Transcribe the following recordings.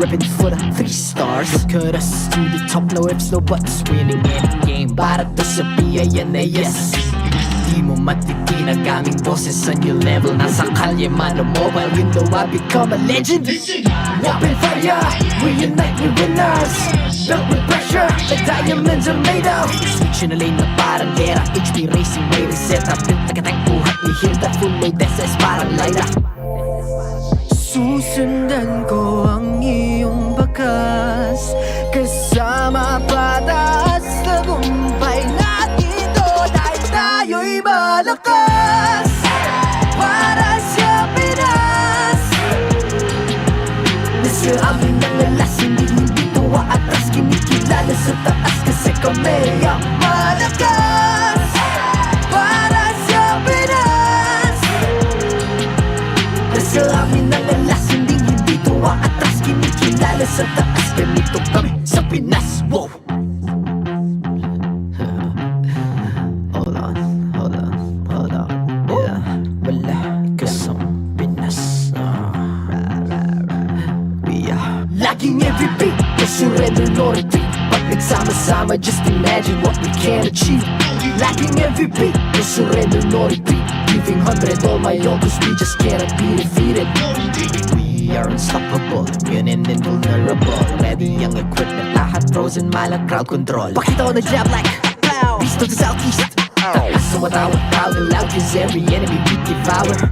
repping for the 3 stars. Look at us to the top, no ifs, no buts, winning any game. Para to sa PIN na yes. Di mo matitin ang aming boses sa new level. Nasa kalye man o mobile window, I become a legend. Open fire, we unite, we winners. Built with pressure, like diamonds are made of. Switch na lane na parang Lera, HP racing, may reset up. Built like a tank, buhat ni Hill, that full load SS parang Lyra. Susundan ko ang iyong bakas, kasama patas, tagumpay natin to. Dahil tayo'y malakas, para sa Pinas. Nasa amin ang alas, hindi tuwa atras. Kinikilala sa taas kasi kami ang malakas, para sa Pinas. Nasa amin ang alas, hindi tuwa atras. Kinikilala sa taas, ganito kami sa Pinas. Wow! Hold on. Yeah, wala ka sa Pinas. We are laging every beat, no surrender, no retreat. Pag nagsama-sama, just imagine what we can achieve. Lacking every beat, no surrender, no retreat. Giving 100 all my all, cause we just cannot be defeated. We are unstoppable, immune and invulnerable. Ready ang equipment, lahat frozen, malang crowd control. Pakita ko na jab like pow, east to the southeast. So what I would proud and loud, cause every enemy we devour.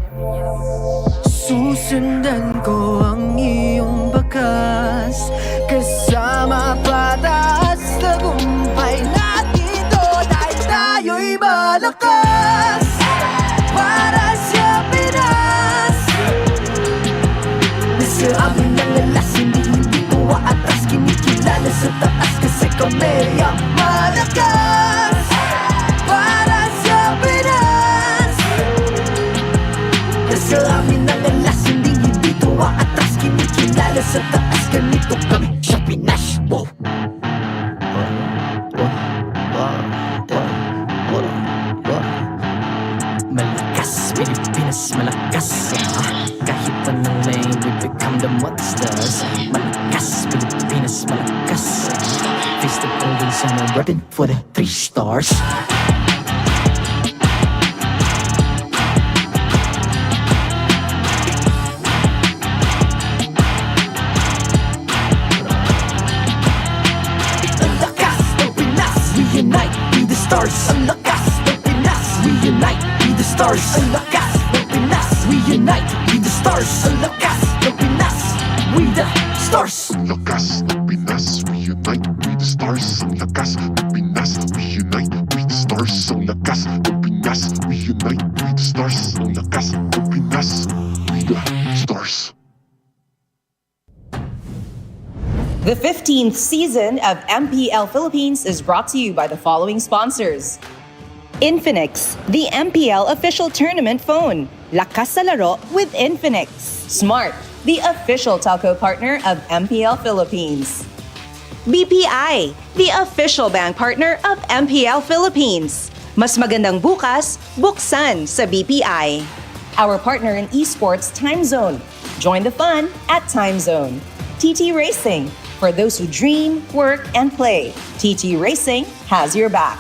Susundan ko ang iyong bakas, kasama patas, tagumpay natin to. Dahil tayo'y malakas, para sa Pinas. Nasa amin ang alas, hindi tuwa atras. Kinikilala sa taas kasi kami ang malakas, para sa Pinas. Nasa amin ang alas, hindi tuwa atras. Kinikilala sa taas, ganito kami sa Pinas. Wow! Malakas, Pilipinas, malakas. Kahit anong lane, we become the monsters. Malakas, Pilipinas, malakas. Face the golden sun, I'm repping for the 3 stars. Ang lakas ng Pinas, we unite, be the stars. Ang lakas ng Pinas, we unite, be the stars. Ang lakas ng Pinas, we unite, be the stars. Ang lakas ng Pinas, we the stars. Ang lakas ng Pinas, we unite, we the stars. Ang lakas ng Pinas, we unite, we the stars. Ang lakas ng Pinas, we unite, we the stars. Ang lakas ng Pinas, we the stars. The 15th season of MPL Philippines is brought to you by the following sponsors. Infinix, the MPL official tournament phone. Lakas sa laro with Infinix. Smart, the official telco partner of MPL Philippines. BPI, the official bank partner of MPL Philippines. Mas magandang bukas, buksan sa BPI. Our partner in esports, Time Zone. Join the fun at Time Zone. TT Racing, for those who dream, work, and play. TT Racing has your back.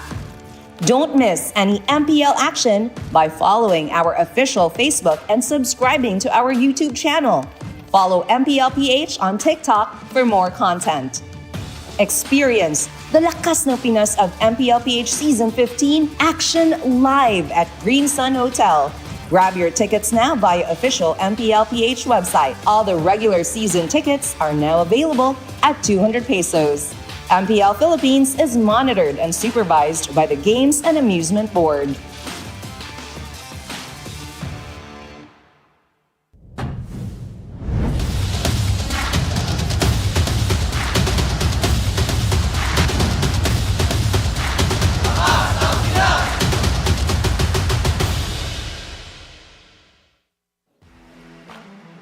Don't miss any MPL action by following our official Facebook and subscribing to our YouTube channel. Follow MPL PH on TikTok for more content. Experience the Lakas ng Pinas of MPL PH Season 15 action live at Green Sun Hotel. Grab your tickets now via official MPL PH website. All the regular season tickets are now available at 200 pesos. MPL Philippines is monitored and supervised by the Games and Amusement Board.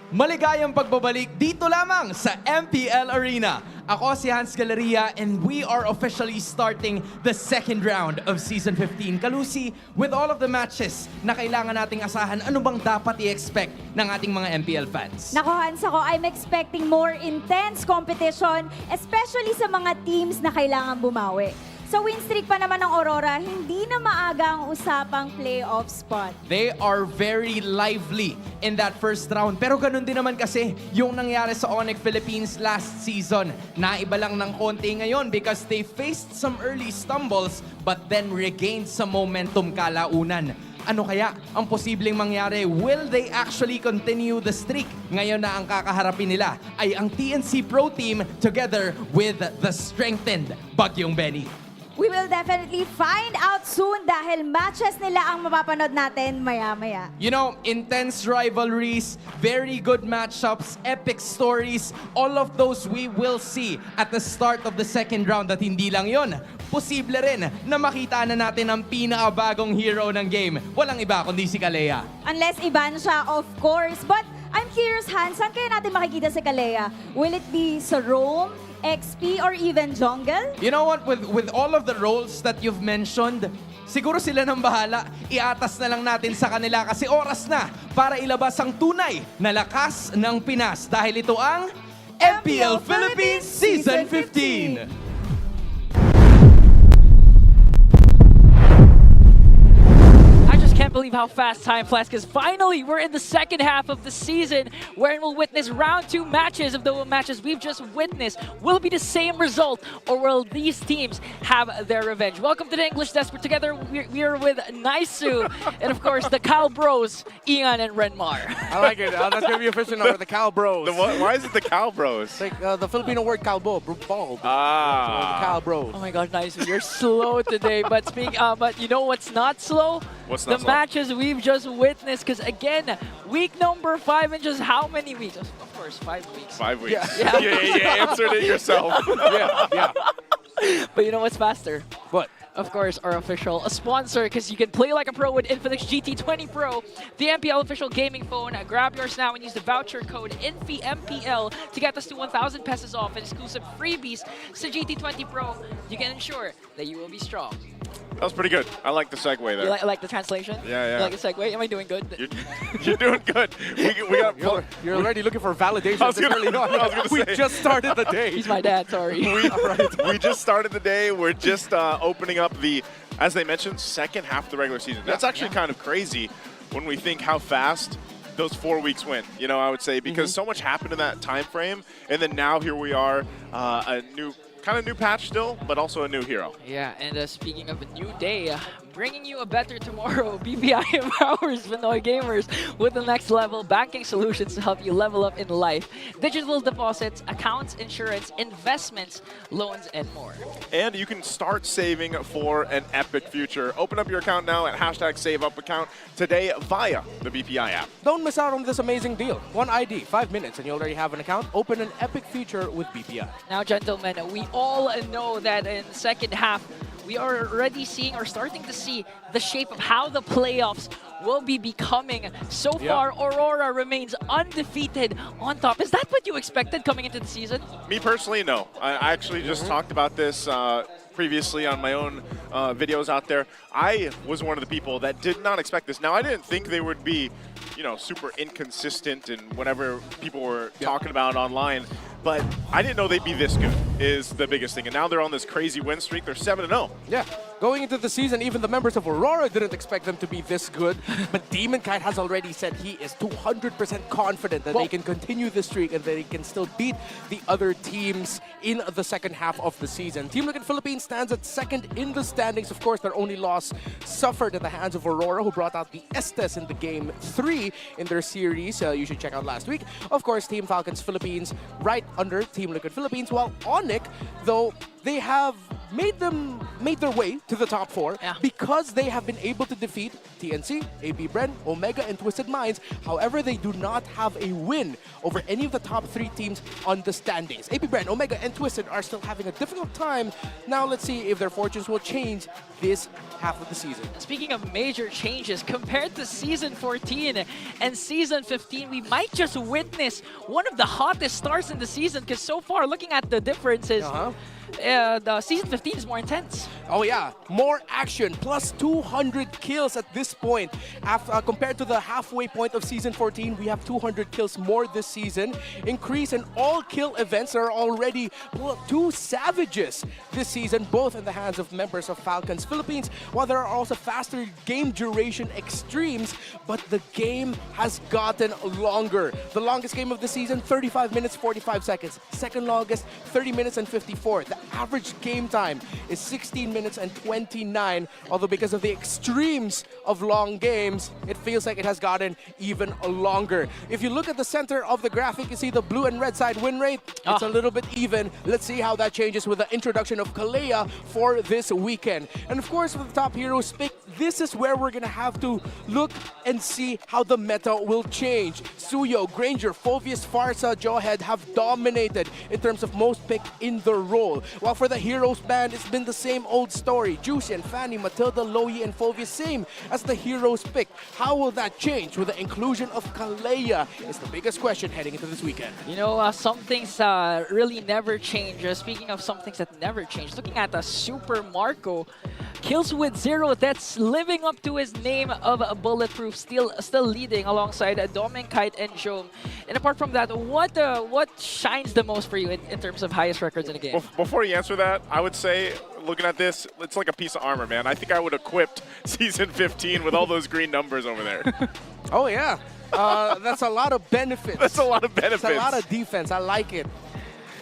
Maligayang pagbabalik dito lamang sa MPL Arena. Ako si Hans Galeria and we are officially starting the second round of Season 15. Kalusi, with all of the matches na kailangan nating asahan, ano bang dapat i-expect ng ating mga MPL fans? Nako Hans, I'm expecting more intense competition, especially sa mga teams na kailangan bumawi. Sa win streak pa naman ng Aurora, hindi na maaga ang usapang playoff spot. They are very lively in that first round. Pero ganun din naman kasi yung nangyari sa Onic Philippines last season. Naiba lang ng konti ngayon because they faced some early stumbles but then regained some momentum kalaunan. Ano kaya ang posibleng mangyari? Will they actually continue the streak? Ngayon na ang kakaharapin nila ay ang TNC Pro Team together with the strengthened Bagyong Benny. We will definitely find out soon dahil matches nila ang mapapanood natin maya-maya. You know, intense rivalries, very good matchups, epic stories, all of those we will see at the start of the second round at hindi lang yon. Posible rin na makita na natin ang pinakabagong hero ng game. Walang iba kundi si Kalea. Unless iban siya, of course. But I'm curious, Hans, saan kaya natin makikita si Kalea? Will it be sa Rome, XP, or even jungle? You know what, with all of the roles that you've mentioned, siguro sila nang bahala. Iatas na lang natin sa kanila kasi oras na para ilabas ang tunay na lakas ng Pinas dahil ito ang MPL Philippines Season 15. Can't believe how fast time flies because finally we're in the second half of the season wherein we'll witness round 2 matches of the matches we've just witnessed. Will it be the same result or will these teams have their revenge? Welcome to the English Desk. We're together. We're with Naisu and of course the Cal Bros, Ian and Renmar. I like it. That's going to be official number, the Cal Bros. Why is it the Cal Bros? It's like the Filipino word Calbo, bald. Ah. So the Cal Bros. Oh my gosh, Naisu, you're slow today. But but you know what's not slow? What's not the slow? Matches we've just witnessed, because again, week number 5 in just how many weeks? Of course, 5 weeks. 5 weeks. Yeah. You answered it yourself. yeah. But you know what's faster? What? Of course, our official sponsor, because you can play like a pro with Infinix GT20 Pro, the MPL official gaming phone. Grab yours now and use the voucher code INFIMPL to get us to 1,000 pesos off and exclusive freebies to GT20 Pro. You can ensure that you will be strong. That was pretty good. I like the segue there. You like the translation? Yeah. You like the segue? Am I doing good? You're doing good. We got. You're already looking for validation. I was gonna say. Just started the day. He's my dad, sorry. We just started the day. We're just opening up the, as they mentioned, second half of the regular season. That's actually kind of crazy when we think how fast those 4 weeks went, I would say, because so much happened in that time frame, and then now here we are, a new patch still, but also a new hero. Yeah, and speaking of a new day, bringing you a better tomorrow, BPI empowers Pinoy gamers with the next level banking solutions to help you level up in life. Digital deposits, accounts, insurance, investments, loans, and more. And you can start saving for an epic future. Open up your account now at #SaveUpAccount today via the BPI app. Don't miss out on this amazing deal. One ID, 5 minutes, and you already have an account. Open an epic future with BPI. Now, gentlemen, we all know that in the second half, we are already seeing or starting to see the shape of how the playoffs will be becoming. So far, Aurora remains undefeated on top. Is that what you expected coming into the season? Me personally, no. I actually just talked about this previously on my own videos out there. I was one of the people that did not expect this. Now, I didn't think they would be, super inconsistent and whatever people were talking about online. But I didn't know they'd be this good, is the biggest thing. And now they're on this crazy win streak. They're 7-0. Yeah. Going into the season, even the members of Aurora didn't expect them to be this good. But Demon Kite has already said he is 200% confident that they can continue the streak and that they can still beat the other teams in the second half of the season. Team Onic Philippines stands at second in the standings. Of course, their only loss suffered at the hands of Aurora, who brought out the Estes in the game 3 in their series. You should check out last week. Of course, Team Falcons Philippines right under Team Onic Philippines, while Onic, though, they have made their way to the top 4 Yeah. because they have been able to defeat TNC, AB Bren, Omega, and Twisted Minds. However, they do not have a win over any of the top 3 teams on the standings. AB Bren, Omega, and Twisted are still having a difficult time. Now let's see if their fortunes will change this half of the season. Speaking of major changes, compared to Season 14 and Season 15, we might just witness one of the hottest starts in the season, because so far, looking at the differences, the Season 15 is more intense. Oh yeah, more action, plus 200 kills at this point. Compared to the halfway point of Season 14, we have 200 kills more this season. Increase in all kill events are already 2 savages this season, both in the hands of members of Falcons Philippines, while there are also faster game duration extremes, but the game has gotten longer. The longest game of the season, 35 minutes, 45 seconds. Second longest, 30 minutes and 54. The average game time is 16 minutes and 29, although because of the extremes of long games, it feels like it has gotten even longer. If you look at the center of the graphic, you see the blue and red side win rate. It's a little bit even. Let's see how that changes with the introduction of Kalea for this weekend. And of course, with the top heroes pick, this is where we're gonna have to look and see how the meta will change. Suyo, Granger, Phoveus, Farsa, Jawhead have dominated in terms of most picked in the role. While for the heroes band, it's been the same old story. Juicy, Fanny, Matilda, Loyi, and Phoveus, same as the heroes pick. How will that change with the inclusion of Kalea? Is the biggest question heading into this weekend. You know, some things really never change. Speaking of some things that never change, looking at the Super Marco, kills with 0 deaths, living up to his name of a bulletproof, still leading alongside Doming, Kite, and Jom. And apart from that, what shines the most for you in terms of highest records in the game? Before you answer that, I would say, looking at this, it's like a piece of armor, man. I think I would have equipped Season 15 with all those green numbers over there. Oh yeah, that's a lot of benefits. That's a lot of benefits. That's a lot of defense. I like it.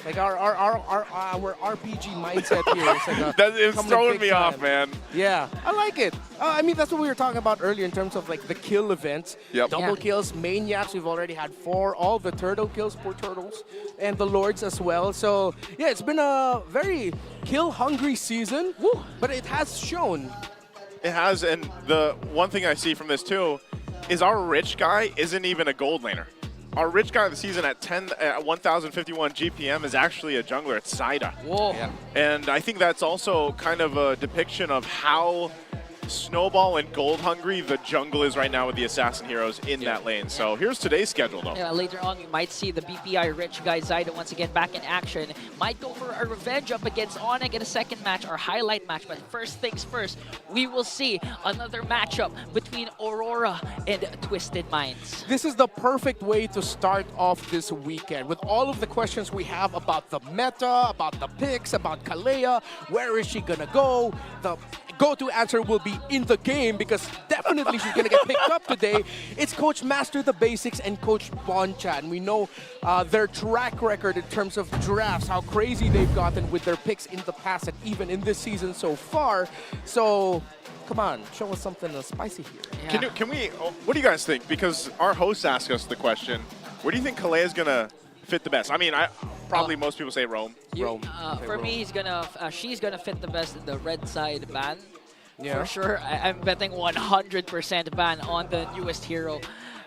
Like our RPG mindset here. It's throwing me off, man. Yeah, I like it. I mean, that's what we were talking about earlier in terms of like the kill events. Yep. Double kills, maniacs. We've already had 4. All the turtle kills, poor turtles, and the lords as well. So yeah, it's been a very kill-hungry season. Woo. But it has shown. It has, and the one thing I see from this too is our rich guy isn't even a gold laner. Our rich guy of the season at 1,051 GPM is actually a jungler. It's Saida. Whoa. Yeah. And I think that's also kind of a depiction of how Snowball and Gold hungry the jungle is right now with the assassin heroes in that lane. So here's today's schedule though. Yeah, later on, we might see the BPI rich guy Zyda once again back in action. Might go for a revenge up against Onic in a second match, our highlight match. But first things first, we will see another matchup between Aurora and Twisted Minds. This is the perfect way to start off this weekend with all of the questions we have about the meta, about the picks, about Kalea, where is she gonna go? The go-to answer will be in the game because definitely she's gonna get picked up today. It's Coach Master the Basics and Coach Bonchan. We know their track record in terms of drafts, how crazy they've gotten with their picks in the past and even in this season so far. So come on, show us something spicy here. Yeah. Can we, what do you guys think? Because our host asked us the question, where do you think Kalea is gonna fit the best? I mean, probably most people say Rome. Rome. For me, she's gonna fit the best in the red side ban. Yeah. For sure, I'm betting 100% ban on the newest hero,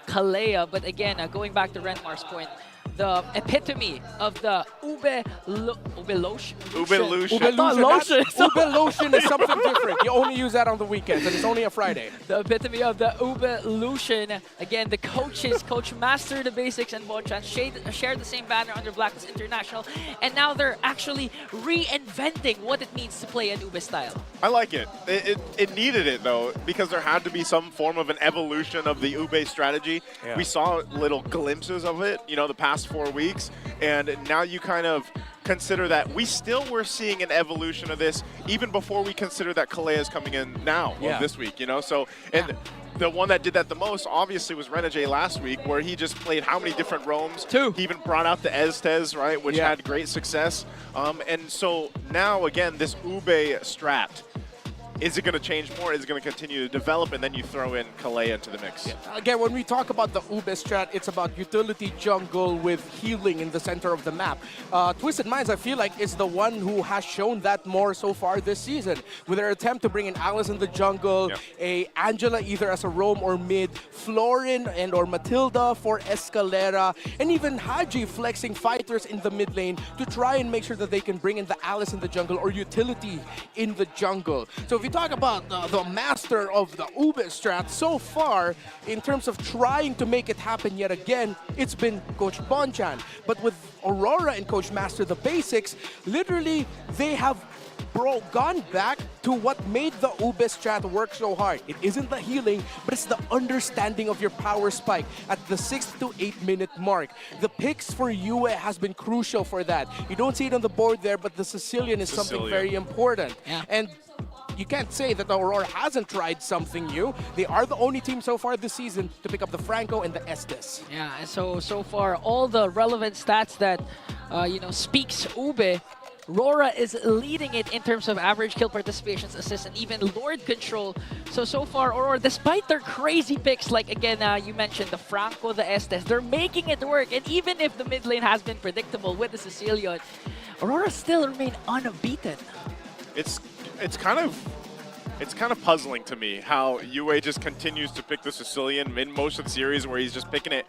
Kalea. But again, going back to Renmar's point, the epitome of the Ube Lotion. Ube Lucian. Ube lotion. Ube lotion is something different. You only use that on the weekends, and it's only a Friday. The epitome of the Ube Lucian. Again, the coaches, Coach Master the Basics and Bonchan, shared the same banner under Blacklist International, and now they're actually reinventing what it means to play an Ube style. I like it. It needed it though, because there had to be some form of an evolution of the Ube strategy. Yeah. We saw little glimpses of it, you know, the past 4 weeks, and now you kind of consider that we still were seeing an evolution of this even before we consider that Kalea is coming in now, this week, you know. So, and the one that did that the most obviously was Renegade last week, where he just played how many different roams? 2. He even brought out the Estes, right, which had great success. And so now again, this Ube strat. is it going to change more? Is it going to continue to develop? And then you throw in Kalea into the mix. Yeah. Again, when we talk about the Ube strat, it's about utility jungle with healing in the center of the map. Twisted Minds, I feel like, is the one who has shown that more so far this season. With their attempt to bring in Alice in the jungle, a Angela either as a roam or mid, Florin and or Matilda for Escalera, and even Haji flexing fighters in the mid lane to try and make sure that they can bring in the Alice in the jungle or utility in the jungle. So if you talk about the master of the Ube strat so far, in terms of trying to make it happen yet again, it's been Coach Bonchan. But with Aurora and Coach Master the Basics, literally they have gone back to what made the Ube strat work so hard. It isn't the healing, but it's the understanding of your power spike at the 6 to 8 minute mark. The picks for Yue has been crucial for that. You don't see it on the board there, but the Sicilian is something very important. And you can't say that the Aurora hasn't tried something new. They are the only team so far this season to pick up the Franco and the Estes. Yeah, and so far, all the relevant stats that, speaks Ube, RORA is leading it in terms of average kill participations, assists, and even Lord control. So far, Aurora, despite their crazy picks, like again, you mentioned the Franco, the Estes, they're making it work. And even if the mid lane has been predictable with the Sicilian, Aurora still remain unbeaten. It's kind of puzzling to me how Yue just continues to pick the Sicilian in most of the series, where he's just picking it,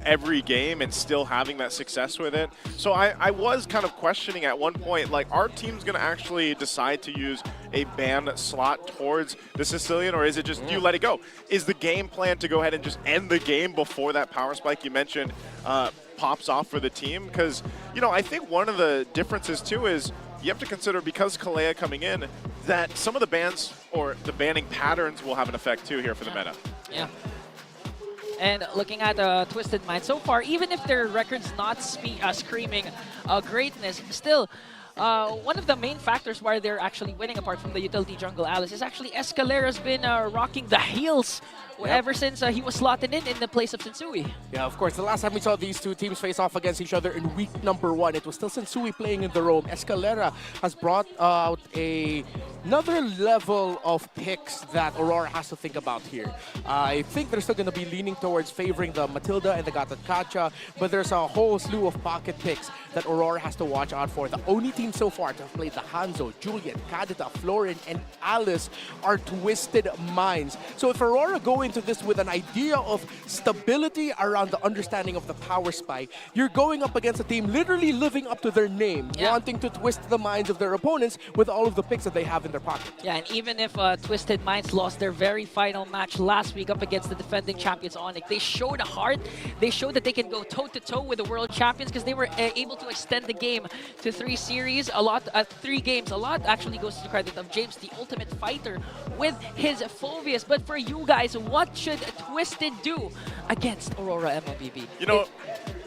every game and still having that success with it. So I was kind of questioning at one point, like, our team's going to actually decide to use a ban slot towards the Sicilian, or is it just you let it go? Is the game plan to go ahead and just end the game before that power spike you mentioned pops off for the team? Because, I think one of the differences too is you have to consider, because Kalea coming in, that some of the bans or the banning patterns will have an effect too here for the meta. Yeah. And looking at Twisted Minds so far, even if their record's not screaming greatness, still, one of the main factors why they're actually winning, apart from the utility jungle Alice, is actually Escalera's been rocking the heels ever since he was slotted in the place of Sensui. Yeah, of course. The last time we saw these two teams face off against each other in week number 1, it was still Sensui playing in the roam. Escalera has brought out another level of picks that Aurora has to think about here. I think they're still going to be leaning towards favoring the Matilda and the Gatatkacha, but there's a whole slew of pocket picks that Aurora has to watch out for. The only team so far to have played the Hanzo, Juliet, Kadita, Florin, and Alice are Twisted Minds. So if Aurora go into this with an idea of stability around the understanding of the power spike, you're going up against a team literally living up to their name, wanting to twist the minds of their opponents with all of the picks that they have in their pocket. Yeah, and even if Twisted Minds lost their very final match last week up against the defending champions Onic, they showed heart. They showed that they can go toe-to-toe with the World Champions, because they were able to extend the game to 3 series. A lot, 3 games. A lot actually goes to the credit of James, the ultimate fighter, with his Phobias. But for you guys, what should Twisted do against Aurora MLBB?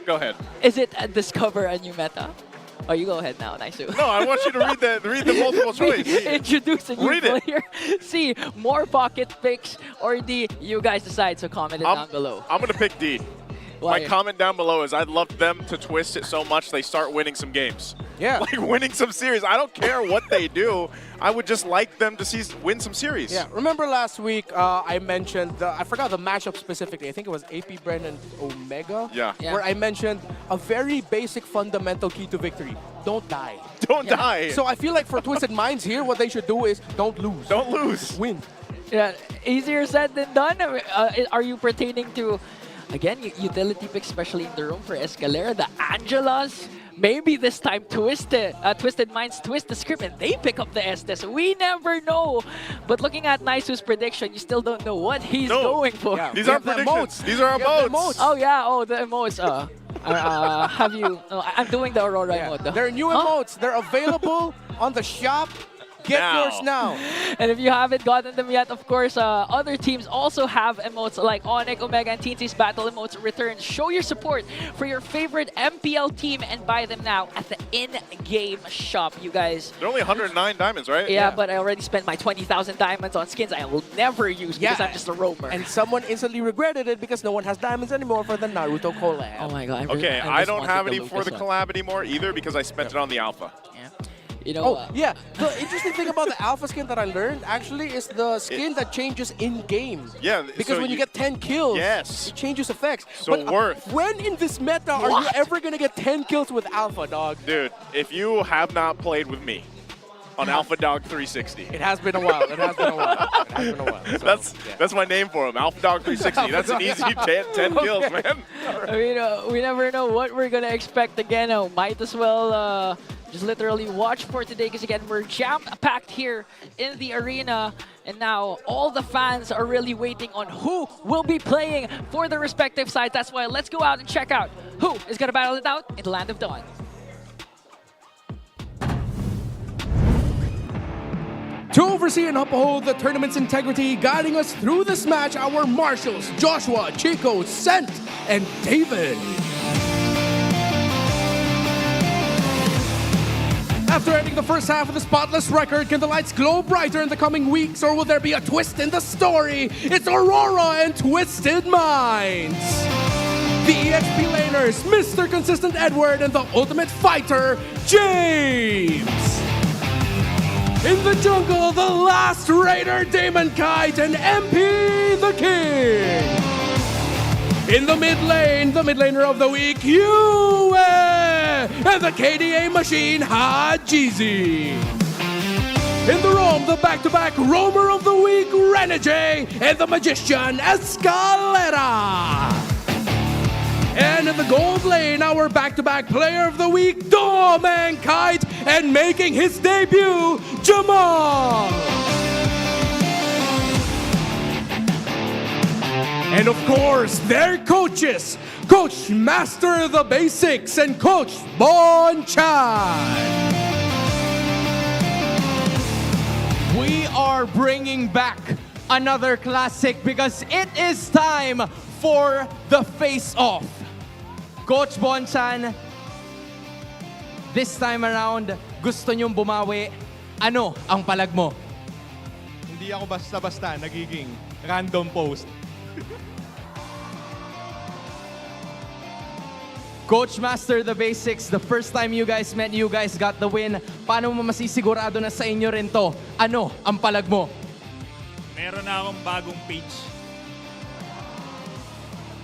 Go ahead. Is it discover a new meta? Oh, you go ahead now, Naisu. No, I want you to read the multiple choice. Introduce a new player. C, more pocket picks, or D, you guys decide, so comment it down below. I'm going to pick D. Why? My comment down below is I'd love them to twist it so much they start winning some games. Yeah. Like winning some series. I don't care what they do. I would just like them to win some series. Yeah, remember last week I mentioned, I forgot the matchup specifically. I think it was AP Bren and Omega. Yeah. Where I mentioned a very basic fundamental key to victory. Don't die. Don't die. So I feel like for Twisted Minds here, what they should do is don't lose. Don't lose. Win. Yeah, easier said than done. Are you pertaining to, again, utility picks, especially in the room for Escalera, the Angelas? Maybe this time Twisted Minds twist the script and they pick up the Estes. We never know. But looking at Naisu's prediction, you still don't know what he's going for. Yeah. These aren't predictions. These are our emotes. Oh yeah, the emotes. Have you? I'm doing the Aurora emote. They're new emotes. They're available on the shop. Get yours now. And if you haven't gotten them yet, of course, other teams also have emotes like Onic, Omega, and TNC's Battle Emotes return. Show your support for your favorite MPL team and buy them now at the in-game shop, you guys. They're only 109 diamonds, right? Yeah, but I already spent my 20,000 diamonds on skins I will never use because I'm just a roamer. And someone instantly regretted it because no one has diamonds anymore for the Naruto collab. Oh my god. Okay, I don't have any for the collab anymore either because I spent it on the alpha. Yeah. You know, Oh, yeah. The interesting thing about the alpha skin that I learned actually is the skin that changes in-game. Yeah, Because so when you get 10 kills, Yes. it changes effects. So but, worth. When in this meta are you ever going to get 10 kills with alpha, dog? Dude, if you have not played with me on Alpha Dog 360, It has been a while. It has been a while. It has been a while. So, that's my name for him, Alpha Dog 360. That's an easy 10 kills, man. I mean, we never know what we're gonna expect again. Might as well just literally watch for today, because again, we're jam-packed here in the arena, and now all the fans are really waiting on who will be playing for the respective sides. That's why let's go out and check out who is gonna battle it out in the Land of Dawn. to oversee and uphold the tournament's integrity, guiding us through this match, our marshals, Joshua, Chico, Sent, and David. After ending the first half of the spotless record, can the lights glow brighter in the coming weeks, or will there be a twist in the story? It's Aurora and Twisted Minds. The EXP laners, Mr. Consistent Edward, and the ultimate fighter, James. In the jungle, the last raider, Damon Kite, and MP the King. In the mid lane, the mid laner of the week, Yue, and the KDA machine, Hajizi. In the roam, the back-to-back roamer of the week, Renegade, and the magician, Escalera. And in the gold lane, our back-to-back player of the week, Dom and Kite, and making his debut, Jamal. And of course, their coaches, Coach Master the Basics and Coach Bon Chan. We are bringing back another classic because it is time for the face-off. Coach Bonchan, this time around, gusto nyong bumawi. Ano ang palag mo? Hindi ako basta-basta nagiging random post. Coach Master the Basics, the first time you guys met, you guys got the win. Paano mo masisigurado na sa inyo rin to? Ano ang palag mo? Meron na akong bagong page.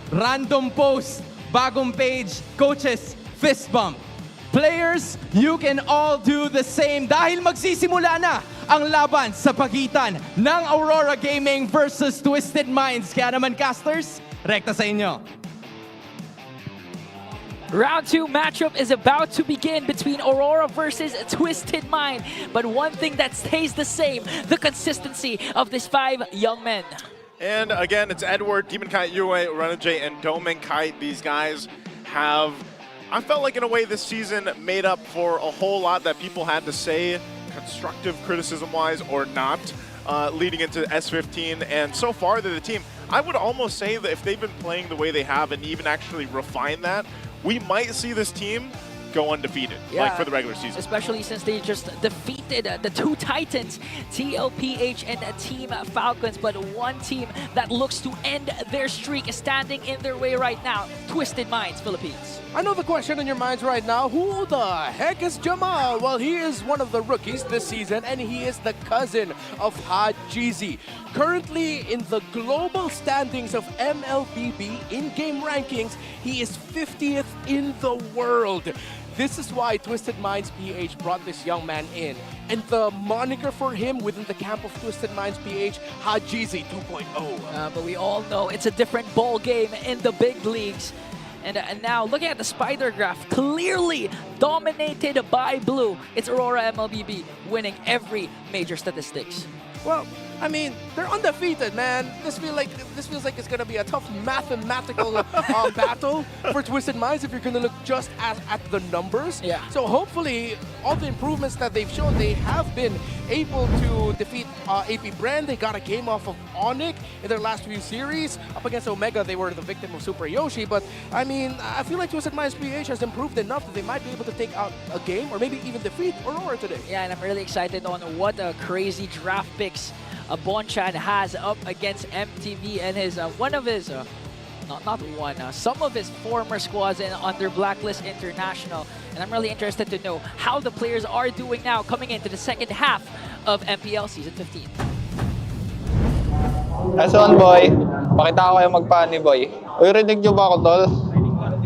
Random post, bagong page, coaches, fist bump. Players, you can all do the same dahil magsisimula na ang laban sa pagitan ng Aurora Gaming versus Twisted Minds. Kaya naman, casters, rekta sa inyo. Round 2 matchup is about to begin between Aurora versus Twisted Mind. But one thing that stays the same, the consistency of these 5 young men. And again, it's Edward, Demon Kite, Yue, Renegade, and Domen Kite. These guys have, I felt like in a way this season made up for a whole lot that people had to say, constructive criticism-wise or not, leading into S15. And so far, they're the team. I would almost say that if they've been playing the way they have and even actually refine that, we might see this team go undefeated, like for the regular season. Especially since they just defeated the 2 Titans, TL PH and Team Falcons. But one team that looks to end their streak is standing in their way right now, Twisted Minds Philippines. I know the question in your minds right now, who the heck is Jamal? Well, he is one of the rookies this season, and he is the cousin of Hajizi. Currently in the global standings of MLBB in-game rankings, he is 50th in the world. This is why Twisted Minds PH brought this young man in. And the moniker for him within the camp of Twisted Minds PH, Hajizi 2.0. But we all know it's a different ball game in the big leagues. And now, looking at the spider graph, clearly dominated by blue. It's Aurora MLBB winning every major statistics. Well, I mean, they're undefeated, man. This feels like it's gonna be a tough mathematical battle for Twisted Minds if you're gonna look just at the numbers. Yeah. So hopefully, all the improvements that they've shown, they have been able to defeat AP Brand. They got a game off of Onic in their last few series. Up against Omega, they were the victim of Super Yoshi. But I mean, I feel like Twisted Minds PH has improved enough that they might be able to take out a game or maybe even defeat Aurora today. Yeah, and I'm really excited on what a crazy draft picks Bonchan has up against MTV and his one of his some of his former squads under Blacklist International. And I'm really interested to know how the players are doing now coming into the second half of MPL Season 15. S1 boy, pakita ko kayo magpaani boy. Uy, rinig nyo ba ako tol?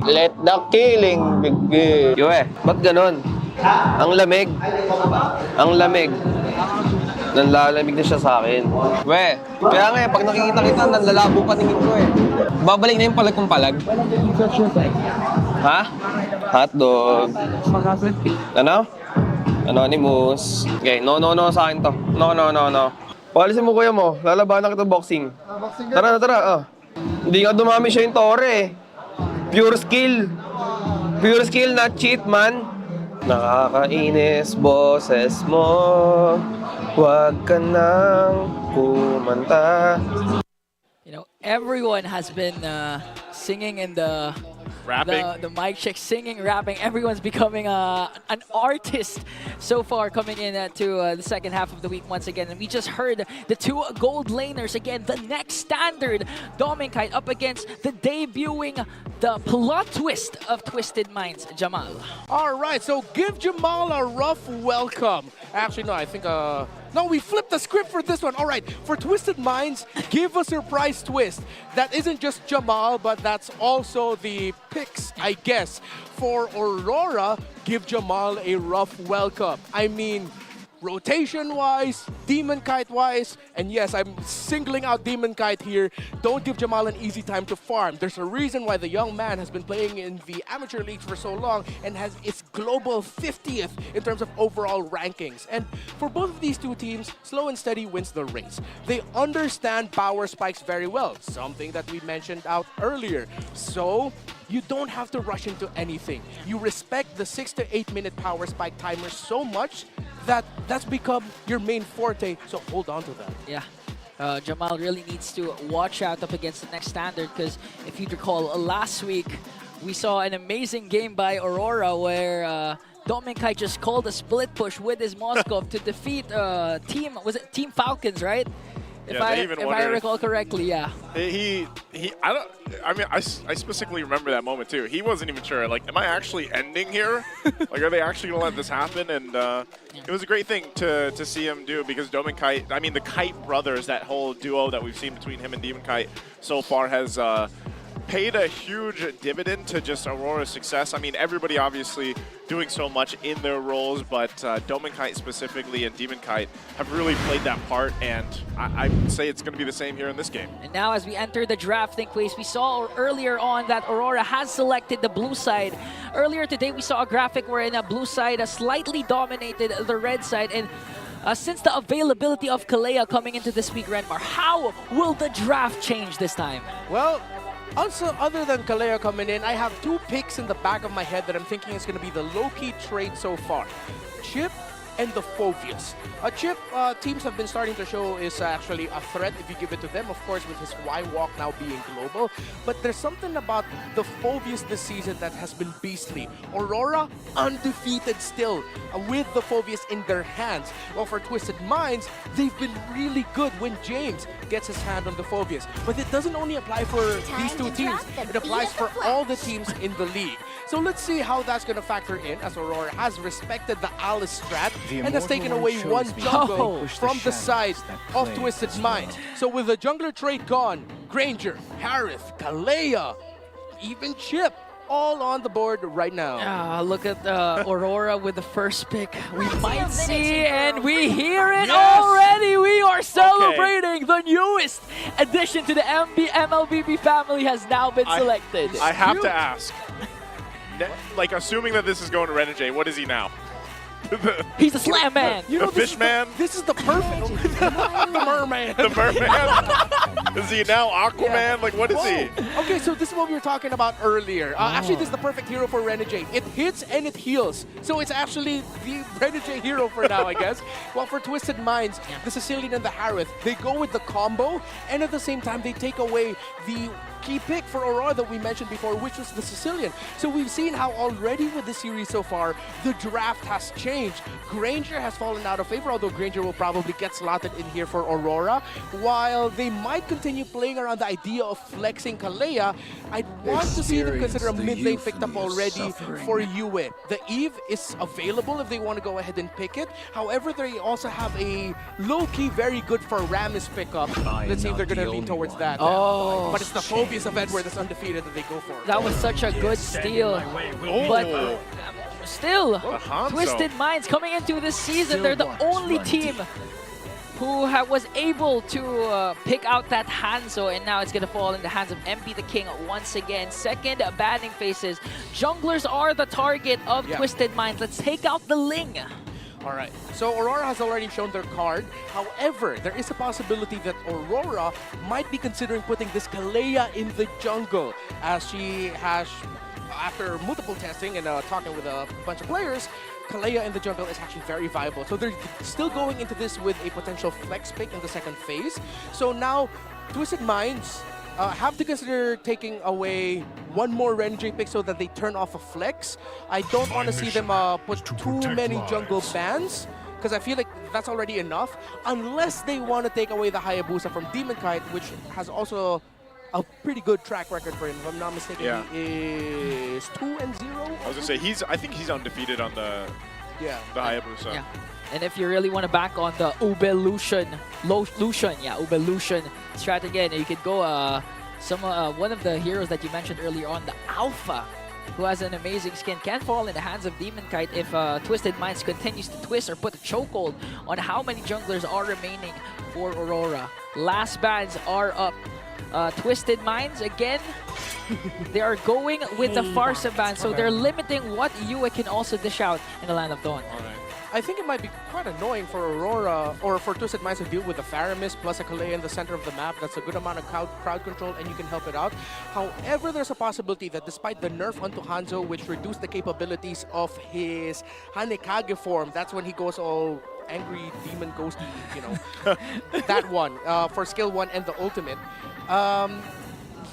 Let the killing begin. Yo ba't ganun? Ang lamig. Ang lamig. Nanlalamig na siya sa akin. Kaya nga pag nakikita kita, nanlalabo pa tingin ko Babalik na yung palag kong palag. Ha? Hotdog. Ano? Anonymous. Okay, no sa akin to. No. Palisin mo kuya mo, lalabanan kita boxing. Tara. Hindi nga dumami siya yung tore Pure skill. Pure skill, not cheat, man. Nakakainis, boses mo. Huwag ka nang kumanta. You know, everyone has been singing in the Rapping. the mic check, singing, rapping. Everyone's becoming an artist so far coming in to the second half of the week once again. And we just heard the two gold laners again, the next standard, Dominkite up against the debuting, the plot twist of Twisted Minds, Jamal. All right, so give Jamal a rough welcome. Actually, no, I think, no, we flipped the script for this one. All right, for Twisted Minds, give a surprise twist. That isn't just Jamal, but that's also the picks, I guess. For Aurora, give Jamal a rough welcome. I mean, rotation-wise, DemonKite-wise, and yes, I'm singling out DemonKite here. Don't give Jamal an easy time to farm. There's a reason why the young man has been playing in the amateur leagues for so long and has its global 50th in terms of overall rankings. And for both of these two teams, slow and steady wins the race. They understand power spikes very well, something that we mentioned out earlier. So you don't have to rush into anything. You respect the 6 to 8 minute power spike timer so much that that's become your main forte, so hold on to that. Yeah, Jamal really needs to watch out up against the next standard, because if you recall, last week we saw an amazing game by Aurora where Dominkite just called a split push with his Moskov to defeat Team Falcons, right? If I recall correctly, yeah. I specifically remember that moment too. He wasn't even sure, like, am I actually ending here? Like, are they actually gonna let this happen? And it was a great thing to see him do, because Dominkite, I mean, the Kite brothers, that whole duo that we've seen between him and DemonKite so far has paid a huge dividend to just Aurora's success. I mean, everybody obviously doing so much in their roles, but Dominkite specifically and DemonKite have really played that part, and I would say it's going to be the same here in this game. And now as we enter the draft, TWIS, we saw earlier on that Aurora has selected the blue side. Earlier today, we saw a graphic wherein a blue side slightly dominated the red side, and since the availability of Kalea coming into this week, Renmar, how will the draft change this time? Well, also, other than Kalea coming in, I have two picks in the back of my head that I'm thinking is going to be the low-key trade so far. Chip and the Phoveus. Chip, teams have been starting to show is actually a threat if you give it to them, of course, with his Y-Walk now being global. But there's something about the Phoveus this season that has been beastly. Aurora, undefeated still, with the Phoveus in their hands. Well, for Twisted Minds, they've been really good when James gets his hand on the Phoveus. But it doesn't only apply for these two teams, it applies for all the teams in the league. So let's see how that's going to factor in, as Aurora has respected the Alice strat and has taken away one jungle from the side of Twisted Minds. So with the jungler trade gone, Granger, Harith, Kalea, even Chip, all on the board right now. Look at Aurora with the first pick. We might see, and we hear it already. We are celebrating the newest addition to the MLBB family has now been selected. I have to ask, like, assuming that this is going to Renegade, what is he now? He's a slam man. You know, the fish man? This is the perfect. The merman. The merman? Is he now Aquaman? Yeah. Like, what is he? Okay, so this is what we were talking about earlier. Actually, this is the perfect hero for Renegade. It hits and it heals. So it's actually the Renegade hero for now, I guess. While for Twisted Minds, the Sicilian and the Harith, they go with the combo, and at the same time, they take away the key pick for Aurora that we mentioned before, which was the Sicilian. So we've seen how already with the series so far, the draft has changed. Granger has fallen out of favor, although Granger will probably get slotted in here for Aurora. While they might continue playing around the idea of flexing Kalea, I'd want to see them consider a mid lane picked up already for Yue. The Eve is available if they want to go ahead and pick it. However, they also have a low-key very good for Ramis pickup. Let's see if they're going to lean towards that. Oh, but it's the Phobius of Edward that's undefeated that they go for. that was such a good steal. But still, Hanzo. Twisted Minds coming into this season, they're the only team who was able to pick out that Hanzo, and now it's going to fall in the hands of MP the King once again. Second banning faces. Junglers are the target of Twisted Minds. Let's take out the Ling. All right, so Aurora has already shown their card. However, there is a possibility that Aurora might be considering putting this Kalea in the jungle, as she has, after multiple testing and talking with a bunch of players, Kalea in the jungle is actually very viable. So they're still going into this with a potential flex pick in the second phase. So now, Twisted Minds have to consider taking away one more Renji pick so that they turn off a flex. I don't want to see them put too many jungle bans, because I feel like that's already enough, unless they want to take away the Hayabusa from Demon Kite, which has also a pretty good track record for him. If I'm not mistaken, he is 2-0. I was gonna say I think he's undefeated on the Hayabusa. Yeah. And if you really want to back on the Lucian strat again, you could go one of the heroes that you mentioned earlier on, the Alpha, who has an amazing skin, can fall in the hands of Demon Kite if Twisted Minds continues to twist or put a chokehold on how many junglers are remaining for Aurora. Last bans are up. Twisted Minds, again, they are going with the Farsa ban, so they're limiting what Yue can also dish out in the Land of Dawn. I think it might be quite annoying for Aurora, or for Twisted Minds to deal with the Faramis plus a Kalea in the center of the map. That's a good amount of crowd control, and you can help it out. However, there's a possibility that despite the nerf onto Hanzo, which reduced the capabilities of his Hanekage form, that's when he goes all angry demon ghosty, you know, that one for skill 1 and the ultimate.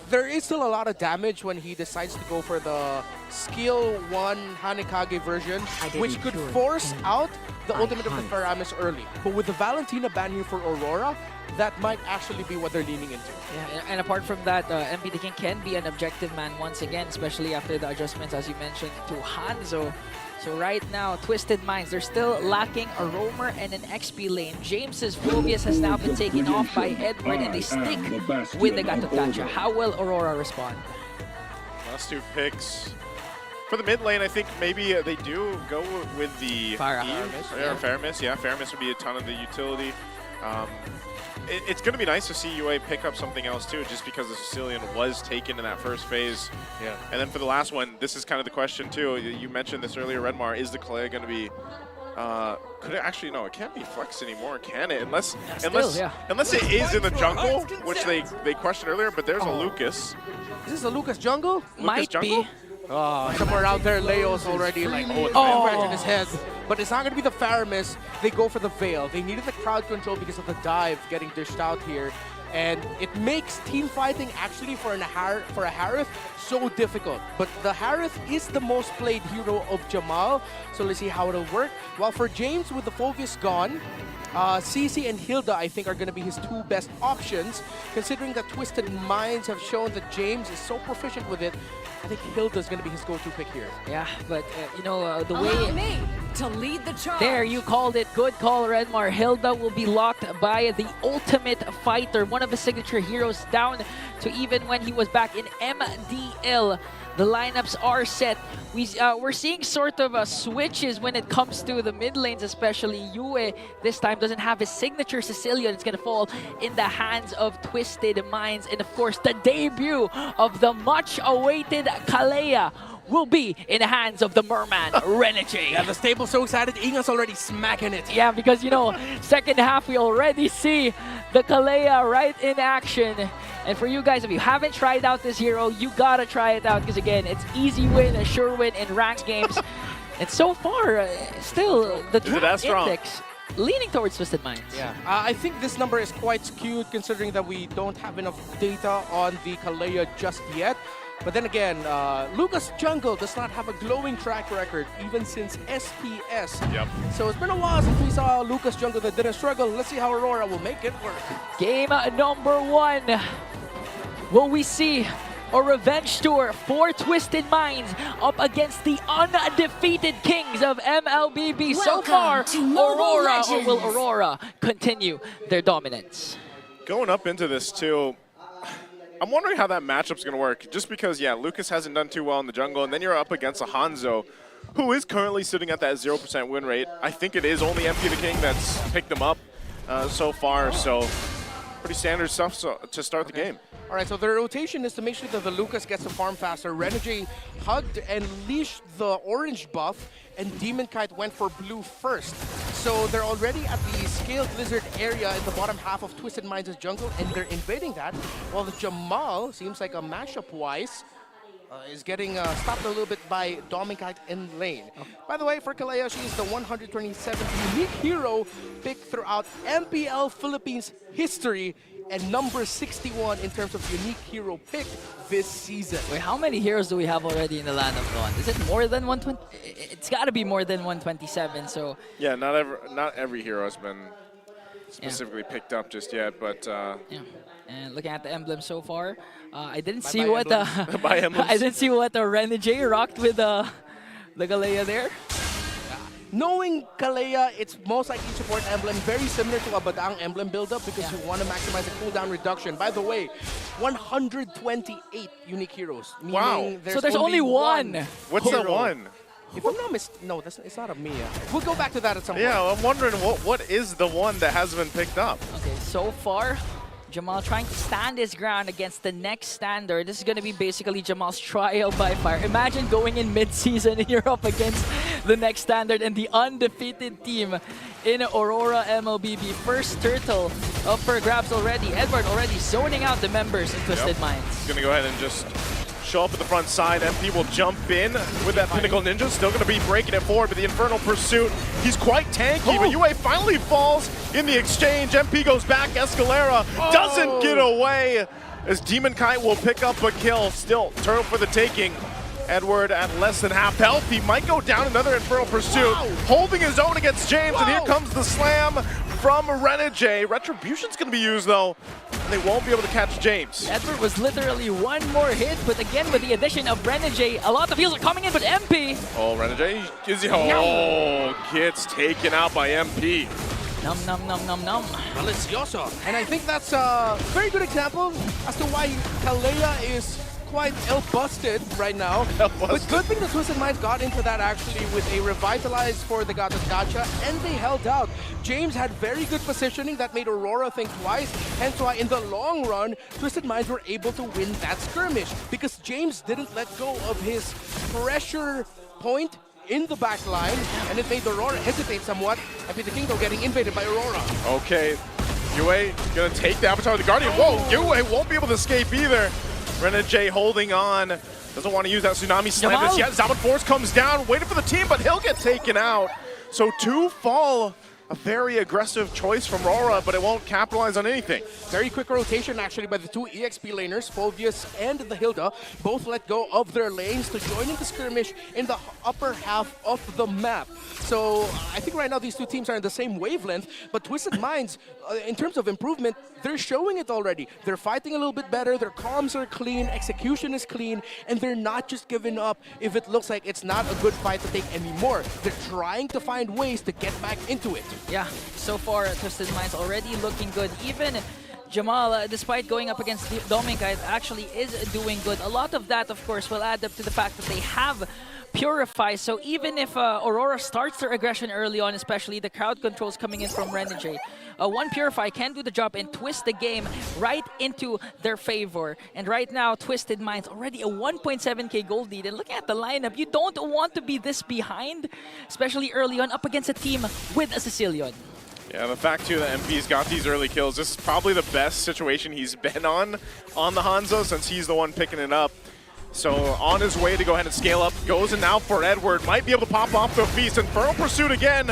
There is still a lot of damage when he decides to go for the skill 1 Hanekage version, which could force out the ultimate of the Faramis early. But with the Valentina ban here for Aurora, that might actually be what they're leaning into. Yeah, and apart from that, MP the King can be an objective man once again, especially after the adjustments, as you mentioned, to Hanzo. So right now, Twisted Minds, they're still lacking a roamer and an XP lane. James's Phobius has now been taken off by Edward, and they stick with the Gatot Kacha. How will Aurora respond? Last two picks. For the mid lane, I think maybe they do go with the Faramis. Yeah, Faramis would be a ton of the utility. It's going to be nice to see UA pick up something else too, just because the Sicilian was taken in that first phase. Yeah. And then for the last one, this is kind of the question too. You mentioned this earlier, Redmar. Is the Kalea going to be? Could it actually? No, it can't be flex anymore, can it? Unless it is in the jungle, which they questioned earlier. But there's a Lucas. Is this a Lucas jungle? Might be. Somewhere out there, Leo's already like, in his head. But it's not going to be the Faramis. They go for the Veil. They needed the crowd control because of the dive getting dished out here. And it makes team fighting actually for a Harith so difficult. But the Harith is the most played hero of Jamal. So let's see how it'll work. While for James, with the Phobius gone, CC and Hilda, I think, are going to be his two best options. Considering that Twisted Minds have shown that James is so proficient with it, I think Hilda's going to be his go-to pick here. Yeah, but you know, the Allow way me to lead the charge. there, you called it. Good call, Redmar. Hilda will be locked by the Ultimate Fighter, one of his signature heroes, down to even when he was back in MDL. The lineups are set. We're seeing sort of switches when it comes to the mid lanes, especially. Yue this time doesn't have his signature Sicilian. It's going to fall in the hands of Twisted Minds. And of course, the debut of the much-awaited Kalea will be in the hands of the Merman, Renegade. Yeah, the stable's so excited. Inga's already smacking it. Yeah, because, you know, second half, we already see the Kalea right in action. And for you guys, if you haven't tried out this hero, you gotta try it out, because again, it's easy win, a sure win in ranked games. And so far, still, the draft index leaning towards Twisted Minds. Yeah, I think this number is quite skewed considering that we don't have enough data on the Kalea just yet. But then again, Lucas Jungle does not have a glowing track record even since SPS. Yep. So it's been a while since we saw Lucas Jungle that didn't struggle. Let's see how Aurora will make it work. Game number 1. Will we see a revenge tour for Twisted Minds up against the undefeated kings of MLBB? So far, Aurora, or will Aurora continue their dominance? Going up into this too, I'm wondering how that matchup's going to work. Just because, yeah, Lucas hasn't done too well in the jungle, and then you're up against a Hanzo, who is currently sitting at that 0% win rate. I think it is only MP the King that's picked them up so far, so pretty standard stuff to start the game. All right, so the rotation is to make sure that the Lucas gets to farm faster. Renegade hugged and leashed the orange buff, and Demon Kite went for blue first. So they're already at the Scaled Lizard area in the bottom half of Twisted Minds' jungle, and they're invading that, while the Jamal, seems like a mashup-wise, is getting stopped a little bit by Dominkite in lane. By the way, for Kalea, she is the 127th unique hero picked throughout MPL Philippines history, and number 61 in terms of unique hero picked this season. Wait, how many heroes do we have already in the Land of Dawn? Is it more than 120? It's got to be more than 127. So yeah, not every hero has been specifically picked up just yet, but yeah. And looking at the emblem so far, I didn't see what the I didn't see what the Renegade rocked with the Kalea there. Knowing Kalea, it's most likely support emblem, very similar to a Badang emblem build-up because you want to maximize the cooldown reduction. By the way, 128 unique heroes. Wow. So there's only one. What's the one? If I'm not mistaken, no, it's not a Mia. We'll go back to that at some point. Yeah, I'm wondering what is the one that hasn't been picked up? Okay, so far, Jamal trying to stand his ground against the next standard. This is going to be basically Jamal's trial by fire. Imagine going in mid-season and you're up against the next standard and the undefeated team in Aurora MLBB. First turtle up for grabs already. Edward already zoning out the members in Twisted Minds. He's going to go ahead and just show up at the front side. MP will jump in with that Pinnacle Ninja. Still going to be breaking it forward, but the Infernal Pursuit, he's quite tanky, but UA finally falls in the exchange. MP goes back. Escalera doesn't get away as Demon Kite will pick up a kill. Still, turtle for the taking. Edward at less than half health. He might go down. Another Infernal Pursuit, holding his own against James, and here comes the slam from Renegade. Retribution's going to be used, though. They won't be able to catch James. Edward was literally one more hit, but again with the addition of Renegade, a lot of heals are coming in, but MP. Oh, Renegade gets taken out by MP. Num num num num num. Delicioso. And I think that's a very good example as to why Kalea is quite ill-busted right now. But good thing the Twisted Minds got into that actually with a revitalize for the Gatos Gacha, and they held out. James had very good positioning that made Aurora think twice, hence why in the long run, Twisted Minds were able to win that skirmish because James didn't let go of his pressure point in the back line, and it made Aurora hesitate somewhat. MP the King though getting invaded by Aurora. Okay, UA gonna take the Avatar of the Guardian. Whoa, UA won't be able to escape either. Renegade holding on. Doesn't want to use that Tsunami Slam just yet. Zaman Force comes down, waiting for the team, but he'll get taken out. So 2 fall. A very aggressive choice from RORA, but it won't capitalize on anything. Very quick rotation actually by the 2 EXP laners, Phobius and the Hilda. Both let go of their lanes to join in the skirmish in the upper half of the map. So I think right now these 2 teams are in the same wavelength, but Twisted Minds, in terms of improvement, they're showing it already. They're fighting a little bit better, their comms are clean, execution is clean, and they're not just giving up if it looks like it's not a good fight to take anymore. They're trying to find ways to get back into it. Yeah, so far Twisted Minds already looking good. Even Jamal, despite going up against Dominkite, actually is doing good. A lot of that, of course, will add up to the fact that they have Purify. So even if Aurora starts their aggression early on, especially the crowd controls coming in from Renegade, one Purify can do the job and twist the game right into their favor. And right now, Twisted Minds already a 1.7k gold lead. And looking at the lineup, you don't want to be this behind, especially early on, up against a team with a Sicilian. Yeah, the fact too that MP's got these early kills, this is probably the best situation he's been on the Hanzo since he's the one picking it up. So on his way to go ahead and scale up, goes in now for Edward, might be able to pop off the feast. Infernal Pursuit again,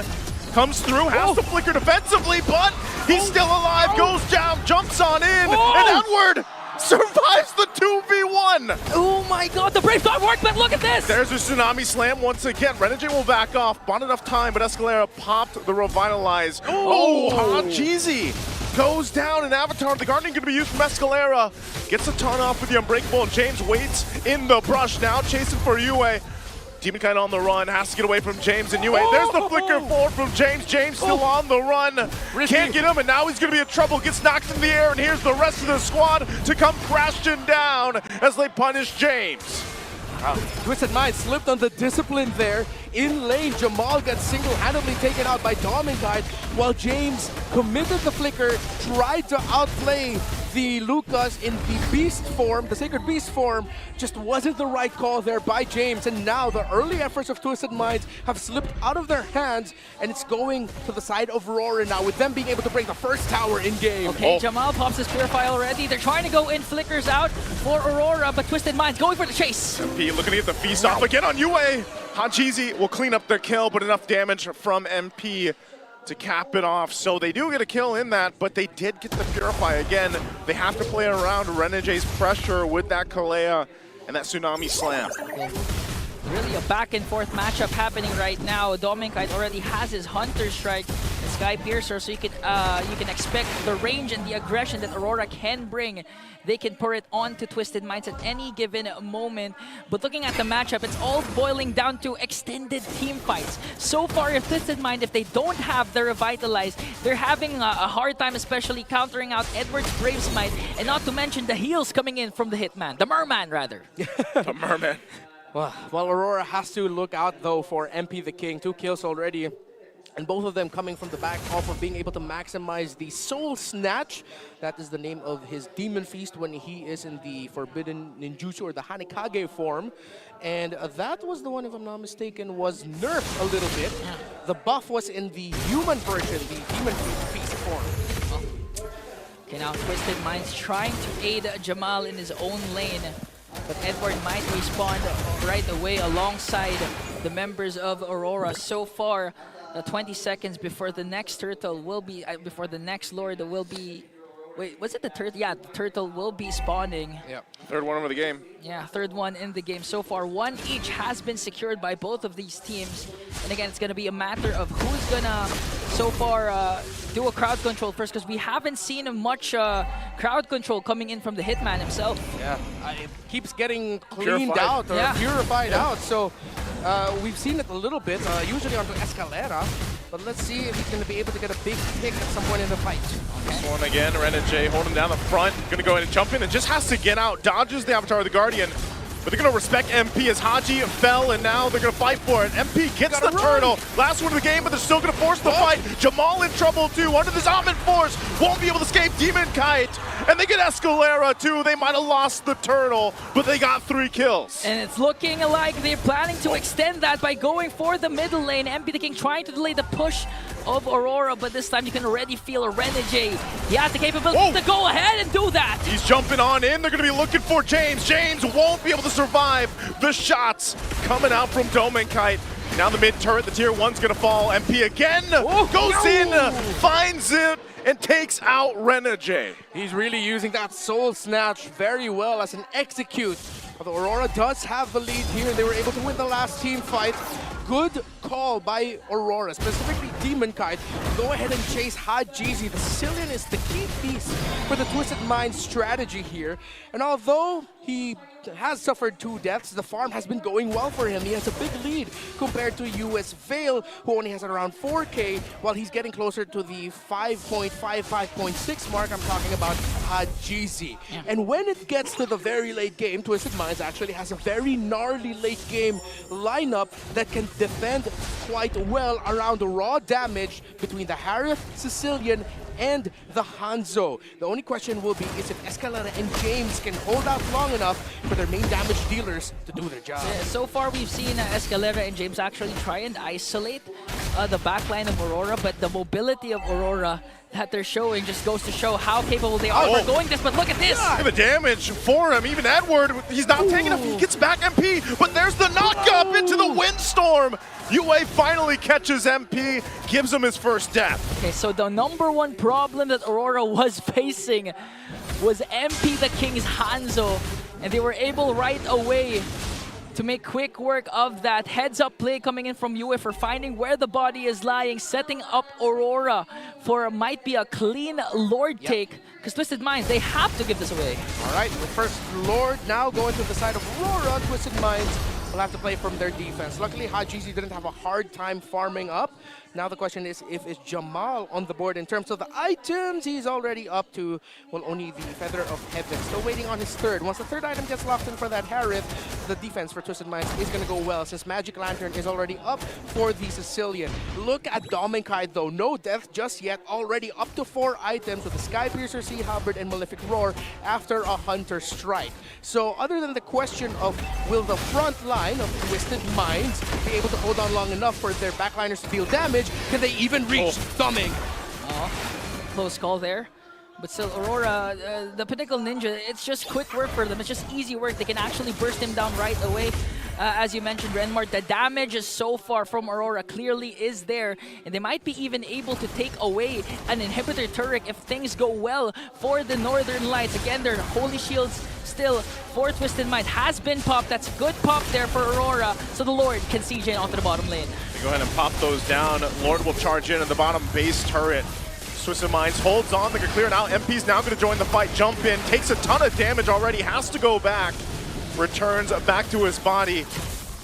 Comes through, has to flicker defensively, but he's still alive. Goes down, jumps on in, and Edward survives the 2v1. Oh my god, the Brave Star worked, but look at this! There's a Tsunami Slam once again. Renegade will back off. Bought enough time, but Escalera popped the Revitalize. Jeezy goes down, and Avatar, the Guardian going to be used from Escalera. Gets a ton off with the Unbreakable, and James waits in the brush. Now chasing for Yue. DemonKite on the run, has to get away from James and Yue. There's the flicker forward from James. James still on the run. Can't get him, and now he's going to be in trouble. Gets knocked in the air, and here's the rest of the squad to come crashing down as they punish James. Twisted Mind slipped on the discipline there. In lane, Jamal gets single-handedly taken out by DominKite, while James committed the flicker, tried to outplay the Lucas in the beast form, the Sacred Beast form. Just wasn't the right call there by James, and now the early efforts of Twisted Minds have slipped out of their hands, and it's going to the side of RORA now, with them being able to break the first tower in game. Okay, Jamal pops his Purify already. They're trying to go in, flickers out for Aurora, but Twisted Minds going for the chase. MP looking to get the feast off again on Yue. Hajizi will clean up their kill, but enough damage from MP to cap it off. So they do get a kill in that, but they did get the Purify again. They have to play around Renegade's pressure with that Kalea and that Tsunami Slam. Really a back and forth matchup happening right now. DominKite already has his Hunter Strike, the Sky Piercer, so you can expect the range and the aggression that Aurora can bring. They can pour it onto Twisted Minds at any given moment. But looking at the matchup, it's all boiling down to extended team fights. So far, if Twisted Mind, if they don't have the Revitalize, they're having a hard time, especially countering out Edward's Brave Smite, and not to mention the heals coming in from the Hitman, the Merman rather. The Merman. Well, Aurora has to look out, though, for MP the King. 2 kills already, and both of them coming from the back off of being able to maximize the Soul Snatch. That is the name of his Demon Feast when he is in the Forbidden Ninjutsu or the Hanekage form. And that was the one, if I'm not mistaken, was nerfed a little bit. The buff was in the human version, the Demon Feast form. Okay, now Twisted Minds trying to aid Jamal in his own lane. But Edward might respawn right away alongside the members of Aurora. So far, 20 seconds before the next turtle will be, before the next Lord will be, wait, was it the turtle? Yeah, the turtle will be spawning. Yeah, third one of the game. Yeah, third one in the game. So far, one each has been secured by both of these teams. And again, it's going to be a matter of who's going to, so far, do a crowd control first, because we haven't seen much crowd control coming in from the Hitman himself. Yeah, it keeps getting cleaned out or purified out. So we've seen it a little bit, usually onto Escalera. But let's see if he's going to be able to get a big pick at some point in the fight. This one again, Renegade holding down the front. Going to go ahead and jump in and just has to get out. Dodges the Avatar of the Guardian. But they're going to respect MP as Haji fell, and now they're going to fight for it. MP gets the turtle. Last one of the game, but they're still going to force the fight. Jamal in trouble, too. Under this Almond Force. Won't be able to escape DemonKite. And they get Escalera, too. They might have lost the turtle, but they got 3 kills. And it's looking like they're planning to extend that by going for the middle lane. MP the King trying to delay the push of Aurora, but this time you can already feel a Renegade. He has the capability to go ahead and do that. He's jumping on in. They're going to be looking for James. James won't be able to survive the shots coming out from DominKite. Now the mid turret, the tier 1's going to fall. MP again goes in, finds it, and takes out Renegade. He's really using that Soul Snatch very well as an execute. Although Aurora does have the lead here, they were able to win the last team fight. Good call by Aurora, specifically DemonKite. Go ahead and chase Hajizi. The Sicilian is the key piece for the Twisted Mind strategy here. And although he has suffered 2 deaths, the farm has been going well for him. He has a big lead compared to US Vale, who only has around 4K, while he's getting closer to the 5.5, 5.6 mark. I'm talking about Hajizi. And when it gets to the very late game, Twisted Minds actually has a very gnarly late game lineup that can defend quite well around the raw damage between the Harith, Sicilian, and the Hanzo. The only question will be is if Escalera and James can hold out long enough for their main damage dealers to do their job. So far, we've seen Escalera and James actually try and isolate the backline of Aurora, but the mobility of Aurora that they're showing just goes to show how capable they are for going this. But look at this! The damage for him, even Edward, he's not taking enough. He gets back MP, but there's the knock up into the windstorm. UA finally catches MP, gives him his first death. Okay, so the #1 problem that Aurora was facing was MP the King's Hanzo, and they were able right away to make quick work of that. Heads-up play coming in from UA for finding where the body is lying, setting up Aurora for might be a clean Lord take, because Twisted Minds, they have to give this away. All right, the first Lord now going to the side of Aurora. Twisted Minds will have to play from their defense. Luckily, Hajizi didn't have a hard time farming up. Now the question is if it's Jamal on the board. In terms of the items, he's already up to, well, only the Feather of Heaven. Still waiting on his third. Once the third item gets locked in for that Harith, the defense for Twisted Minds is going to go well, since Magic Lantern is already up for the Sicilian. Look at Dominkai though. No death just yet. Already up to 4 items with the Sky Piercer, Sea Halberd, and Malefic Roar after a Hunter Strike. So other than the question of will the front line of Twisted Minds be able to hold on long enough for their backliners to deal damage, can they even reach Doming? Close call there. But still, Aurora, the Pinnacle Ninja, it's just quick work for them. It's just easy work. They can actually burst him down right away. As you mentioned, Renmar, the damage is so far from Aurora clearly is there. And they might be even able to take away an inhibitor turret if things go well for the Northern Lights. Again, their Holy Shields still for Twisted Minds has been popped. That's good pop there for Aurora. So the Lord can CJ onto the bottom lane. Go ahead and pop those down. Lord will charge in at the bottom base turret. Twisted Minds holds on, they can clear it out. MP's now going to join the fight, jump in, takes a ton of damage already, has to go back, returns back to his body.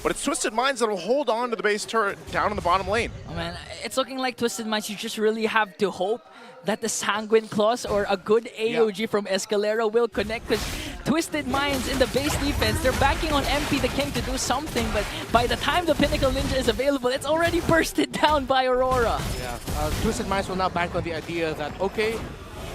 But it's Twisted Minds that will hold on to the base turret down in the bottom lane. Oh man, it's looking like Twisted Minds, you just really have to hope that the Sanguine Claws or a good AOG from Escalera will connect, because Twisted Minds in the base defense, they're backing on MP the King to do something, but by the time the Pinnacle Ninja is available, it's already bursted down by Aurora. Yeah, Twisted Minds will now bank on the idea that, okay,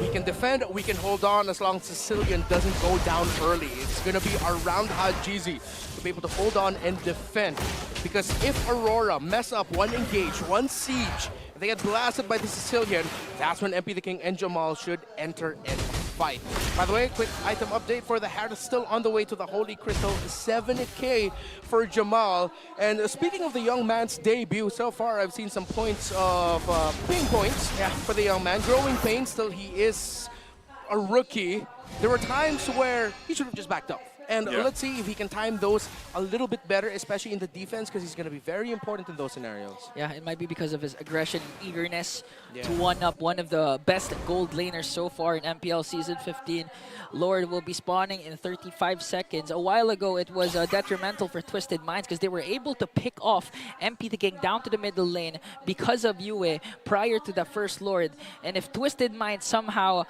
we can defend, we can hold on as long as Sicilian doesn't go down early. It's going to be around Hajizi to be able to hold on and defend. Because if Aurora mess up one engage, one siege, if they get blasted by the Sicilian, that's when MP the King and Jamal should enter and fight. By the way, quick item update for the Harith, still on the way to the Holy Crystal, 7K for Jamal. And speaking of the young man's debut, so far I've seen some points of pain points for the young man. Growing pain, still he is a rookie. There were times where he should have just backed off. And let's see if he can time those a little bit better, especially in the defense, because he's going to be very important in those scenarios. Yeah, it might be because of his aggression and eagerness to one-up one of the best gold laners so far in MPL Season 15. Lord will be spawning in 35 seconds. A while ago, it was detrimental for Twisted Minds because they were able to pick off MP the King down to the middle lane because of Yue prior to the first Lord. And if Twisted Minds somehow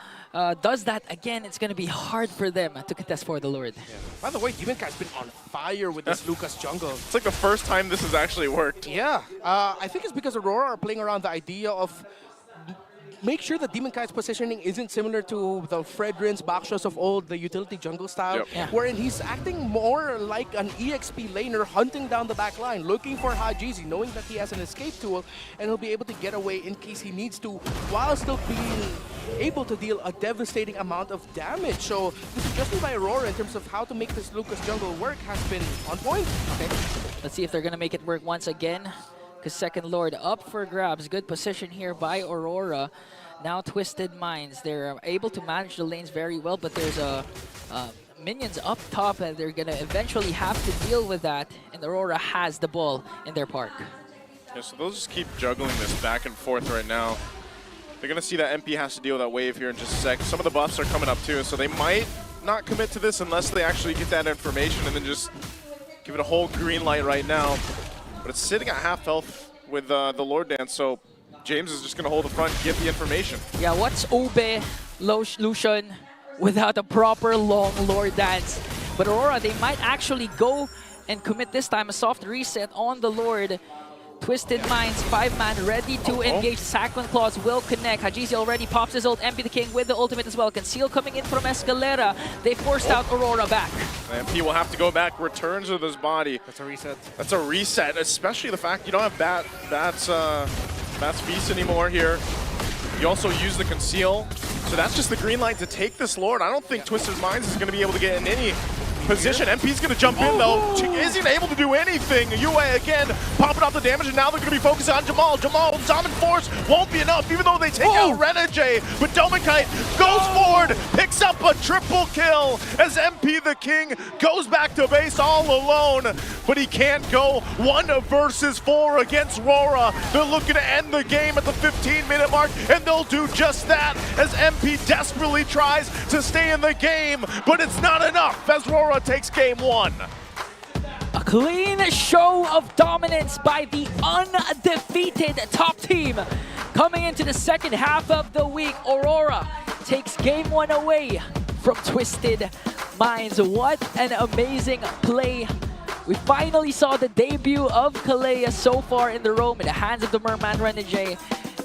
does that again, it's going to be hard for them to contest for the Lord. Yeah. By the way, DemonKai's been on fire with this Lucas jungle. It's like the first time this has actually worked. Yeah, I think it's because Aurora are playing around the idea of make sure that DemonKai's positioning isn't similar to the Fredrin's Bakshos of old, the utility jungle style, wherein he's acting more like an EXP laner hunting down the back line, looking for Hajizi, knowing that he has an escape tool, and he'll be able to get away in case he needs to, while still being able to deal a devastating amount of damage. So the suggestion by Aurora in terms of how to make this Lucas jungle work has been on point. Okay, let's see if they're going to make it work once again. Because second Lord up for grabs. Good position here by Aurora. Now Twisted Minds. They're able to manage the lanes very well, but there's minions up top and they're going to eventually have to deal with that. And Aurora has the ball in their park. Yeah, so they'll just keep juggling this back and forth right now. They're going to see that MP has to deal with that wave here in just a sec. Some of the buffs are coming up too, so they might not commit to this unless they actually get that information and then just give it a whole green light right now. But it's sitting at half health with the Lord Dance, so James is just going to hold the front, get the information. Yeah, what's Ube, Lucian, without a proper long Lord Dance? But Aurora, they might actually go and commit this time a soft reset on the Lord. Twisted Minds, 5-man, ready to engage. Sanguine Claws will connect. Hajizi already pops his ult. MP the King with the ultimate as well. Conceal coming in from Escalera. They forced out Aurora back. MP will have to go back, returns with his body. That's a reset. That's a reset, especially the fact you don't have Bat's Feast anymore here. You also use the Conceal. So that's just the green light to take this Lord. I don't think Twisted Minds is going to be able to get in any position. MP's going to jump in, though. Isn't able to do anything. Yue again popping off the damage, and now they're going to be focusing on Jamal. Jamal, Diamond Force won't be enough, even though they take out Renegade. But Dominkite goes forward, picks up a triple kill as MP the King goes back to base all alone. But he can't go 1 versus 4 against RORA. They're looking to end the game at the 15-minute mark, and they'll do just that as MP desperately tries to stay in the game, but it's not enough as RORA takes game 1. A clean show of dominance by the undefeated top team. Coming into the second half of the week, Aurora takes game 1 away from Twisted Minds. What an amazing play. We finally saw the debut of Kalea so far in the roam in the hands of the Merman Renegade.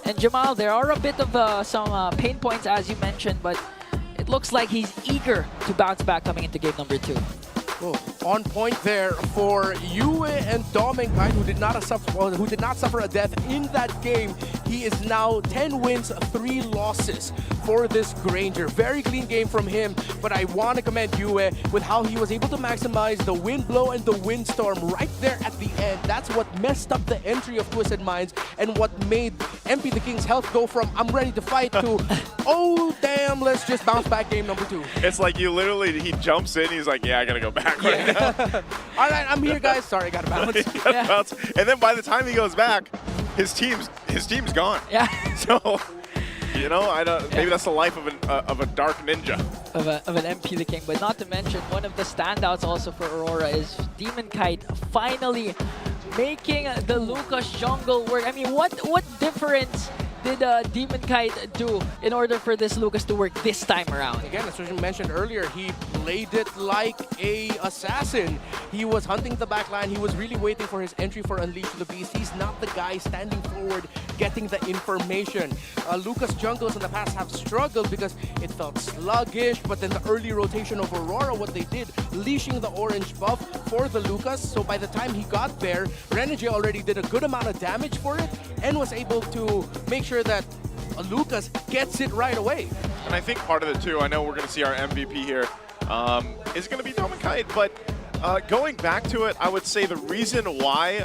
And Jamal, there are a bit of some pain points as you mentioned, but it looks like he's eager to bounce back coming into game number 2. Oh, on point there for Yue and Dominkite, who did not suffer a death in that game. He is now 10 wins, 3 losses for this Granger. Very clean game from him, but I want to commend Yue with how he was able to maximize the wind blow and the windstorm right there at the end. That's what messed up the entry of Twisted Minds and what made MP the King's health go from I'm ready to fight to oh damn, let's just bounce back game number 2. It's like he jumps in, he's like, yeah, I gotta go back right now. All right, I'm here, guys. Sorry, gotta bounce. Bounce. And then by the time he goes back, his team's gone. Yeah. So, you know, maybe that's the life of a dark ninja. Of an MP the King, but not to mention one of the standouts also for Aurora is DemonKite finally making the Lucas jungle work. I mean, what difference did DemonKite do in order for this Lucas to work this time around? Again, as you mentioned earlier, he played it like a assassin. He was hunting the backline. He was really waiting for his entry for Unleash the Beast. He's not the guy standing forward, getting the information. Lucas jungles in the past have struggled because it felt sluggish, but then the early rotation of Aurora, what they did, leashing the orange buff for the Lucas. So by the time he got there, Renegade already did a good amount of damage for it and was able to make sure that Lucas gets it right away. And I think part of it too, I know we're going to see our MVP here, is going to be Dominkite, but going back to it, I would say the reason why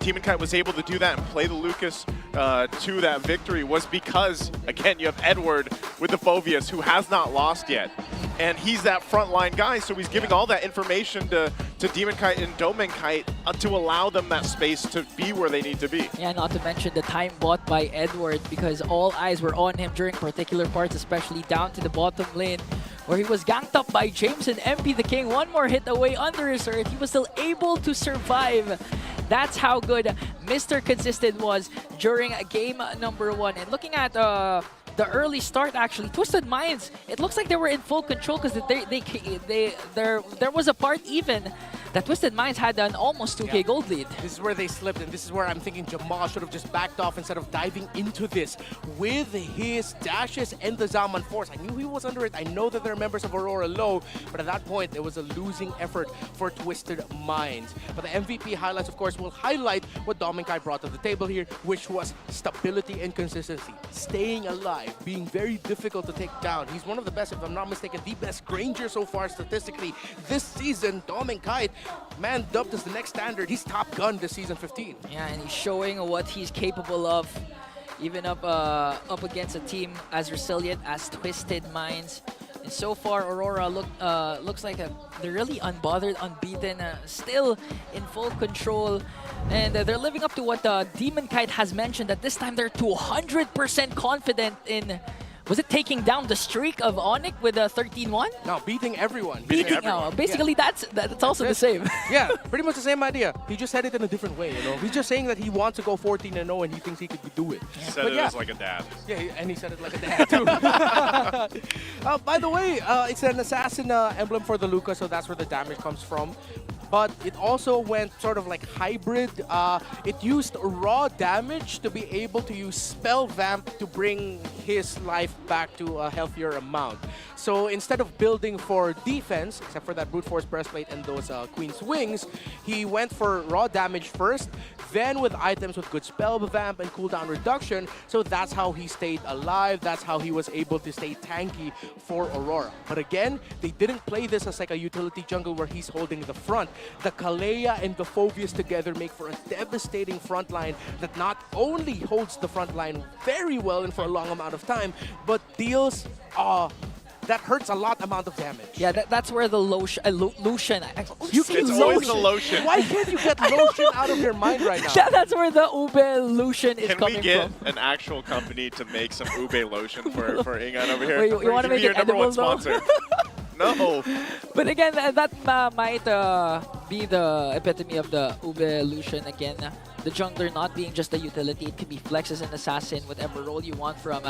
DemonKite was able to do that and play the Lucas to that victory was because, again, you have Edward with the Phobius, who has not lost yet. And he's that frontline guy, so he's giving all that information to DemonKite and Dominkite to allow them that space to be where they need to be. Yeah, not to mention the time bought by Edward, because all eyes were on him during particular parts, especially down to the bottom lane, where he was ganked up by James and MP the King. One more hit away under his earth. He was still able to survive. That's how good Mr. Consistent was during game number 1. And looking at the early start, actually, Twisted Minds, it looks like they were in full control because there was a part even that Twisted Minds had an almost 2K gold lead. This is where they slipped, and this is where I'm thinking Jamal should have just backed off instead of diving into this with his dashes and the Zaman Force. I knew he was under it. I know that there are members of Aurora low, but at that point, it was a losing effort for Twisted Minds. But the MVP highlights, of course, will highlight what Dominkite brought to the table here, which was stability and consistency. Staying alive, being very difficult to take down. He's one of the best, if I'm not mistaken, the best Granger so far statistically this season. Dominkite, man, dubbed as the next standard. He's top gun this season 15. Yeah, and he's showing what he's capable of, even up against a team as resilient as Twisted Minds. And so far, Aurora looks like they're really unbothered, unbeaten, still in full control. And they're living up to what DemonKite has mentioned, that this time they're 200% confident in, was it taking down the streak of Onic with a 13-1? No, beating everyone. Basically, yeah. that's also the same. Yeah, pretty much the same idea. He just said it in a different way, you know. He's just saying that he wants to go 14-0 and he thinks he could do it. He said it as like a dad. Yeah, and he said it like a dad too. By the way, it's an assassin emblem for the Lucas, so that's where the damage comes from. but it also went sort of like hybrid. It used raw damage to be able to use spell vamp to bring his life back to a healthier amount. So instead of building for defense, except for that brute force breastplate and those Queen's Wings, he went for raw damage first, then with items with good spell vamp and cooldown reduction. So that's how he stayed alive. That's how he was able to stay tanky for Aurora. But again, they didn't play this as like a utility jungle where he's holding the front. The Kalea and the Phobius together make for a devastating front line that not only holds the front line very well and for a long amount of time, but deals that hurts a lot amount of damage. Yeah, that's where the Lucian... It's always the lotion. Why can't you get lotion out of your mind right now? That's where the Ube Lucian is Can coming we get from. an actual company to make some ube lotion for Ingan over here? Wait, you wanna Be make your it number one edible, though? sponsor. No. But again, that might be the epitome of the Ube Lucian again. The jungler not being just a utility, it can be flex as an assassin, whatever role you want from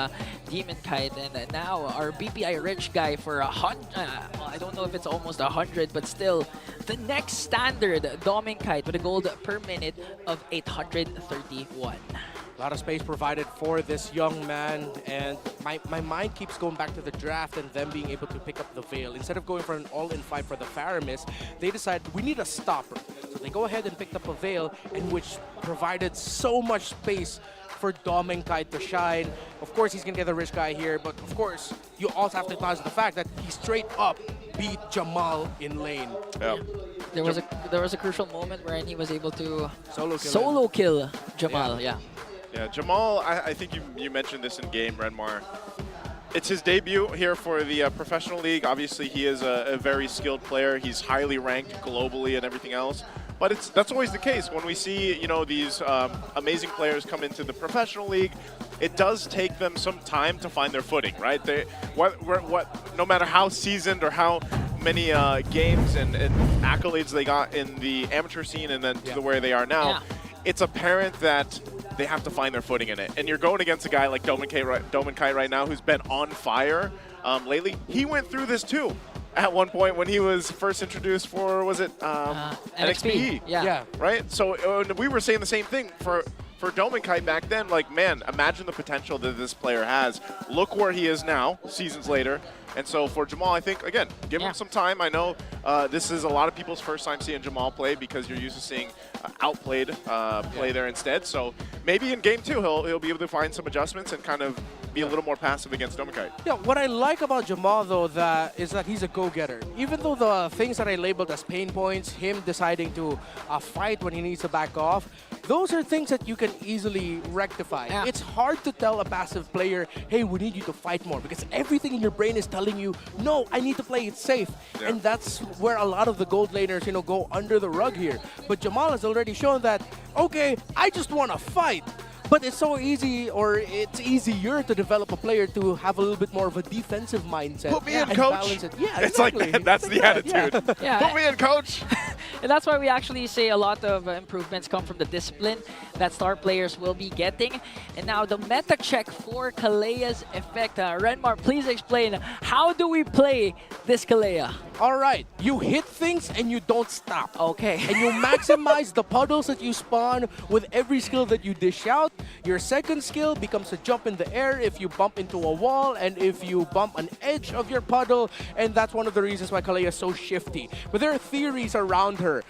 Demon Kite. And now our BPI rich guy for 100, I don't know if it's almost 100, but still the next standard Doming Kite with a gold per minute of 831. A lot of space provided for this young man, and my mind keeps going back to the draft and them being able to pick up the Veil. Instead of going for an all-in fight for the Faramis, they decide we need a stopper. So they go ahead and picked up a Veil, and which provided so much space for Doming Kite to shine. Of course, he's going to get the rich guy here, but of course, you also have to acknowledge the fact that he straight up beat Jamal in lane. Yeah. There was a crucial moment wherein he was able to Solo kill Jamal. Yeah. Yeah, Jamal, I think you mentioned this in game, Renmar. It's his debut here for the professional league. Obviously, he is a very skilled player. He's highly ranked globally and everything else. But that's always the case when we see these amazing players come into the professional league. It does take them some time to find their footing, right? No matter how seasoned or how many games and accolades they got in the amateur scene and then to where they are now, it's apparent that they have to find their footing in it. And you're going against a guy like Domin Kite right now who's been on fire lately. He went through this too at one point when he was first introduced for, was it NXP? Yeah. Right? So we were saying the same thing for Domin Kite back then. Like, man, imagine the potential that this player has. Look where he is now, seasons later. And so for Jamal, I think, again, give him some time. I know this is a lot of people's first time seeing Jamal play because you're used to seeing outplayed play there instead. So maybe in game 2, he'll be able to find some adjustments and kind of be a little more passive against Doming Kite. Yeah, what I like about Jamal, though, is that he's a go-getter. Even though the things that I labeled as pain points, him deciding to fight when he needs to back off, those are things that you can easily rectify. Yeah. It's hard to tell a passive player, hey, we need you to fight more, because everything in your brain is telling you, no, I need to play it safe. Yeah. And that's where a lot of the gold laners, go under the rug here. But Jamal has already shown that, okay, I just want to fight. But it's so easy, or it's easier to develop a player to have a little bit more of a defensive mindset. Put me in, and coach. balance it. Yeah, It's exactly. like that. That's the attitude. Yeah. Put me in, coach. And that's why we actually say a lot of improvements come from the discipline that star players will be getting. And now the meta check for Kalea's effect. Renmar, please explain, how do we play this Kalea? All right, you hit things and you don't stop. Okay. And you maximize the puddles that you spawn with every skill that you dish out. Your second skill becomes a jump in the air if you bump into a wall and if you bump an edge of your puddle. And that's one of the reasons why Kalea is so shifty. But there are theories around her.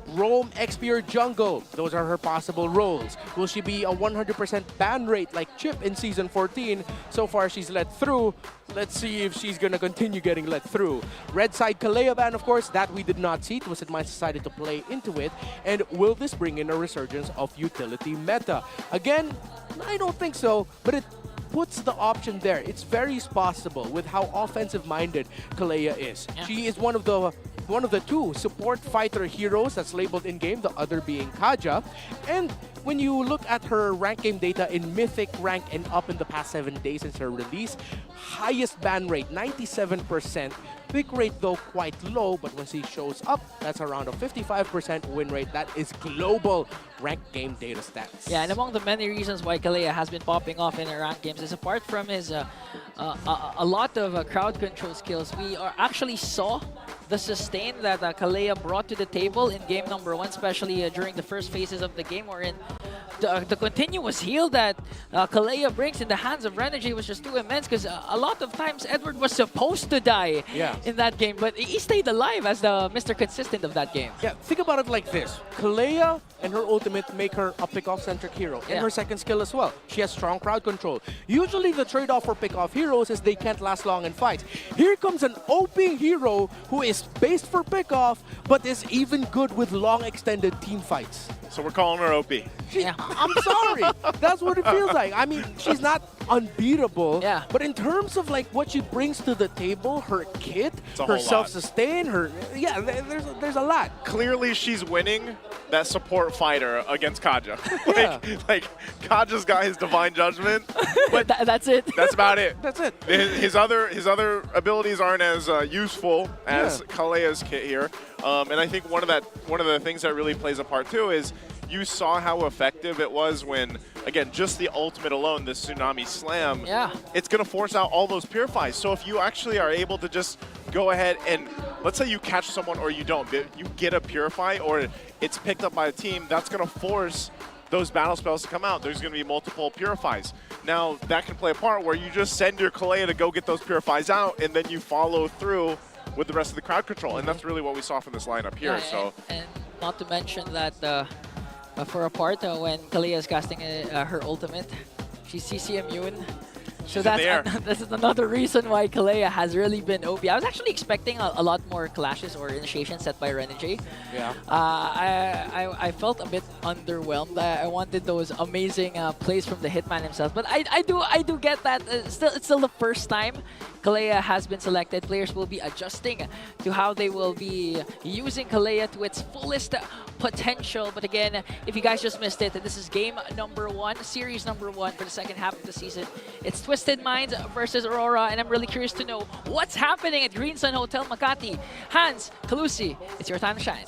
Roam, XP, or jungle. Those are her possible roles. Will she be a 100% ban rate like Chip in Season 14? So far, she's let through. Let's see if she's going to continue getting let through. Red side Kalea ban, of course, that we did not see. Twisted Minds decided to play into it. And will this bring in a resurgence of utility meta? Again, I don't think so, but it puts the option there. It's very possible with how offensive-minded Kalea is. Yeah. She is one of the two support fighter heroes that's labeled in-game, the other being Kaja. And when you look at her rank game data in Mythic rank and up in the past 7 days since her release, highest ban rate, 97%. Pick rate, though, quite low, but when she shows up, that's around a 55% win rate. That is global rank game data stats. Yeah, and among the many reasons why Kalea has been popping off in her ranked games is apart from his a lot of crowd control skills, we actually saw the sustain that Kalea brought to the table in game number 1, especially during the first phases of the game, wherein the continuous heal that Kalea brings in the hands of Renergy was just too immense, because a lot of times Edward was supposed to die in that game, but he stayed alive as the Mr. Consistent of that game. Yeah, think about it like this. Kalea and her ultimate make her a pick-off-centric hero, and her second skill as well. She has strong crowd control. Usually the trade-off for pick-off heroes is they can't last long in fights. Here comes an OP hero who is based for pick-off, but is even good with long extended team fights. So we're calling her OP. I'm sorry. That's what it feels like. I mean, she's not unbeatable, but in terms of like what she brings to the table, her kit, her self-sustain, there's a lot. Clearly she's winning that support fighter against Kaja. like Kaja's got his divine judgment, but that's it. That's about it. That's it. His other abilities aren't as useful as Kalea's kit here. And I think one of the things that really plays a part too is you saw how effective it was when, again, just the ultimate alone, the Tsunami Slam, it's going to force out all those purifies. So if you actually are able to just go ahead and, let's say you catch someone or you don't, you get a purify or it's picked up by a team, that's going to force those battle spells to come out. There's going to be multiple purifies. Now, that can play a part where you just send your Kalea to go get those purifies out, and then you follow through with the rest of the crowd control. And that's really what we saw from this lineup here. And not to mention that for a part, when Kalea is casting her ultimate, she's CC immune. So this is another reason why Kalea has really been OP. I was actually expecting a lot more clashes or initiations set by Renergy. Yeah. I felt a bit underwhelmed. I wanted those amazing plays from the Hitman himself. But I do get that. It's still the first time Kalea has been selected. Players will be adjusting to how they will be using Kalea to its fullest potential. But again, if you guys just missed it, this is game number 1, series number 1 for the second half of the season. It's Twisted Minds versus Aurora, and I'm really curious to know what's happening at Green Sun Hotel Makati. Hans, Kalusi, it's your time to shine.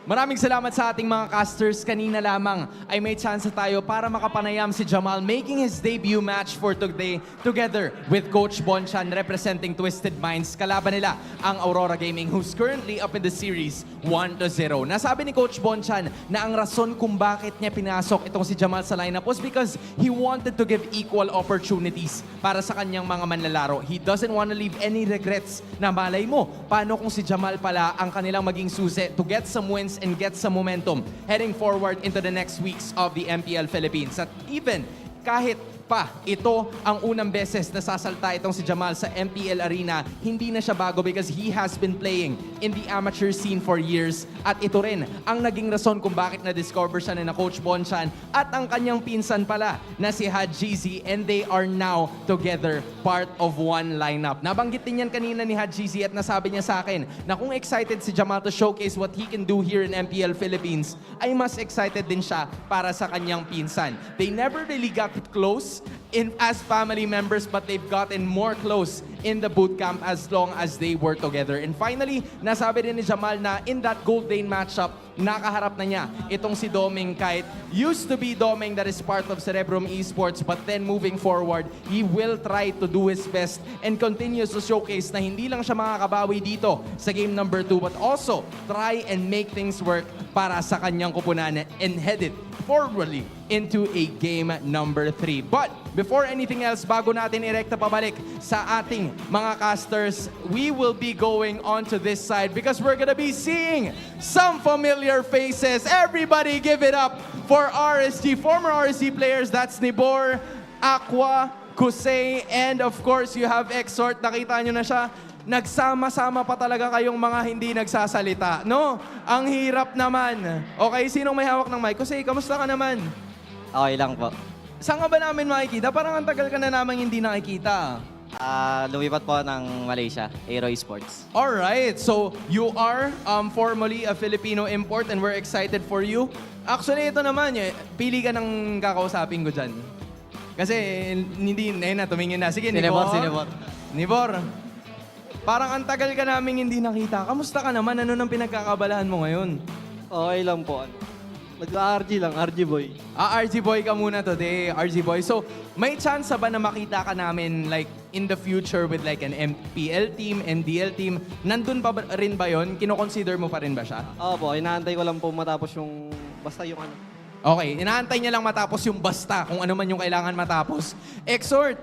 Maraming salamat sa ating mga casters. Kanina lamang ay may chance tayo para makapanayam si Jamal making his debut match for today together with Coach Bonchan representing Twisted Minds. Kalaban nila ang Aurora Gaming who's currently up in the series 1-0. Nasabi ni Coach Bonchan na ang rason kung bakit niya pinasok itong si Jamal sa lineup was because he wanted to give equal opportunities para sa kanyang mga manlalaro. He doesn't want to leave any regrets na malay mo. Paano kung si Jamal pala ang kanilang maging susi to get some wins and get some momentum heading forward into the next weeks of the MPL Philippines. At even kahit pa ito ang unang beses na sasalta itong si Jamal sa MPL Arena, hindi na siya bago because he has been playing in the amateur scene for years. At ito rin ang naging rason kung bakit na-discover siya na Coach Bonchan at ang kanyang pinsan pala na si Hadjizi, and they are now together part of one lineup. Nabanggit din yan kanina ni Hadjizi at nasabi niya sa akin na kung excited si Jamal to showcase what he can do here in MPL Philippines, ay mas excited din siya para sa kanyang pinsan. They never really got close as family members, but they've gotten more close in the boot camp as long as they were together. And finally, nasabi rin ni Jamal na in that Gold Lane matchup, nakaharap na niya itong si Doming. Kahit used to be Doming that is part of Cerebrum Esports, but then moving forward, he will try to do his best and continues to showcase na hindi lang siya makakabawi dito sa game number 2, but also try and make things work para sa kanyang kupunan and head it forwardly into a game number 3. But before anything else, bago natin irekta pabalik sa ating mga casters, we will be going on to this side because we're gonna be seeing some familiar faces. Everybody give it up for RSG, former RSG players. That's Nibor, Aqua, Kusei, and of course you have Exort. Nakita nyo na siya. Nagsama-sama pa talaga kayong mga hindi nagsasalita, no? Ang hirap naman. Okay, sinong may hawak ng mic? Kusei, kamusta ka naman? Okay lang po. Saan ka ba namin makikita? Parang ang tagal ka na naman hindi nakikita. Lumipat po ng Malaysia, Aero Esports. Alright, so you are formally a Filipino import and we're excited for you. Actually, ito naman, pili ka ng kakausapin ko dyan. Kasi hindi, na tumingin na. Sige, Nibor. Nibor, parang ang tagal ka namin hindi nakita. Kamusta ka naman? Ano nang pinagkakabalahan mo ngayon? Okay lang po. Nag-RG lang, RG boy. RG Boy ka muna today, RG Boy. So, may chance ba na makita ka namin like in the future with like an MPL team, MDL team? Nandun pa rin ba yun? Kino-consider mo pa rin ba siya? Opo, inaantay ko lang po matapos yung, basta yung ano. Okay, inaantay niya lang matapos yung basta, kung ano man yung kailangan matapos. Exhort,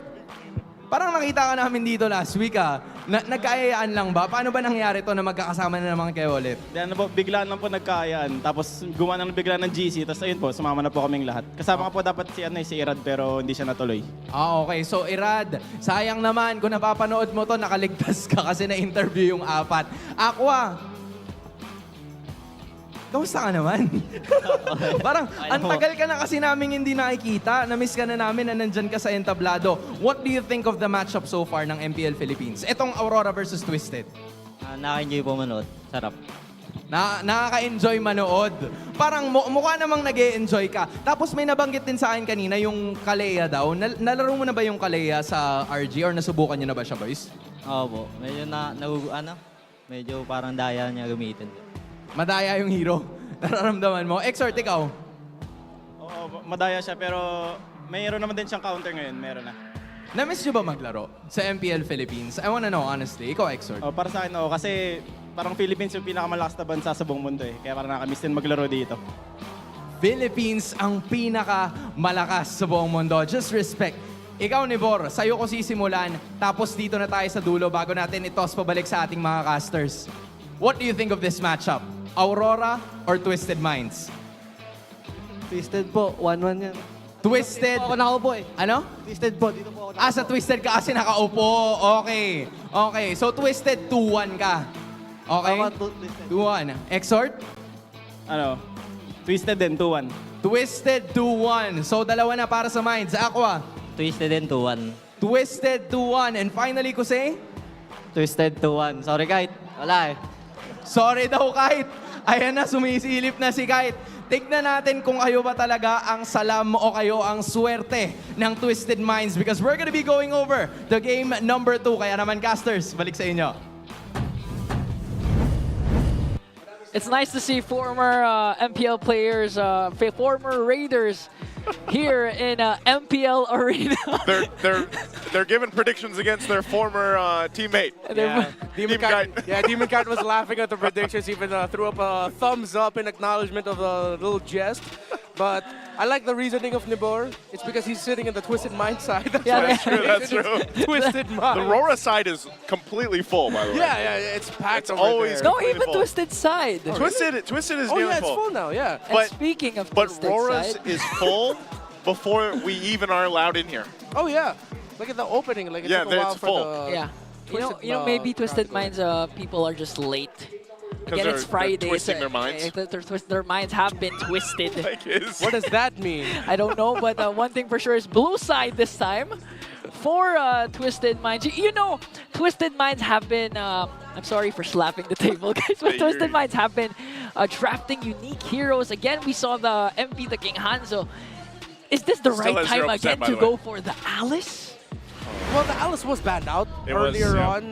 parang nakita ka namin dito last week nagkaayaan lang ba? Paano ba nangyari to na magkakasama na naman kayo ulit? Then po, biglaan lang po nagkaayaan. Tapos gumawa na bigla ng GC. Tapos ayun po, sumama na po kaming lahat. Kasama nga po dapat si Irad pero hindi siya natuloy. Okay. So, Irad, sayang naman kung napapanood mo to, nakaligtas ka kasi na-interview yung 4. Aqua, kamusta ka naman? Parang, ang tagal ka na kasi namin hindi nakikita. Na-miss ka na namin na nandyan ka sa entablado. What do you think of the matchup so far ng MPL Philippines? Itong Aurora versus Twisted. Nakaka-enjoy po manood. Sarap. Nakaka-enjoy manood. Parang mukha namang nag-e-enjoy ka. Tapos may nabanggit din sa akin kanina yung Kalea daw. Nalaro mo na ba yung Kalea sa RG or nasubukan niyo na ba siya, boys? Opo, medyo medyo parang daya niya gamitin. Madaya yung hero. Nararamdaman mo. Exhort, ikaw. Oo, madaya siya pero mayroon naman din siyang counter ngayon. Meron na. Na-miss nyo ba maglaro sa MPL Philippines? I wanna know, honestly. Ikaw, Exhort. Para sa akin, oo. Kasi parang Philippines yung pinakamalakas na bansa sa buong mundo eh. Kaya parang nakamiss din maglaro dito. Philippines ang pinakamalakas sa buong mundo. Just respect. Ikaw, Nibor, sa'yo ko sisimulan. Tapos dito na tayo sa dulo bago natin i-toss pabalik sa ating mga casters. What do you think of this matchup? Aurora or Twisted Minds? Twisted po, 1-1 yan. Twisted. Dito po ako nakaupo eh. Ano? Twisted po, dito po ako nakaupo. Sa Twisted ka kasi nakaupo. Okay. Okay. So, Twisted 2-1 ka. Okay? Twisted. 2-1. Exhort? Ano? Twisted din, 2-1. Twisted 2-1. So, dalawa na para sa Minds. Aqua? Twisted din, 2-1. Twisted 2-1. And finally, Kusei? Twisted 2-1. Sorry, Kite. Wala eh. Sorry daw, Kite. Ayan na, sumisilip na si Kite. Tignan natin kung kayo ba talaga ang salam o kayo ang swerte ng Twisted Minds because we're gonna be going over the game number 2. Kaya naman, casters, balik sa inyo. It's nice to see former MPL players, former Raiders here in MPL Arena. They're giving predictions against their former teammate. Yeah. Demon Kite was laughing at the predictions, even threw up a thumbs up in acknowledgement of the little jest. But I like the reasoning of Nibor. It's because he's sitting in the Twisted Mind side. That's true, that's true. Twisted Mind. The RORA side is completely full, by the way. Yeah, it's packed. It's always No, completely even full. Twisted side. Twisted is Oh nearly yeah, it's full. full now, yeah. And speaking of But Twisted RORA's side, is full before we even are allowed in here. Oh yeah. Look at the opening. Like it took a while it's for full. the yeah. Twisted, Maybe crowd Twisted to go. Minds people are just late. Again, they're- it's Friday. they're twisting their minds? Their minds have been twisted. What does that mean? I don't know, but one thing for sure is blue side this time for Twisted Minds. You know, Twisted Minds have been, I'm sorry for slapping the table, guys, but Twisted Minds have been drafting unique heroes. Again, we saw the MP, the King Hanzo. Is this the Still right has time 0%, again by to the go way. for the Alice? Well, the Alice was banned out It was, earlier yeah. on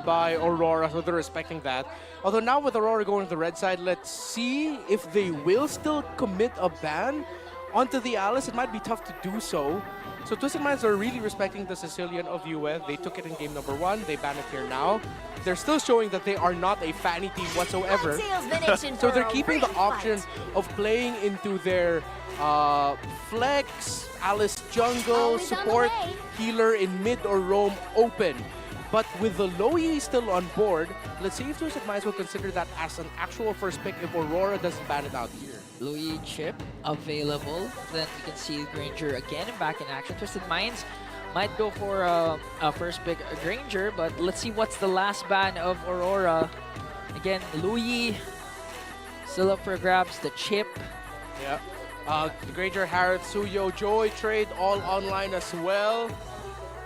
by Aurora, so they're respecting that. Although now with Aurora going to the red side, let's see if they will still commit a ban onto the Alice. It might be tough to do so. So Twisted Minds are really respecting the Sicilian of UF. They took it in game number 1. They ban it here now. They're still showing that they are not a fanny team whatsoever. So they're keeping the option of playing into their flex, Alice jungle, support, healer in mid or roam open. But with the Loyi still on board, let's see if Twisted Minds will consider that as an actual first pick if Aurora doesn't ban it out here. Louis chip available. Then we can see Granger again back in action. Twisted Minds might go for a first pick Granger, but let's see what's the last ban of Aurora. Again, Louis still up for grabs. The chip. Yeah. The Granger, Harith, Suyo, Joy trade all online as well.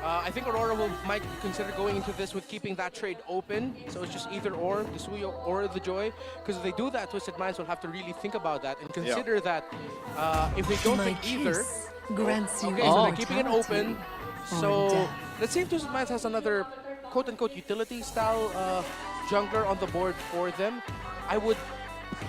I think Aurora might consider going into this with keeping that trade open. So it's just either or, the Suyo or the Joy. Because if they do that, Twisted Minds will have to really think about that and consider that if they don't pick either. Okay, so they're keeping it open. So let's see if Twisted Minds has another quote-unquote utility style jungler on the board for them. I would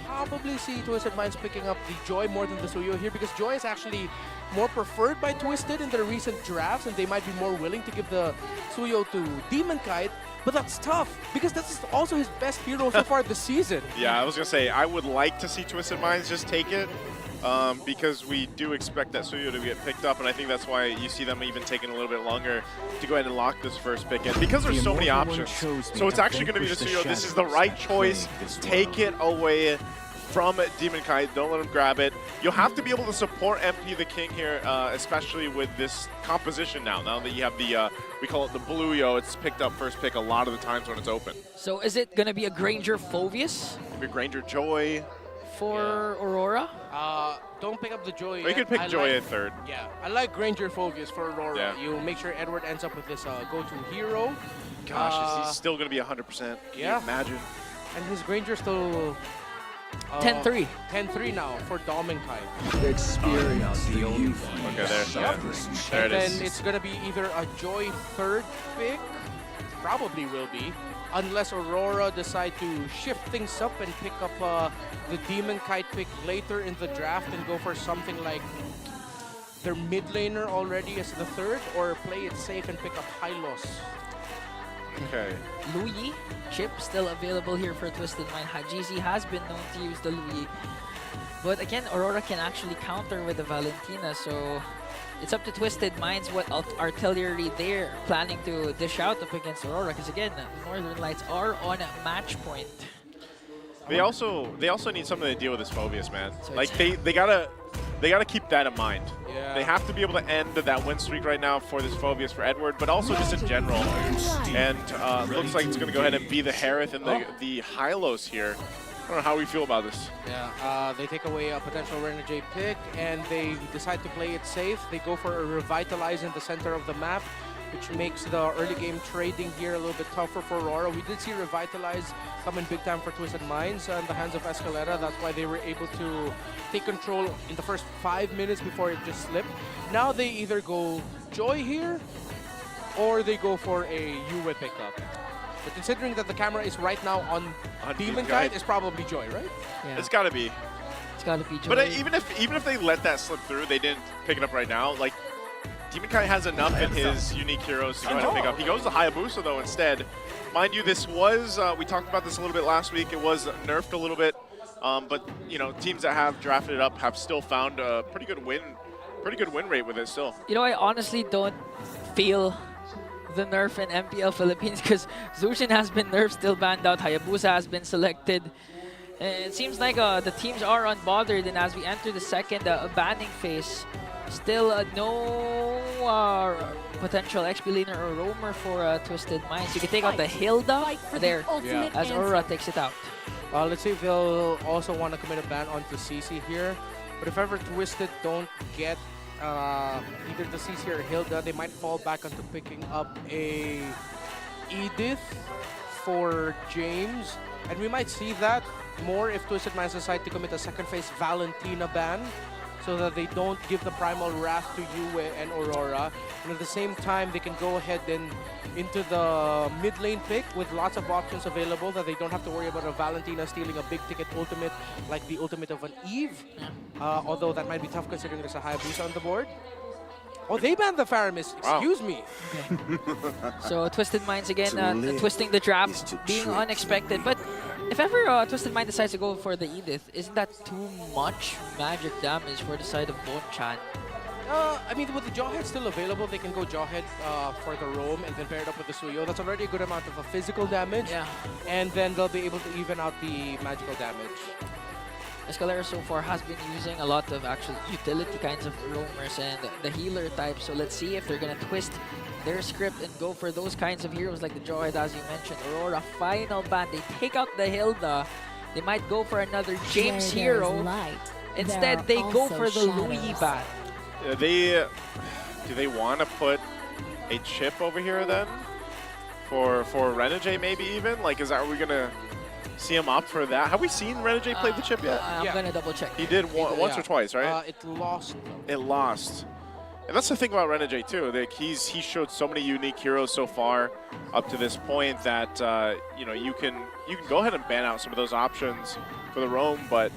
probably see Twisted Minds picking up the Joy more than the Suyo here because Joy is actually more preferred by Twisted in their recent drafts, and they might be more willing to give the Suyo to Demon Kite. But that's tough because that's also his best hero so far this season. Yeah, I was going to say, I would like to see Twisted Minds just take it because we do expect that Suyo to get picked up, and I think that's why you see them even taking a little bit longer to go ahead and lock this first pick in because there's so many options. So it's actually going to be the Suyo. This is the right choice. Take it away from Demon Kite. Don't let him grab it. You'll have to be able to support MP the King here, especially with this composition now. Now that you have the, we call it the Blue Yo, it's picked up first pick a lot of the times when it's open. So is it going to be a Granger Phoveus? Maybe Granger Joy. For Aurora? Don't pick up the Joy. Or you could pick Joy at third. Yeah, I like Granger Phoveus for Aurora. Yeah. You make sure Edward ends up with this go-to hero. Gosh, he's still going to be 100%. Can yeah. you imagine? And his Granger still 10-3. 10-3 now for Demon Kite. Experience the youth. Okay, there it is. Then it's going to be either a Joy third pick, probably will be, unless Aurora decide to shift things up and pick up the Demon Kite pick later in the draft and go for something like their mid laner already as the third, or play it safe and pick up Hylos. Okay. Louis chip still available here for Twisted Mind. Hajizi has been known to use the Louis. But again, Aurora can actually counter with the Valentina, so it's up to Twisted Minds what artillery they're planning to dish out up against Aurora, because again, Northern Lights are on a match point. They also need something to deal with this Phoveus, man. So like they gotta keep that in mind. Yeah. They have to be able to end that win streak right now for this Phoveus for Edward, but also just in general. And looks like it's gonna go ahead and be the Harith and the Hylos here. I don't know how we feel about this. Yeah, they take away a potential Renegade pick and they decide to play it safe. They go for a Revitalize in the center of the map, which makes the early game trading here a little bit tougher for Aurora. We did see Revitalize come in big time for Twisted Minds in the hands of Escalera. That's why they were able to take control in the first 5 minutes before it just slipped. Now they either go Joy here or they go for a Yue pickup. But considering that the camera is right now on Demon Kite, it's probably Joy, right? Yeah. It's gotta be. It's gotta be Joy. But even if they let that slip through, they didn't pick it up right now. Like, Demon Kite has enough in his unique heroes to go ahead and pick up. He goes to Hayabusa though instead. Mind you, this was, we talked about this a little bit last week, it was nerfed a little bit, but you know, teams that have drafted it up have still found a pretty good win rate with it still. You know, I honestly don't feel the nerf in MPL Philippines because Zushin has been nerfed, still banned out, Hayabusa has been selected. And it seems like the teams are unbothered, and as we enter the second banning phase, still no potential XP laner or roamer for Twisted Minds. You can take out the Hilda there as Aurora takes it out. Let's see if they'll also want to commit a ban onto CC here. But if ever Twisted don't get either the CC or Hilda, they might fall back onto picking up a Edith for James. And we might see that more if Twisted Minds decide to commit a second phase Valentina ban, so that they don't give the Primal Wrath to Yue and Aurora. And at the same time, they can go ahead and into the mid lane pick with lots of options available, that they don't have to worry about a Valentina stealing a big ticket ultimate like the ultimate of an Eve. Although that might be tough considering there's a Hayabusa on the board. Oh, they banned the Faramis. Excuse me. Okay. So Twisted Minds again, twisting the draft, being unexpected. But if ever Twisted Mind decides to go for the Edith, isn't that too much magic damage for the side of Bonchan? I mean, with the Jawhead still available, they can go Jawhead for the roam and then pair it up with the Suyo. That's already a good amount of physical damage. Yeah. And then they'll be able to even out the magical damage. Escalera so far has been using a lot of actual utility kinds of roamers and the healer type. So let's see if they're going to twist their script and go for those kinds of heroes like the Jawhead, as you mentioned. Aurora, final ban. They take out the Hilda. They might go for another James hero. Instead, they go for the Louis ban. Do they want to put a chip over here then? For Renegade maybe even? Like, are we going to see him opt for that? Have we seen Renegade play the chip yet? I'm going to double check. He did once or twice, right? It lost. It lost. And that's the thing about Renegade too. Like he's showed so many unique heroes so far up to this point that you know, you can go ahead and ban out some of those options for the roam, but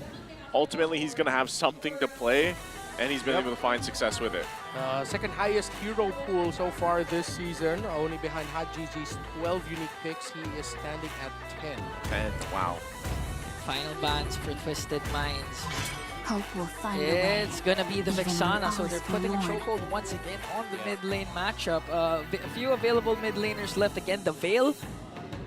ultimately he's going to have something to play, and he's been able to find success with it. Second highest hero pool so far this season, only behind Hot GG's 12 unique picks. He is standing at 10. 10, wow. Final bans for Twisted Minds. Hope will find a way. It's gonna be the Even Vexana, so when they're odds putting a forlorn. chokehold once again on the mid lane matchup. A few available mid laners left again. The Veil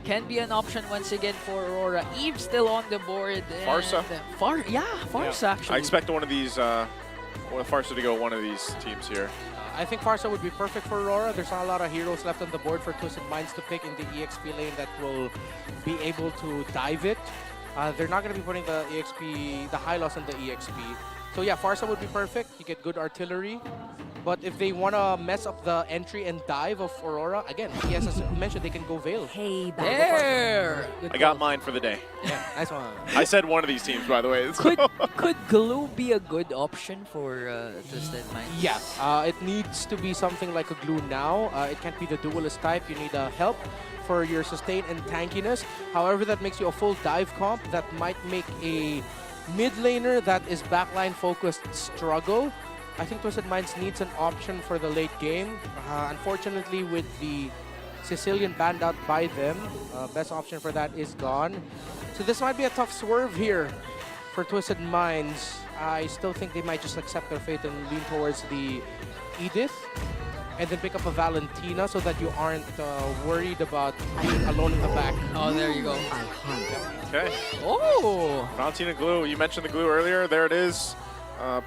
can be an option once again for Aurora. Eve still on the board. Farsa. Farsa actually. I expect one of these, Farsa to go one of these teams here. I think Farsa would be perfect for Aurora. There's not a lot of heroes left on the board for Twisted Minds to pick in the EXP lane that will be able to dive it. They're not going to be putting the EXP, the high loss on the EXP. So yeah, Farsa would be perfect. You get good artillery. But if they want to mess up the entry and dive of Aurora, again, yes, as mentioned, they can go Veil. Hey, There! I got mine for the day. Yeah, nice one. I said one of these teams, by the way. Could Glue be a good option for Twisted Minds? Yeah, it needs to be something like a glue now. It can't be the duelist type. You need help for your sustain and tankiness. However, that makes you a full dive comp. That might make a mid laner that is backline focused struggle. I think Twisted Minds needs an option for the late game. Unfortunately, with the Sicilian banned out by them, best option for that is gone. So this might be a tough swerve here for Twisted Minds. I still think they might just accept their fate and lean towards the Edith and then pick up a Valentina so that you aren't worried about being alone in the back. Oh, there you go. Okay. Oh! Valentina Glue, you mentioned the Glue earlier. There it is.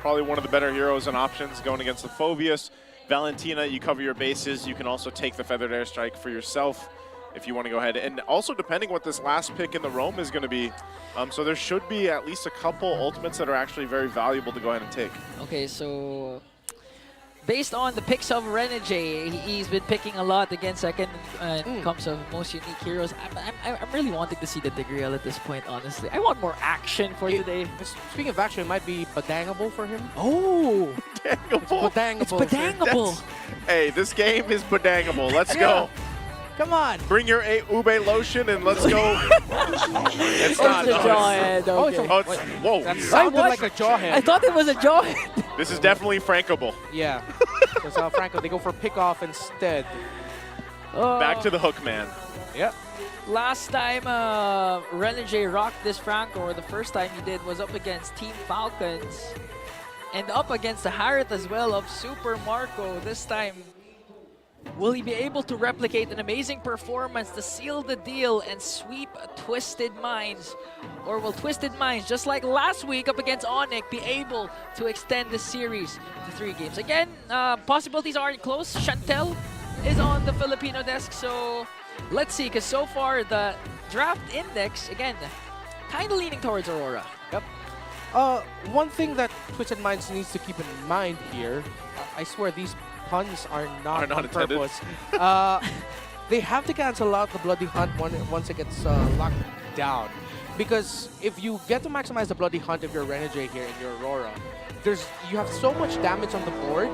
Probably one of the better heroes and options going against the Phobius. Valentina, you cover your bases. You can also take the Feathered Airstrike for yourself if you want to go ahead. And also depending what this last pick in the roam is going to be. So there should be at least a couple ultimates that are actually very valuable to go ahead and take. Okay, so based on the picks of Renegade, he's been picking a lot against second comes of most unique heroes. I'm really wanting to see the Tigreal at this point, honestly. I want more action for today. Speaking of action, it might be Badangable for him. Oh! Badangable. It's Badangable. Hey, this game is Badangable. Let's go. Come on. Bring your Ube lotion and let's go. It's not. It's a jawhead. Okay. Oh, it's, whoa. That sounded like a jawhead. I thought it was a jawhead. This is definitely Frankable. Yeah. So Franco, they go for pick off instead. Back to the hook, man. Yep. Last time Renegade rocked this Franco, or the first time he did, was up against Team Falcons. And up against the Harriet as well of Super Marco. This time, will he be able to replicate an amazing performance to seal the deal and sweep Twisted Minds? Or will Twisted Minds, just like last week up against Onic, be able to extend the series to 3 games? Again, possibilities aren't close. Chantel is on the Filipino desk, so let's see, because so far the draft index, again, kind of leaning towards Aurora. Yep. One thing that Twisted Minds needs to keep in mind here, I swear these puns are not on intended. purpose. They have to cancel out the Bloody Hunt once it gets locked down. Because if you get to maximize the Bloody Hunt if you're Renegade here in your Aurora, you have so much damage on the board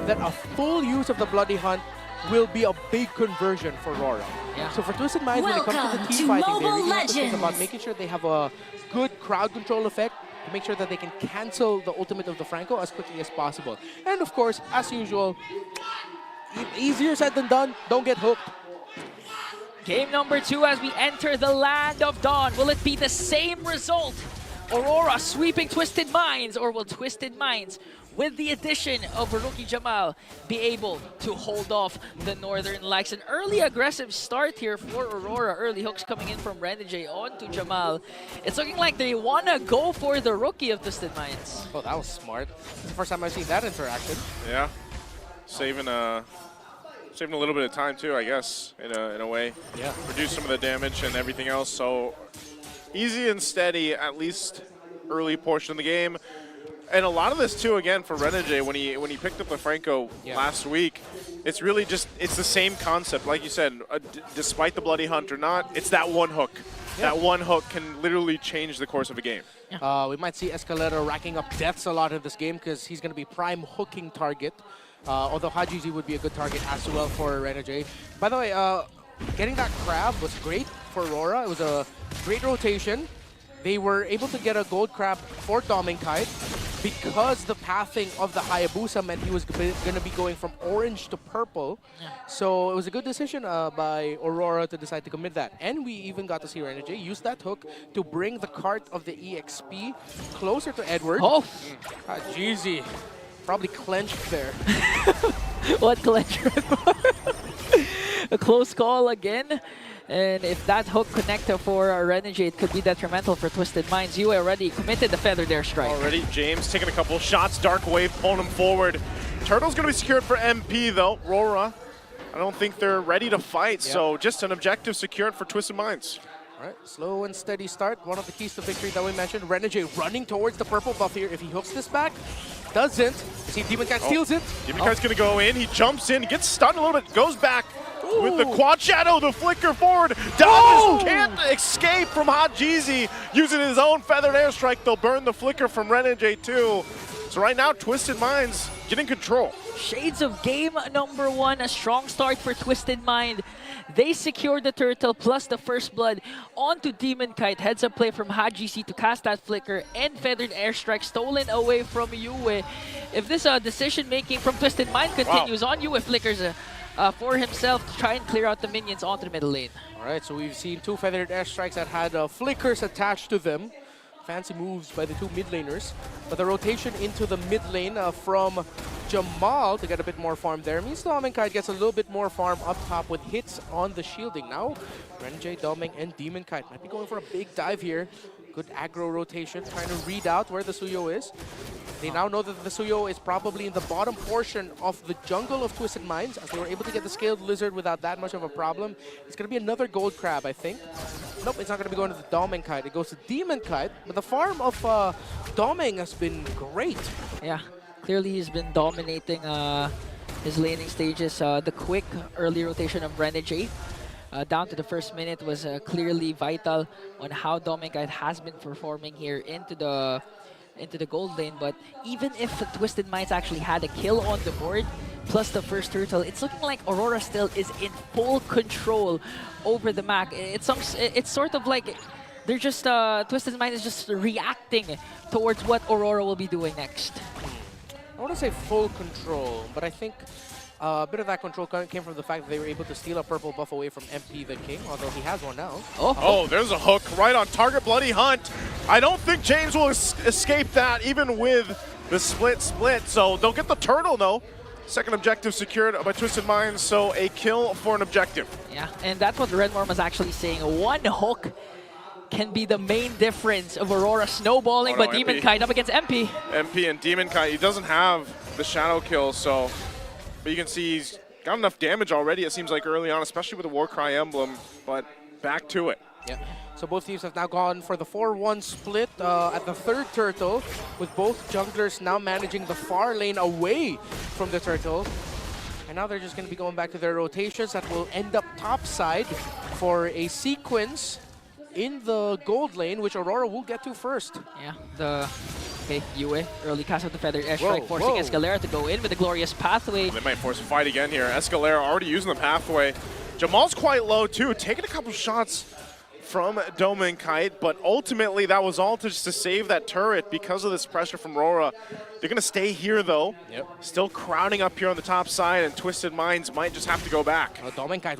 that a full use of the Bloody Hunt will be a big conversion for Aurora. Yeah. So for Twisted Minds, when it comes to the team fighting, they really have to think about making sure they have a good crowd control effect to make sure that they can cancel the ultimate of the Franco as quickly as possible. And of course, as usual, easier said than done, don't get hooked. Game number 2 as we enter the Land of Dawn. Will it be the same result? Aurora sweeping Twisted Minds, or will Twisted Minds, with the addition of Rookie Jamal, be able to hold off the Northern Lights? An early aggressive start here for Aurora. Early hooks coming in from Renegade onto Jamal. It's looking like they want to go for the Rookie of Twisted Minds. Oh, that was smart. It's the first time I've seen that interaction. Yeah. Saving a little bit of time too, I guess, in a way. Yeah. Reduce some of the damage and everything else. So easy and steady, at least early portion of the game. And a lot of this too, again, for Renegade, when he picked up the Franco last week, it's really just, it's the same concept. Like you said, despite the Bloody Hunt or not, it's that one hook. Yeah. That one hook can literally change the course of a game. We might see Escalera racking up deaths a lot in this game because he's going to be prime hooking target Although Hajizi would be a good target as well for Renegade. By the way, getting that crab was great for Aurora. It was a great rotation. They were able to get a gold crab for BennyQT because the pathing of the Hayabusa meant he was going to be going from orange to purple. So it was a good decision by Aurora to decide to commit that. And we even got to see Renegade use that hook to bring the cart of the EXP closer to Edward. Oh! Hajizi probably clenched there. What clench? A close call again. And if that hook connector for Renegade could be detrimental for Twisted Minds, you already committed the feathered airstrike. Already, James taking a couple shots. Dark Wave pulling him forward. Turtle's going to be secured for MP, though. RORA, I don't think they're ready to fight, so just an objective secured for Twisted Minds. All right, slow and steady start. One of the keys to victory that we mentioned. Renegade running towards the purple buff here. If he hooks this back, doesn't. See, BennyQT steals it. BennyQT's going to go in. He jumps in, gets stunned a little bit, goes back. With the quad shadow, the flicker forward. Dallas can't escape from Hajizi using his own feathered airstrike. They'll burn the flicker from Renegade too. So right now, Twisted Minds getting control. Shades of game number 1, a strong start for Twisted Mind. They secured the turtle plus the first blood onto BennyQT. Heads up play from Hajizi to cast that flicker and feathered airstrike stolen away from Yue. If this decision making from Twisted Mind continues on, Yue flickers for himself to try and clear out the minions onto the middle lane. All right, so we've seen 2 feathered airstrikes that had flickers attached to them. Fancy moves by the 2 mid laners. But the rotation into the mid lane from Jamal to get a bit more farm there means BennyQT gets a little bit more farm up top with hits on the shielding. Now, Renegade, Doming, and BennyQT might be going for a big dive here. Good aggro rotation, trying to read out where the Suyo is. They now know that the Suyo is probably in the bottom portion of the jungle of Twisted Minds, as they were able to get the Scaled Lizard without that much of a problem. It's going to be another gold crab, I think. Nope, it's not going to be going to the BennyQT. It goes to BennyQT, but the farm of Doming has been great. Yeah, clearly he's been dominating his laning stages. The quick early rotation of Renegade down to the first minute was clearly vital on how BennyQT has been performing here into the gold lane. But even if Twisted Minds actually had a kill on the board plus the first turtle, it's looking like Aurora still is in full control over the map. It's sort of like they're just Twisted Minds is just reacting towards what Aurora will be doing next. I want to say full control, but I think a bit of that control came from the fact that they were able to steal a purple buff away from MP the King, although he has one now. Oh, there's a hook right on target. Bloody Hunt. I don't think James will escape that, even with the split. So they'll get the turtle, though. Second objective secured by Twisted Minds, so a kill for an objective. Yeah, and that's what Red Worm was actually saying. One hook can be the main difference of Aurora snowballing, but BennyQT up against MP. MP and BennyQT, he doesn't have the shadow kill, so... But you can see he's got enough damage already, it seems like, early on, especially with the Warcry emblem, but back to it. Yeah. So both teams have now gone for the 4-1 split at the third turtle, with both junglers now managing the far lane away from the turtle. And now they're just going to be going back to their rotations that will end up topside for a sequence in the gold lane, which Aurora will get to first. Yeah, Yue, early cast of the feathered airstrike, forcing Escalera to go in with the glorious pathway. They might force a fight again here. Escalera already using the pathway. Jamal's quite low too, taking a couple shots from BennyQT, but ultimately that was all just to save that turret because of this pressure from RORA. They're going to stay here though. Still crowding up here on the top side, and Twisted Minds might just have to go back. He's going to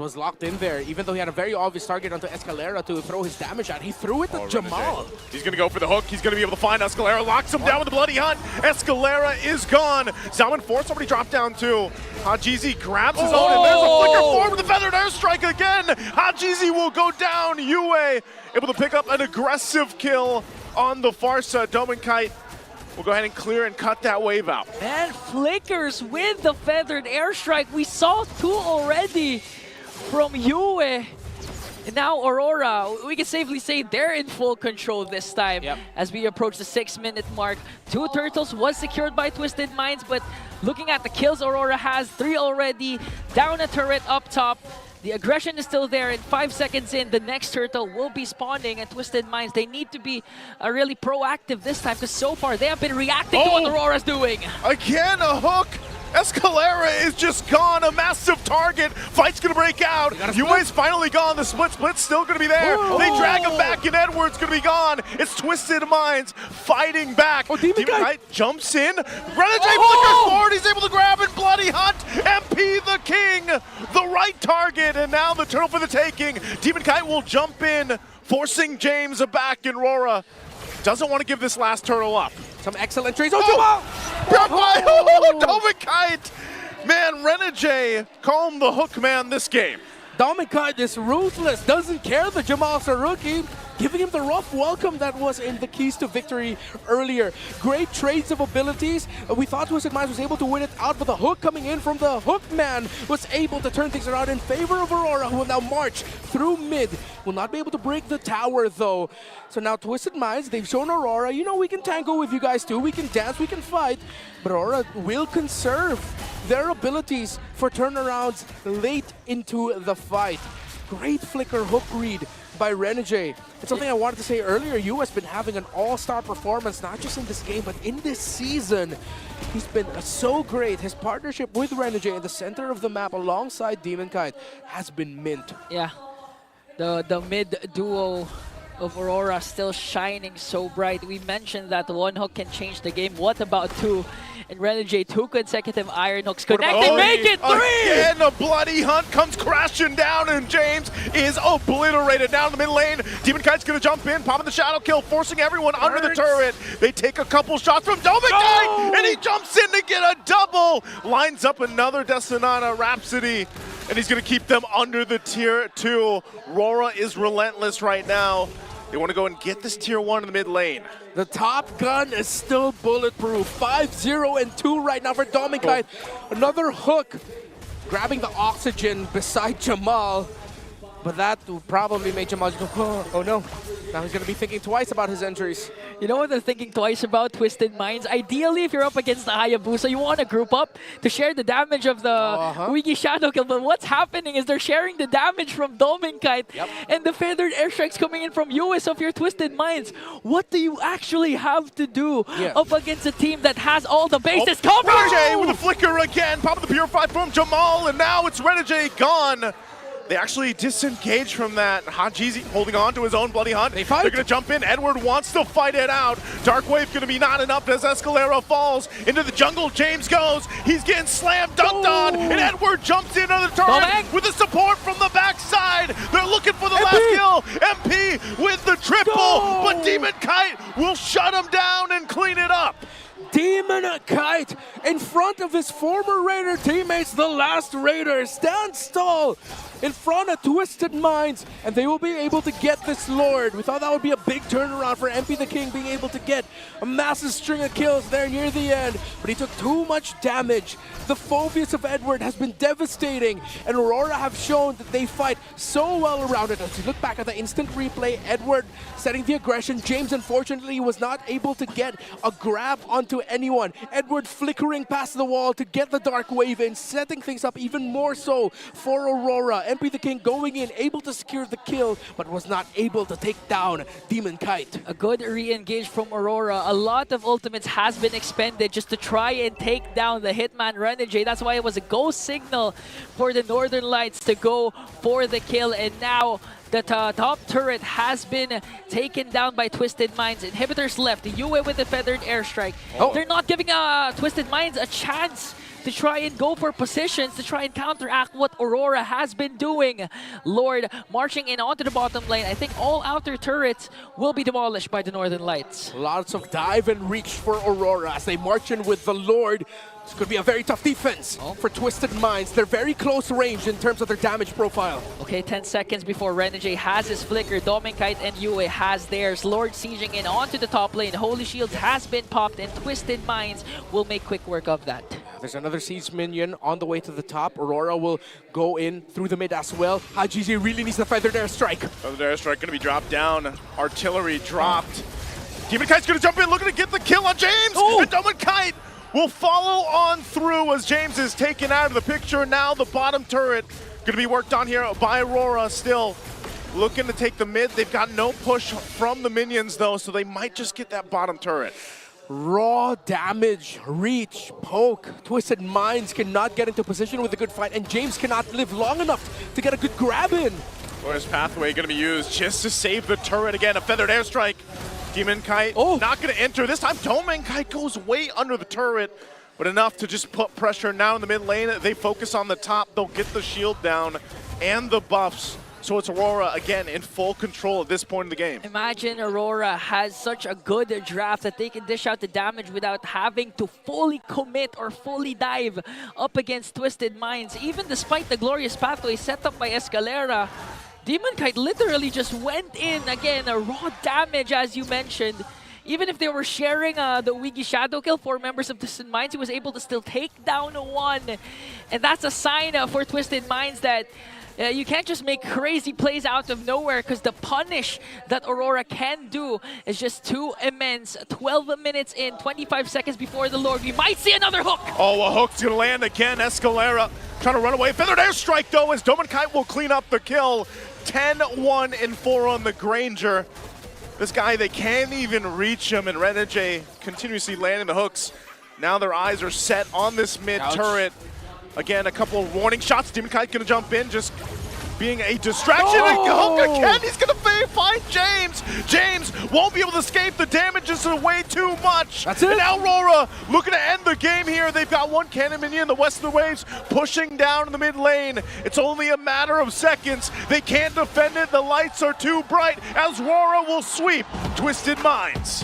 go for the hook. He's going to be able to find Escalera, locks him down with the Bloody Hunt. Escalera is gone. Zalman Force already dropped down too. Hajizi grabs his own, and there's a flicker forward with the feathered airstrike again. Hajizi will go down. Yue able to pick up an aggressive kill on the far side. BennyQT will go ahead and clear and cut that wave out. Man, flickers with the feathered airstrike. We saw 2 already from Yue. And now Aurora, we can safely say they're in full control this time as we approach the 6-minute mark. 2 turtles was secured by Twisted Minds, but looking at the kills Aurora has, 3 already, down a turret up top. The aggression is still there, and 5 seconds in, the next turtle will be spawning, and Twisted Minds, they need to be really proactive this time, because so far they have been reacting to what Aurora's doing. Again, a hook Escalera is just gone, a massive target. Fight's gonna break out. UA's finally gone. The split's still gonna be there. They drag him back, and Edward's gonna be gone. It's Twisted Minds fighting back. Demon Kite jumps in. Renegade flickers forward. He's able to grab it. Bloody Hunt. MP the King, the right target, and now the turtle for the taking. Demon Kite will jump in, forcing James back in Aurora. Doesn't want to give this last turtle up. Some excellent trades. Jamal! Demon Kite! Man, Renegade, call him the hook man this game. Demon Kite is ruthless, doesn't care that Jamal's a rookie, giving him the rough welcome that was in the keys to victory earlier. Great trades of abilities. We thought Twisted Minds was able to win it out, but the hook coming in from the hook man was able to turn things around in favor of Aurora, who will now march through mid. Will not be able to break the tower though. So now Twisted Minds, they've shown Aurora, you know, we can tango with you guys too. We can dance, we can fight, but Aurora will conserve their abilities for turnarounds late into the fight. Great flicker hook read by Renegade. It's something I wanted to say earlier. Yu has been having an all-star performance, not just in this game, but in this season. He's been so great. His partnership with Renegade in the center of the map alongside Demon Kite has been mint. Yeah, the mid duo of Aurora still shining so bright. We mentioned that one hook can change the game. What about two? And Renegade, 2 consecutive iron hooks connected. Make it 3! Again, a Bloody Hunt comes crashing down, and James is obliterated down the mid lane. Demon Kite's gonna jump in, popping the shadow kill, forcing everyone under the turret. They take a couple shots from Demon Kite, and he jumps in to get a double. Lines up another Destinata Rhapsody, and he's gonna keep them under the tier 2. RORA is relentless right now. They want to go and get this tier 1 in the mid lane. The top gun is still bulletproof. 5-0 and 2 right now for Demon Kite. Another hook, grabbing the oxygen beside Jamal. But that probably made Jamal go, oh no. Now he's going to be thinking twice about his injuries. You know what they're thinking twice about, Twisted Minds? Ideally, if you're up against the Hayabusa, you want to group up to share the damage of the Wiki Shadow Kill. But what's happening is they're sharing the damage from Demon Kite and the feathered airstrikes coming in from US of your Twisted Minds. What do you actually have to do up against a team that has all the bases covered? Renegade with a flicker again, popping the Purified from Jamal, and now it's Renegade gone. They actually disengage from that. Hajizi holding on to his own Bloody Hunt. They're going to jump in. Edward wants to fight it out. Dark Wave going to be not enough as Escalera falls into the jungle. James goes. He's getting slammed, dunked on, and Edward jumps in on the turret with the support from the backside. They're looking for the last kill. MP with the triple, but Demon Kite will shut him down and clean it up. Demon Kite in front of his former Raider teammates, the last Raider, stands tall in front of Twisted Minds, and they will be able to get this Lord. We thought that would be a big turnaround for MP the King, being able to get a massive string of kills there near the end, but he took too much damage. The Phobius of Edward has been devastating, and Aurora have shown that they fight so well around it. As you look back at the instant replay, Edward setting the aggression. James, unfortunately, was not able to get a grab onto anyone. Edward flickering past the wall to get the Dark Wave in, setting things up even more so for Aurora. MP the King going in, able to secure the kill, but was not able to take down Demon Kite. A good re-engage from Aurora. A lot of ultimates has been expended just to try and take down the Hitman Renegade. That's why it was a go signal for the Northern Lights to go for the kill, and now the top turret has been taken down by Twisted Minds. Inhibitors left. The UA with the feathered airstrike. They're not giving Twisted Minds a chance to try and go for positions to try and counteract what Aurora has been doing. Lord marching in onto the bottom lane. I think all outer turrets will be demolished by the Northern Lights. Lots of dive and reach for Aurora as they march in with the Lord. It's going to be a very tough defense for Twisted Minds. They're very close range in terms of their damage profile. Okay, 10 seconds before Renegade has his flicker. Demon Kite and Yue has theirs. Lord sieging in onto the top lane. Holy Shield has been popped, and Twisted Minds will make quick work of that. There's another siege minion on the way to the top. Aurora will go in through the mid as well. Hajizi really needs the feathered airstrike. Feathered airstrike going to be dropped down. Artillery dropped. Demon Kite's going to jump in, looking to get the kill on James. And Demon Kite will follow on through as James is taken out of the picture. Now the bottom turret going to be worked on here by Aurora, still looking to take the mid. They've got no push from the minions though, so they might just get that bottom turret. Raw damage, reach, poke. Twisted Minds cannot get into position with a good fight, and James cannot live long enough to get a good grab in. Where's Pathway going to be used just to save the turret again? A feathered airstrike. Demon Kite not going to enter. This time, Demon Kite goes way under the turret, but enough to just put pressure now in the mid lane. They focus on the top. They'll get the shield down and the buffs. So it's Aurora, again, in full control at this point in the game. Imagine Aurora has such a good draft that they can dish out the damage without having to fully commit or fully dive up against Twisted Minds. Even despite the glorious pathway set up by Escalera, Demon Kite literally just went in again, a raw damage as you mentioned. Even if they were sharing the Wiggy Shadow kill, 4 members of Twisted Minds, he was able to still take down 1. And that's a sign for Twisted Minds that you can't just make crazy plays out of nowhere, because the punish that Aurora can do is just too immense. 12 minutes in, 25 seconds before the Lord. We might see another hook. Oh, a hook's going to land again. Escalera trying to run away. Feathered airstrike, though, as Demon Kite will clean up the kill. 10-1 and 4 on the Granger. This guy, they can't even reach him, and Renegade continuously landing the hooks. Now their eyes are set on this mid turret. Again, a couple of warning shots. Demon Kite gonna jump in, just being a distraction. And hook again, he's gonna find James. James won't be able to escape. The damage is way too much. That's it. And now Aurora looking to end the game here. They've got 1 cannon minion, the West of the Waves, pushing down in the mid lane. It's only a matter of seconds. They can't defend it. The lights are too bright as Aurora will sweep Twisted Minds.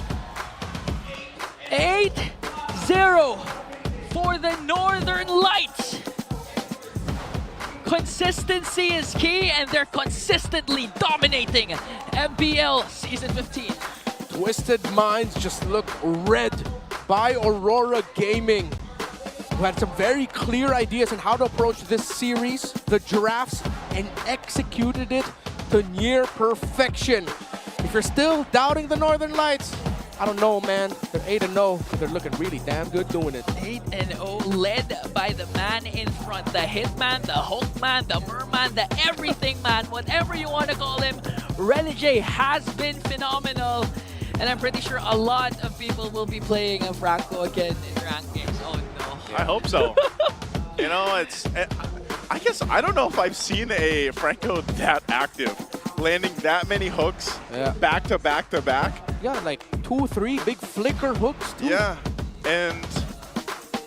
8-0 for the Northern Lights. Consistency is key, and they're consistently dominating MPL Season 15. Twisted Minds just look read by Aurora Gaming, who had some very clear ideas on how to approach this series, the drafts, and executed it to near perfection. If you're still doubting the Northern Lights, I don't know, man. They're 8-0. They're looking really damn good doing it. 8-0, led by the man in front, the Hitman, the Hulkman, the Merman, the Everything Man, whatever you want to call him. Renegade has been phenomenal, and I'm pretty sure a lot of people will be playing Franco again in ranked games. Oh no. I hope so. You know, I guess I don't know if I've seen a Franco that active, landing that many hooks back to back to back. Yeah, like 2, 3 big flicker hooks too. Yeah, and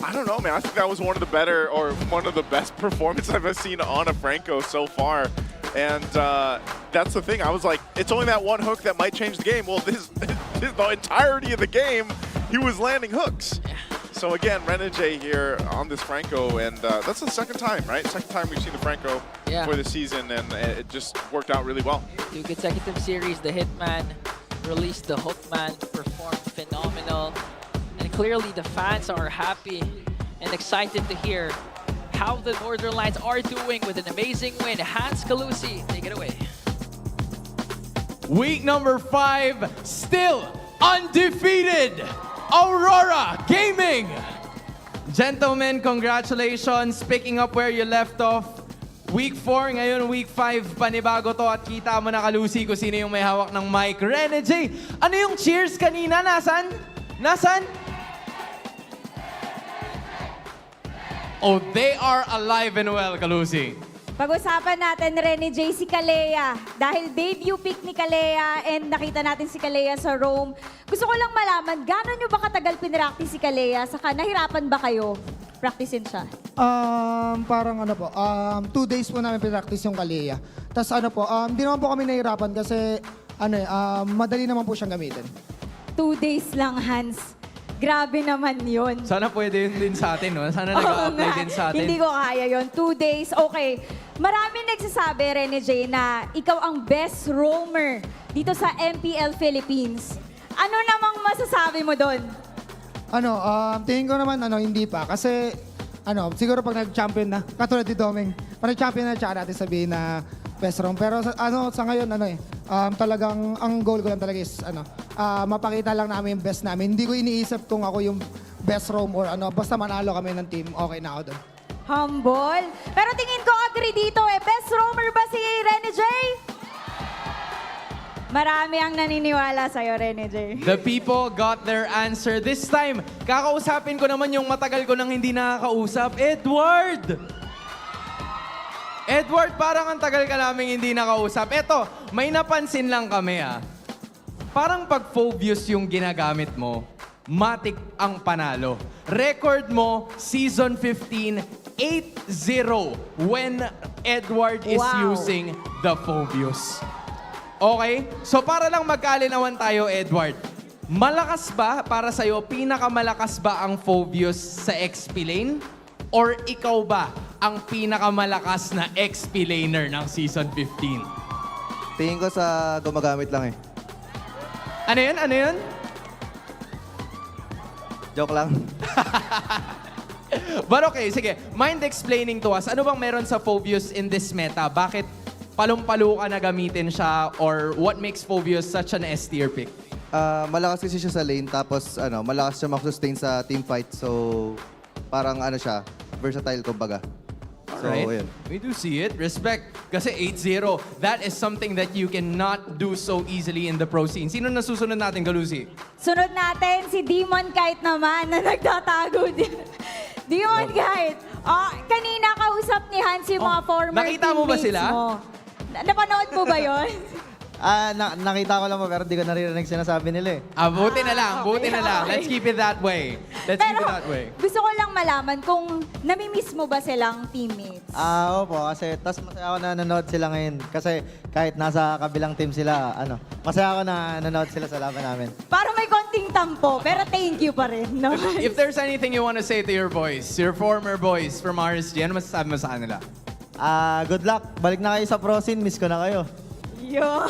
I don't know, man. I think that was one of the better, or one of the best performances I've ever seen on a Franco so far. And that's the thing. I was like, it's only that 1 hook that might change the game. Well, the entirety of the game, he was landing hooks. So again, Renegade here on this Franco, and that's the second time, right? Second time we've seen the Franco for the season, and it just worked out really well. 2 consecutive series, the Hitman released the Hookman, performed phenomenal. And clearly the fans are happy and excited to hear how the Northern Lights are doing with an amazing win. Hans Calusi, take it away. Week number 5, still undefeated, Aurora Gaming. Gentlemen, congratulations. Picking up where you left off. Week 4, ngayon Week 5, panibago to at kita mo na Calusi kung sino yung may hawak ng mic. Renegade, ano yung cheers kanina? Nasaan? Nasaan? Oh, they are alive and well, Calusi. Pag-usapan natin, Renegade, si Kalea. Dahil debut pick ni Kalea and nakita natin si Kalea sa Rome. Gusto ko lang malaman, gano'n nyo ba katagal pinractice si Kalea? Saka nahirapan ba kayo practicein siya? Parang ano po, 2 days po namin pinractice yung Kalea. Tapos ano po, hindi naman po kami nahirapan kasi madali naman po siyang gamitin. 2 days lang, Hans. Grabe naman yun. Sana pwede yun din sa atin, no? Sana nag-apply din sa atin. Hindi ko kaya yun. 2 days, okay. Marami nagsasabi, Renegade, na ikaw ang best roamer dito sa MPL Philippines. Ano namang masasabi mo doon? Tingin ko naman, hindi pa. Kasi, siguro pag nag-champion na, katulad ni Domeng, pag nag-champion na, tsaka natin sabihin na best roam. Pero sa ngayon, talagang, ang goal ko lang talaga is, mapakita lang namin yung best namin. Hindi ko iniisip kung ako yung best roam or basta manalo kami ng team, okay na ako doon. Humble. Pero tingin ko agree dito Best roamer ba si Renegade? Marami ang naniniwala sa'yo, Rene J. The people got their answer. This time, kakausapin ko naman yung matagal ko nang hindi nakakausap. Edward! Edward, parang ang tagal ka namin hindi nakausap. Eto, may napansin lang kami Parang pag Phobius yung ginagamit mo, matik ang panalo. Record mo, Season 15, 8-0 when Edward is using the Phobius. Okay? So para lang magkalinawan tayo, Edward, malakas ba para sa'yo, pinakamalakas ba ang Phobius sa XP lane? Or ikaw ba ang pinakamalakas na XP laner ng Season 15? Tingin ko sa gumagamit lang Ano yun? Ano yun? Joke lang. But okay, sige. Mind explaining to us, ano bang meron sa Phobius in this meta? Bakit palong-palo ka na gamitin siya or what makes Phobius such an S-tier pick? Malakas kasi siya sa lane, tapos malakas siya mag-sustain sa team fight. So, parang siya, versatile kumbaga. So, Alright. yun. We do see it. Respect. Kasi 8-0, that is something that you cannot do so easily in the pro scene. Sino na susunod natin, Galusi? Sunod natin si Demon Kite naman na nagtatago din. Demon Kite. Kanina kausap ni Hans yung mga former nakita mo ba teammates sila? mo. Napanood mo ba yun? Nakita ko lang pero di ko naririnig sinasabi nila Buti na lang, buti na lang. Let's keep it that way. Let's keep it that way. Gusto ko lang malaman kung namimiss mo ba silang teammates? Opo, kasi tas masaya ako na nanonood sila ngayon. Kasi kahit nasa kabilang team sila, masaya ako na nanonood sila sa laban namin. Parang may konting tampo, pero thank you pa rin, no? If there's anything you want to say to your boys, your former boys from RSG, ano masasabi mo sa kanila? Good luck. Balik na kayo sa pro scene. Miss ko na kayo. Yun!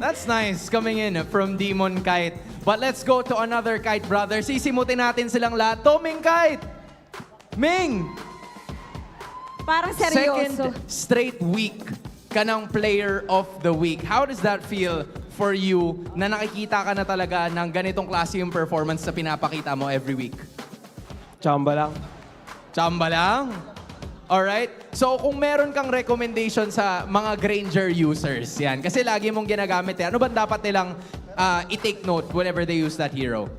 That's nice coming in from Demon Kite. But let's go to another Kite brother. Sisimutin natin silang lahat. Ming Kite! Ming! Parang seryoso. Second straight week ka ng Player of the Week. How does that feel for you na nakikita ka na talaga ng ganitong klase yung performance na pinapakita mo every week? Chamba lang. Chamba lang? Alright? So, kung meron kang recommendation sa mga Granger users, yan. Kasi lagi mong ginagamit ano ba dapat nilang i-take note whenever they use that hero?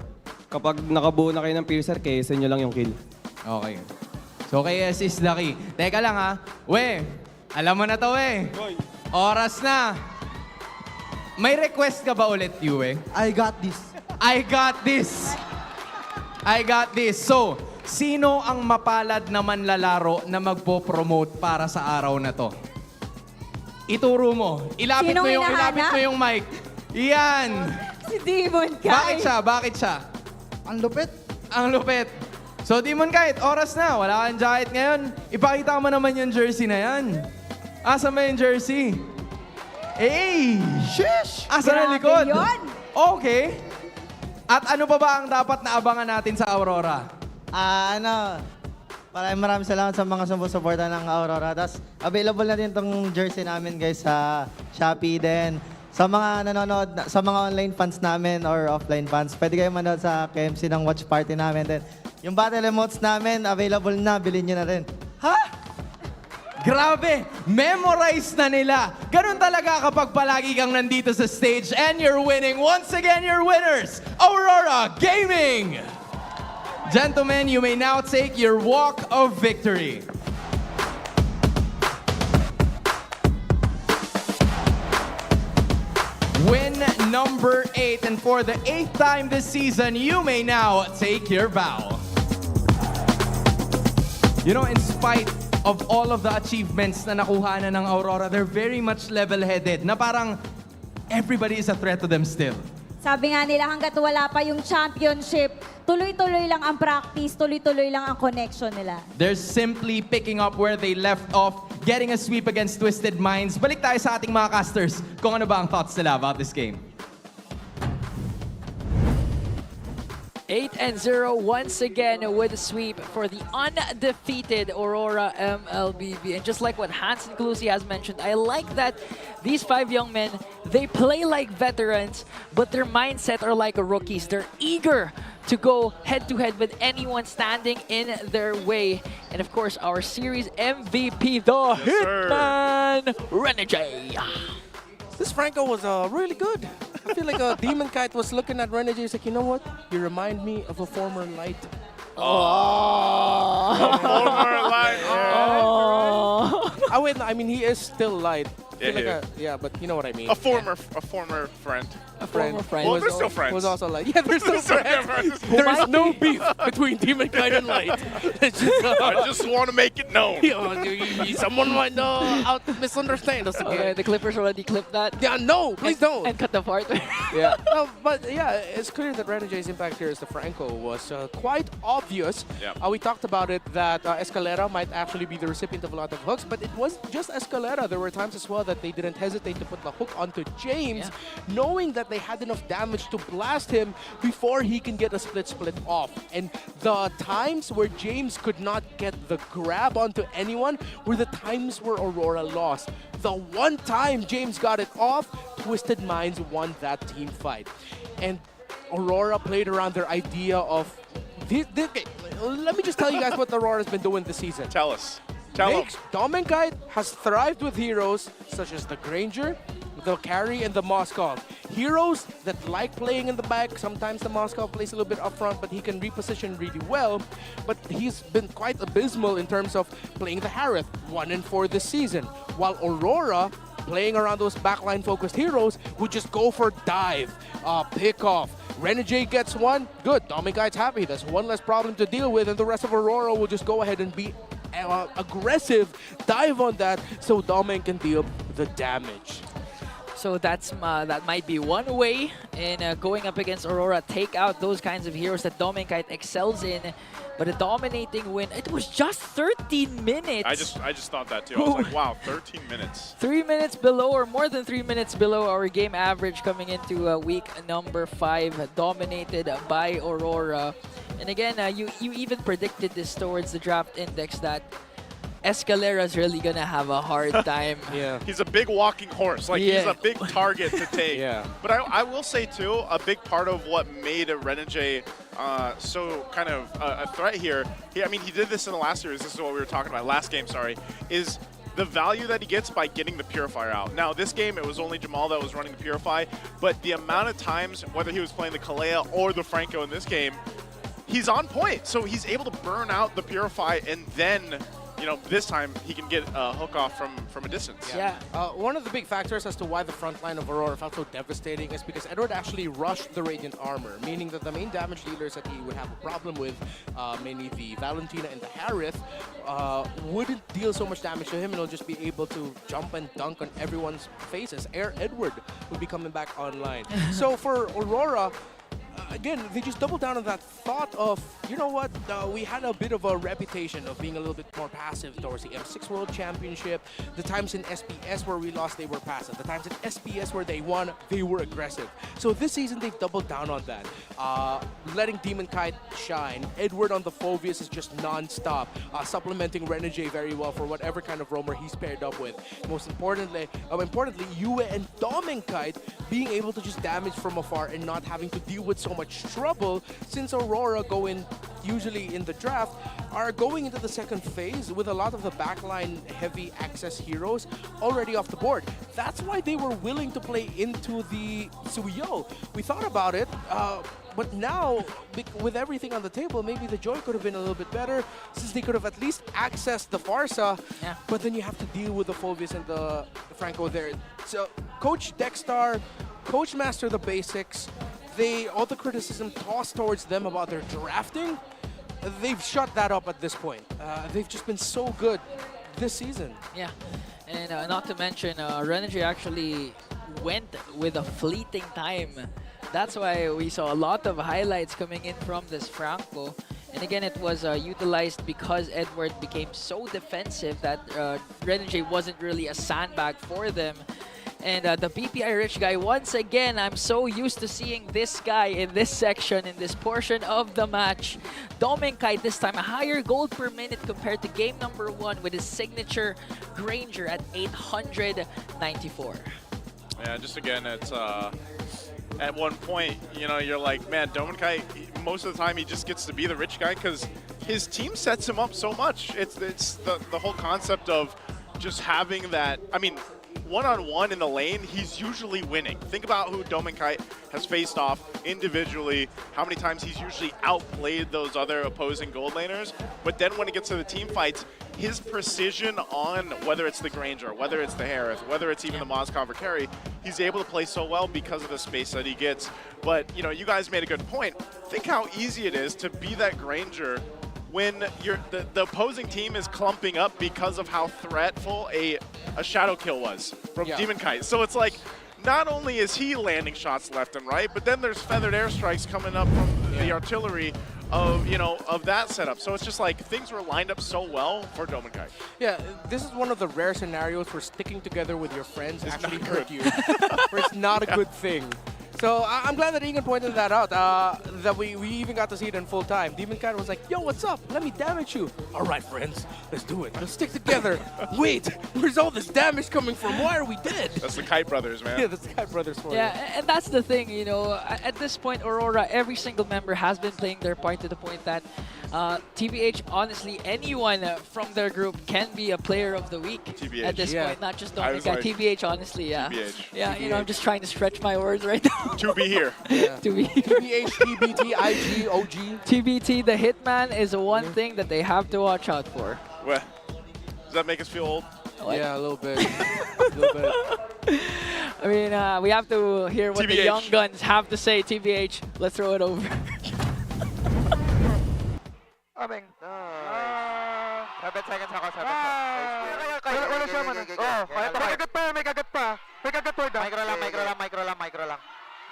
Kapag nakabuo na kayo ng piercer, KS nyo lang yung kill. Okay. So, KS is the key. Teka lang We, alam mo na to Oras na. May request ka ba ulit, Yue? I got this. I got this. I got this. So, sino ang mapalad na manlalaro na magpo-promote para sa araw na to? Ituro mo. Ilapit mo yung mic. Iyan. Si Demon Kite. Bakit siya? Ang lupit. Ang lupit. So, Demon Kite, oras na. Wala kang jacket ngayon. Ipakita mo naman yung jersey na yan. Asa mo yung jersey? Hey! Shish! Asa na likod? yun. Okay. At ano pa ba ang dapat na abangan natin sa Aurora? Maraming salamat sa mga sumusuporta ng Aurora. Tapos, available na din tong jersey namin guys sa Shopee din. Sa mga nanonood, sa mga online fans namin or offline fans, pwede kayo manood sa KMC ng watch party namin din. Yung battle emotes namin, available na, bilhin nyo na rin. Grabe! Memorize na nila! Ganun talaga kapag palagi kang nandito sa stage and you're winning. Once again, your winners, Aurora Gaming! Gentlemen, you may now take your walk of victory. Win number 8, and for the 8th time this season, you may now take your bow. You know, in spite of all of the achievements na nakuha na ng Aurora, they're very much level-headed, na parang everybody is a threat to them still. Sabi nga nila, hanggat wala pa yung championship, tuloy-tuloy lang ang practice, tuloy-tuloy lang ang connection nila. They're simply picking up where they left off, getting a sweep against Twisted Minds. Balik tayo sa ating mga casters kung ano ba ang thoughts nila about this game. 8-0 once again with a sweep for the undefeated Aurora MLBB. And just like what Hans and Clusi has mentioned, I like that these 5 young men, they play like veterans, but their mindset are like rookies. They're eager to go head-to-head with anyone standing in their way. And of course, our series MVP, the Hitman, Rene J. This Franco was really good. I feel like Demon Kite was looking at Renegade. He's like, you know what? You remind me of a former light. Oh. Former light. Oh, wait, no, I mean, he is still light. Yeah, yeah, but you know what I mean. A former friend. A former friend. Well, they're still friends. Was also like, yeah, they're still friends. There's no beef between Demon Kite and Light. I just want to make it known. Someone might misunderstand us again. Okay, the Clippers already clipped that. Yeah, no, please don't. And cut the part. Yeah. No, but yeah, it's clear that Renegade's impact here as the Franco was quite obvious. Yeah. We talked about it that Escalera might actually be the recipient of a lot of hooks, but it wasn't just Escalera. There were times as well that they didn't hesitate to put the hook onto James, knowing that they had enough damage to blast him before he can get a split off. And the times where James could not get the grab onto anyone were the times where Aurora lost. The one time James got it off, Twisted Minds won that team fight. And Aurora played around their idea of... let me just tell you guys what Aurora's been doing this season. Tell us. Tell them. Domenkite has thrived with heroes such as the Granger, the Carry, and the Moskov. Heroes that like playing in the back. Sometimes the Moskov plays a little bit up front, but he can reposition really well. But he's been quite abysmal in terms of playing the Harith, 1-4 this season. While Aurora, playing around those backline-focused heroes, would just go for dive, pick off. Renegade gets one, good. Domenkite's happy. That's one less problem to deal with, and the rest of Aurora will just go ahead and be aggressive, dive on that, so Domen can deal the damage. So that might be one way in going up against Aurora, take out those kinds of heroes that Domenkite excels in. But a dominating win. It was just 13 minutes. I just thought that too. I was like, wow, 13 minutes. 3 minutes below, or more than 3 minutes below our game average coming into week number 5, dominated by Aurora. And again, you even predicted this towards the draft index that Escalera's really gonna have a hard time. Yeah. He's a big walking horse. Like, he's a big target to take. Yeah. But I will say, too, a big part of what made a Renegade so kind of a threat here, I mean, he did this in the last series. This is what we were talking about. Last game, sorry. Is the value that he gets by getting the Purifier out. Now, this game, it was only Jamal that was running the Purify, but the amount of times, whether he was playing the Kalea or the Franco in this game, he's on point. So he's able to burn out the Purify, and then, you know, this time he can get a hook off from a distance. Yeah. One of the big factors as to why the front line of Aurora felt so devastating is because Edward actually rushed the Radiant Armor, meaning that the main damage dealers that he would have a problem with, mainly the Valentina and the Harith, wouldn't deal so much damage to him, and he'll just be able to jump and dunk on everyone's faces. Edward would be coming back online. So for Aurora, again, they just doubled down on that thought of, you know what, we had a bit of a reputation of being a little bit more passive towards the M6 World Championship. The times in SPS where we lost, they were passive. The times in SPS where they won, they were aggressive. So this season, they've doubled down on that. Letting Demon Kite shine. Edward on the Phoveus is just non-stop, supplementing Renegade very well for whatever kind of roamer he's paired up with. Most importantly, Yue and Domenkite being able to just damage from afar and not having to deal with so much trouble, since Aurora usually in the draft are going into the second phase with a lot of the backline heavy access heroes already off the board. That's why they were willing to play into the Suyo. We thought about it, but now with everything on the table, maybe the Joy could have been a little bit better, since they could have at least accessed the Farsa. Yeah. But then you have to deal with the Phoveus and the Franco there. So Coach Dexstar, Coach Master the basics. All the criticism tossed towards them about their drafting, they've shut that up at this point. They've just been so good this season. Yeah, and not to mention, Renegade actually went with a fleeting time. That's why we saw a lot of highlights coming in from this Franco. And again, it was utilized because Edward became so defensive that Renegade wasn't really a sandbag for them. And the BPI Rich guy, once again, I'm so used to seeing this guy in this section, in this portion of the match. Domenkite this time, a higher gold per minute compared to game number 1 with his signature Granger at 894. Yeah, just again, it's at one point, you know, you're like, man, Domenkite, most of the time he just gets to be the rich guy because his team sets him up so much. It's the whole concept of just having that, I mean, one-on-one in the lane, he's usually winning. Think about who BennyQT has faced off individually, how many times he's usually outplayed those other opposing gold laners. But then when it gets to the team fights, his precision on whether it's the Granger, whether it's the Harith, whether it's even the Moskov or carry, he's able to play so well because of the space that he gets. But, you know, you guys made a good point. Think how easy it is to be that Granger when the opposing team is clumping up because of how threatful a shadow kill was from BennyQT. So it's like, not only is he landing shots left and right, but then there's feathered airstrikes coming up from the artillery of, you know, of that setup. So it's just like things were lined up so well for BennyQT. Yeah, this is one of the rare scenarios where sticking together with your friends actually hurt you. Where it's not a good thing. So I'm glad that Egan pointed that out, that we even got to see it in full time. BennyQT was like, yo, what's up? Let me damage you. All right, friends, let's do it. Let's stick together. Wait, where's all this damage coming from? Why are we dead? That's the Kite brothers, man. Yeah, that's the Kite brothers for you. Yeah, and that's the thing, you know, at this point, Aurora, every single member has been playing their part to the point that TBH, honestly, anyone from their group can be a player of the week TBH. at this point, not just BennyQT. Like, TBH, honestly, yeah. TBH. Yeah, you know, I'm just trying to stretch my words right now. To be here. To be here. TBH, TBT, IG, OG. TBT, the Hitman, is one thing that they have to watch out for. Well, does that make us feel old? What? Yeah, a little bit. A little bit. I mean, we have to hear what the TBH. young guns have to say. TBH, let's throw it over. Aming. 7 seconds ako, 7 seconds. Wala siya man. Oh, may kagat pa, may kagat pa. May kagat pa. Micro lang.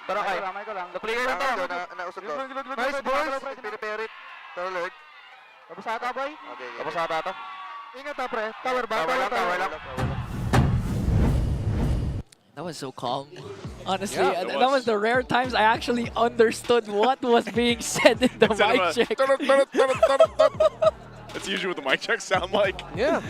Pero kay. The player na to. Nausap ko. Nice boys. Pirit. Turlord. Tapos ata, boy. Tapos ata to. Ingat ha, pre. Tower ba? Tower lang. That was so calm. Honestly, Yeah, that was the rare times I actually understood what was being said in the mic check. That's usually what the mic checks sound like. Yeah.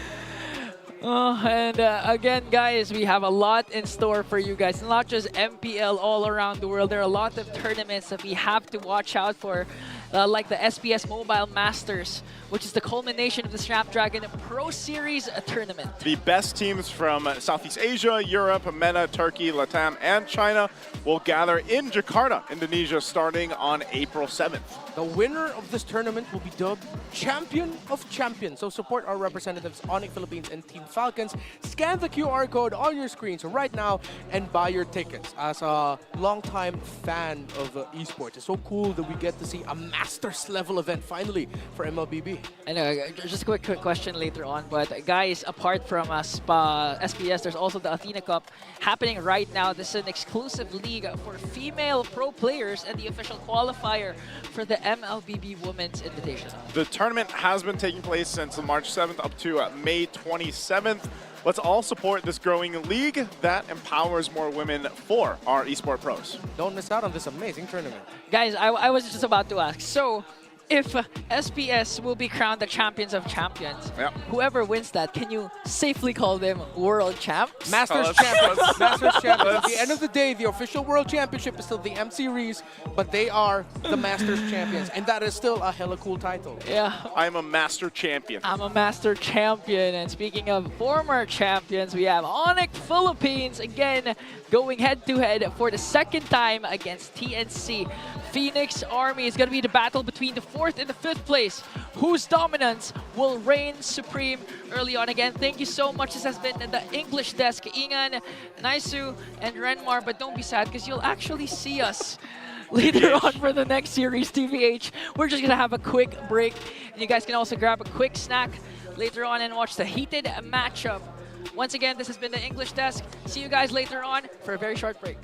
And again, guys, we have a lot in store for you guys. Not just MPL all around the world. There are a lot of tournaments that we have to watch out for, like the SPS Mobile Masters, which is the culmination of the Snapdragon Pro Series tournament. The best teams from Southeast Asia, Europe, MENA, Turkey, Latam, and China will gather in Jakarta, Indonesia, starting on April 7th. The winner of this tournament will be dubbed Champion of Champions. So support our representatives, Onic Philippines and Team Falcons. Scan the QR code on your screens right now and buy your tickets. As a longtime fan of esports, it's so cool that we get to see a Masters level event finally for MLBB. I know, just a quick question later on, but guys, apart from SPS, there's also the Athena Cup happening right now. This is an exclusive league for female pro players and the official qualifier for the MLBB Women's Invitational. The tournament has been taking place since March 7th up to May 27th. Let's all support this growing league that empowers more women for our esport pros. Don't miss out on this amazing tournament. Guys, I was just about to ask, so if SPS will be crowned the champions of champions, whoever wins that, can you safely call them world champs? Masters champions. Masters champions. At the end of the day, the official world championship is still the M Series, but they are the Masters champions, and that is still a hella cool title. Yeah. I'm a master champion. I'm a master champion. And speaking of former champions, we have Onic Philippines again going head-to-head for the second time against TNC. Phoenix Army is going to be the battle between the 4th and the 5th place. Whose dominance will reign supreme early on? Again, thank you so much. This has been the English desk. Ingan, Naisu, and Renmar. But don't be sad because you'll actually see us later on for the next series, TVH. We're just going to have a quick break. And you guys can also grab a quick snack later on and watch the heated matchup. Once again, this has been the English desk. See you guys later on for a very short break.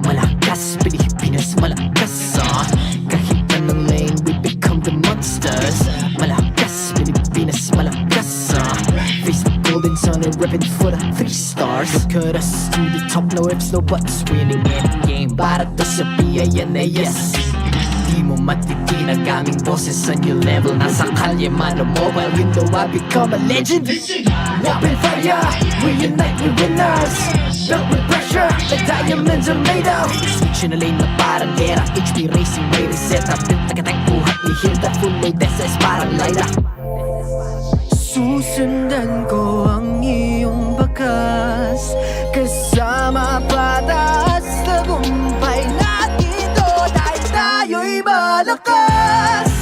Malakas, Pilipinas, malakas kahit anong lane, we become the monsters. Malakas, Pilipinas, malakas face the golden sun and ribbon for the 3 stars. Look at us to the top, no ifs, no buts, winning any game para to sa PNAS. Di mo matitinag aming boses sa new level. Nasa kalye man o mobile, you know I become a legend. Open fire, we unite, we winners. Built with pressure, like diamonds are made of. Switching a lane na parang era, HP racing may reset. Built na katang buhat ni Hilda, full load SS parang Lyra. Susundan ko ang iyong bakas, kasama pataas, tagumpay natin to dahil tayo'y malakas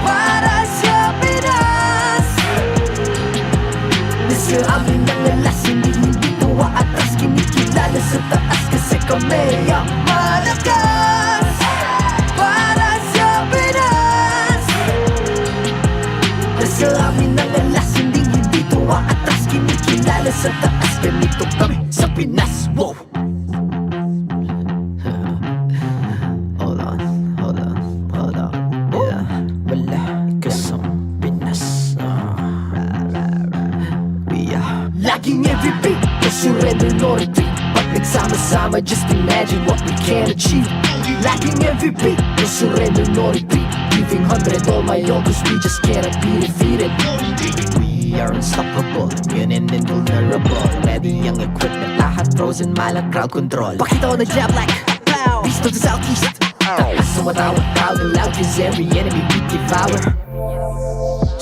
para sa Pinas. Nasa amin ang lalas, hindi tuwa atras, kinikilala sa taas kasi kami ang malakas para sa Pinas. Nasa amin ang lalas, hindi tuwa atras, kinikilala sa taas, ganito kami sa Pinas. Wow! Hold on. Yeah, wala ka sa Pinas. We are laging MVP, no surrender, no retreat. Pag nagsama-sama, just imagine what we can achieve. Laging MVP, no surrender, no retreat. Giving 100 all my all, cause we just cannot be defeated. We are unstoppable, immune and invulnerable. Ready ang equipment, lahat frozen, malang crowd control. Pakita ko na jab like east to the southeast. Taas sa matawa, proud and loud, cause every enemy we devour.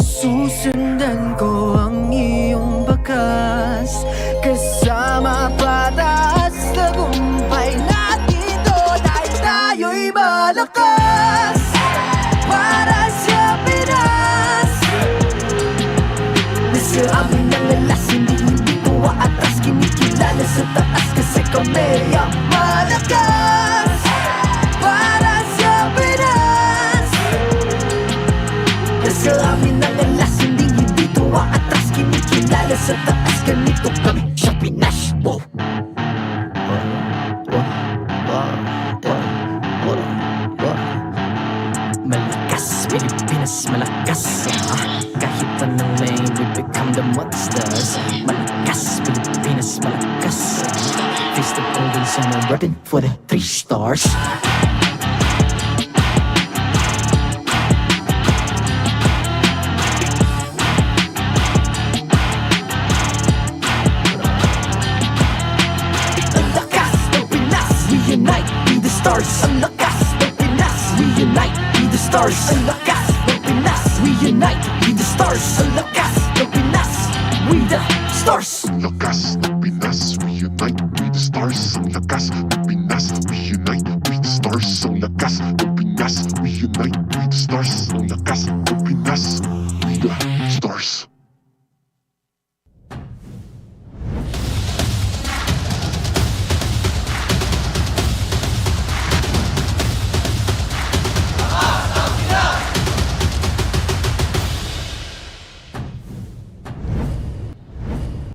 Susundan ko ang iyong bakas, kasama pataas, tagumpay natin to dahil tayo'y malakas para sa Pinas. Nasa amin ang lalas, hindi tuwa atras, kinikilala sa taas kasi kami ang malakas para sa Pinas. Nasa amin ang lalas, hindi tuwa atras, kinikilala sa taas, ganito kami sa Pinas. Wow! Malakas, Pilipinas, malakas kahit anong lane, we become the monsters. Malakas, Pilipinas, malakas face the golden sun and repping for the 3 stars. Ang lakas ng Pinas, we unite, be the stars. Ang lakas ng Pinas, we unite, be the stars. Ang lakas ng Pinas, we unite, be the stars. Ang lakas ng Pinas, we the stars. Ang lakas ng Pinas, we unite, we the stars. Ang lakas ng Pinas, we unite, we the stars. Ang lakas ng Pinas, we unite, we the stars. Ang lakas ng Pinas, we the stars.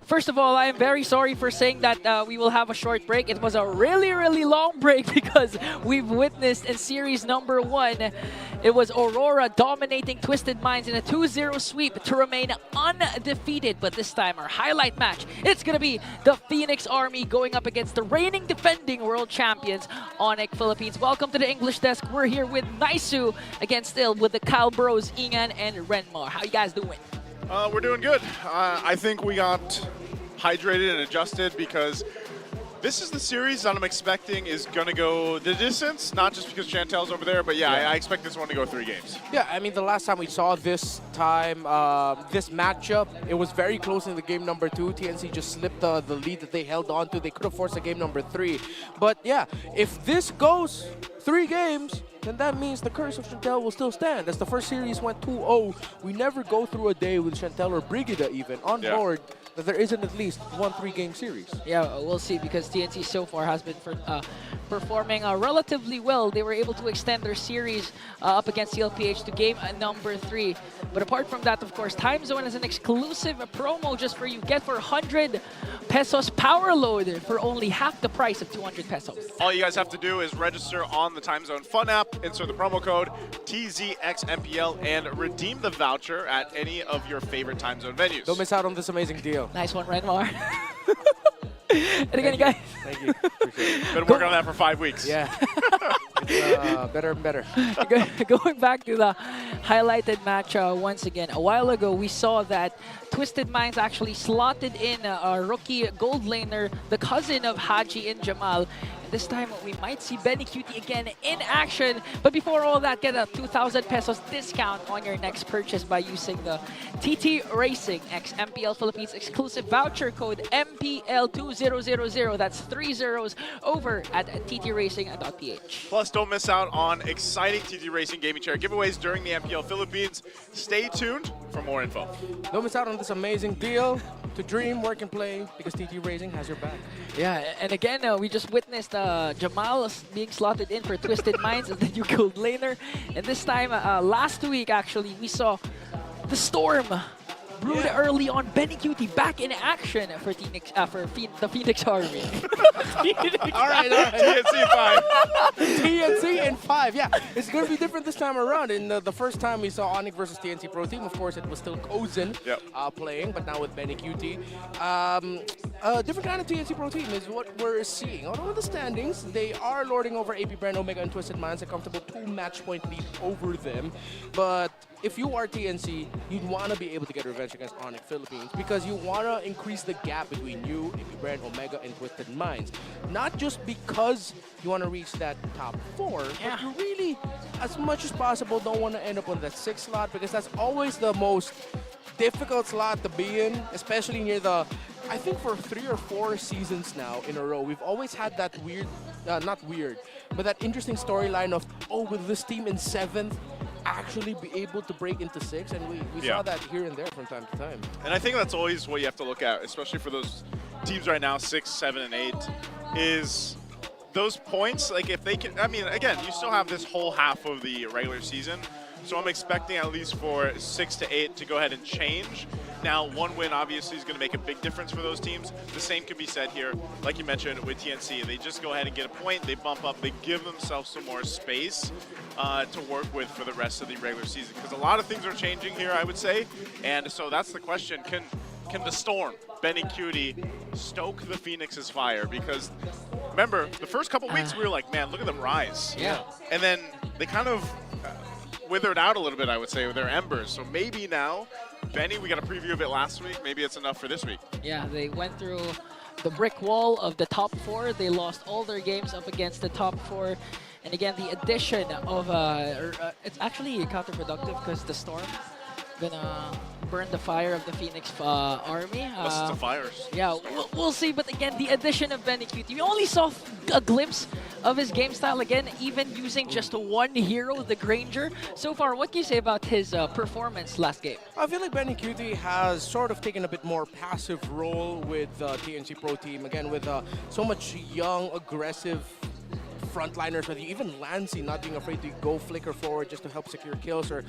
First of all, I am very sorry for saying that we will have a short break. It was a really, really long break because we've witnessed in series number 1, it was Aurora dominating Twisted Minds in a 2-0 sweep to remain undefeated. But this time, our highlight match, it's going to be the Phoenix Army going up against the reigning defending World Champions Onic Philippines. Welcome to the English desk. We're here with Naisu against still with the Cal Bros, Ingan and Renmar. How you guys doing? We're doing good. I think we got hydrated and adjusted because this is the series that I'm expecting is going to go the distance, not just because Chantel's over there, but yeah, I expect this one to go 3 games. Yeah, I mean, the last time we saw this time, this matchup, it was very close in the game number 2. TNC just slipped the lead that they held on to. They could have forced a game number 3. But yeah, if this goes 3 games, then that means the curse of Chantel will still stand. As the first series went 2-0, we never go through a day with Chantel or Brigida even on board that there isn't at least 1 3-game series. Yeah, we'll see, because TNC so far has been performing relatively well. They were able to extend their series up against CLPH to game number 3. But apart from that, of course, Time Zone is an exclusive promo just for you. Get for 100 pesos power load for only half the price of 200 pesos. All you guys have to do is register on the Time Zone Fun app, insert the promo code TZXMPL, and redeem the voucher at any of your favorite Time Zone venues. Don't miss out on this amazing deal. Nice one, Renmar. And again, guys. Thank you. Appreciate it. Been working on that for 5 weeks. Yeah. It's better and better. Going back to the highlighted match once again. A while ago, we saw that Twisted Minds actually slotted in a rookie gold laner, the cousin of Haji and Jamal. And this time, we might see BennyQT again in action. But before all that, get a 2,000 pesos discount on your next purchase by using the TT Racing X MPL Philippines exclusive voucher code MPL2000. That's 3 zeros over at ttracing.ph. Plus, don't miss out on exciting TT Racing gaming chair giveaways during the MPL Philippines. Stay tuned for more info. Don't miss out on this amazing deal to dream, work, and play, because TT Racing has your back. Yeah, and again, we just witnessed Jamal being slotted in for Twisted Minds as the new gold laner. And this time, last week, actually, we saw the Storm brewed early on. BennyQT back in action for the Phoenix Army. All right. TNC 5. TNC in 5. Yeah, it's going to be different this time around. In the first time we saw Onic versus TNC Pro Team, of course, it was still Kozen playing, but now with BennyQT. A different kind of TNC Pro Team is what we're seeing. Although in the standings, they are lording over AP Brand, Omega, and Twisted Minds, a comfortable 2-match point lead over them. But if you are TNC, you'd want to be able to get revenge against Onic Philippines, because you want to increase the gap between you, AP Brand, Omega, and Twisted Minds. Not just because you want to reach that top 4, but you really, as much as possible, don't want to end up on that 6th slot, because that's always the most difficult slot to be in, especially near the, I think for 3 or 4 seasons now in a row, we've always had that weird, not weird, but that interesting storyline of, oh, will this team in 7th actually be able to break into 6? And we saw that here and there from time to time. And I think that's always what you have to look at, especially for those teams right now, 6, 7, and 8, is those points. Like, if they can, I mean, again, you still have this whole half of the regular season, so I'm expecting at least for 6 to 8 to go ahead and change. Now, 1 win obviously is going to make a big difference for those teams. The same can be said here, like you mentioned with TNC. They just go ahead and get a point, they bump up, they give themselves some more space to work with for the rest of the regular season. Because a lot of things are changing here, I would say. And so that's the question. Can the Storm, BennyQT, stoke the Phoenix's fire? Because remember, the first couple weeks we were like, man, look at them rise. Yeah. And then they kind of withered out a little bit, I would say, with their embers. So maybe now, Benny, we got a preview of it last week. Maybe it's enough for this week. Yeah, they went through the brick wall of the top 4. They lost all their games up against the top 4. And again, the addition of, it's actually counterproductive because the Storm gonna burn the fire of the Phoenix Army. Unless it's a fires. Yeah, we'll see. But again, the addition of BennyQT, we only saw a glimpse of his game style again, even using just 1 hero, the Granger. So far, what can you say about his performance last game? I feel like BennyQT has sort of taken a bit more passive role with TNC Pro Team. Again, with so much young, aggressive frontliners, whether even Lancey not being afraid to go flicker forward just to help secure kills or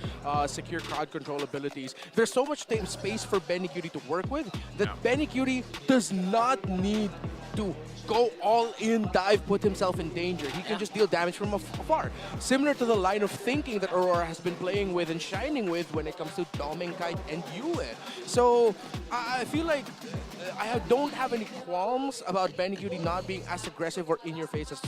secure crowd control abilities. There's so much space for BennyQT to work with that BennyQT does not need to go all in, dive, put himself in danger. He can just deal damage from afar. Similar to the line of thinking that Aurora has been playing with and shining with when it comes to Doming, Kite, and Yue. So I feel like I don't have any qualms about BennyQT not being as aggressive or in your face as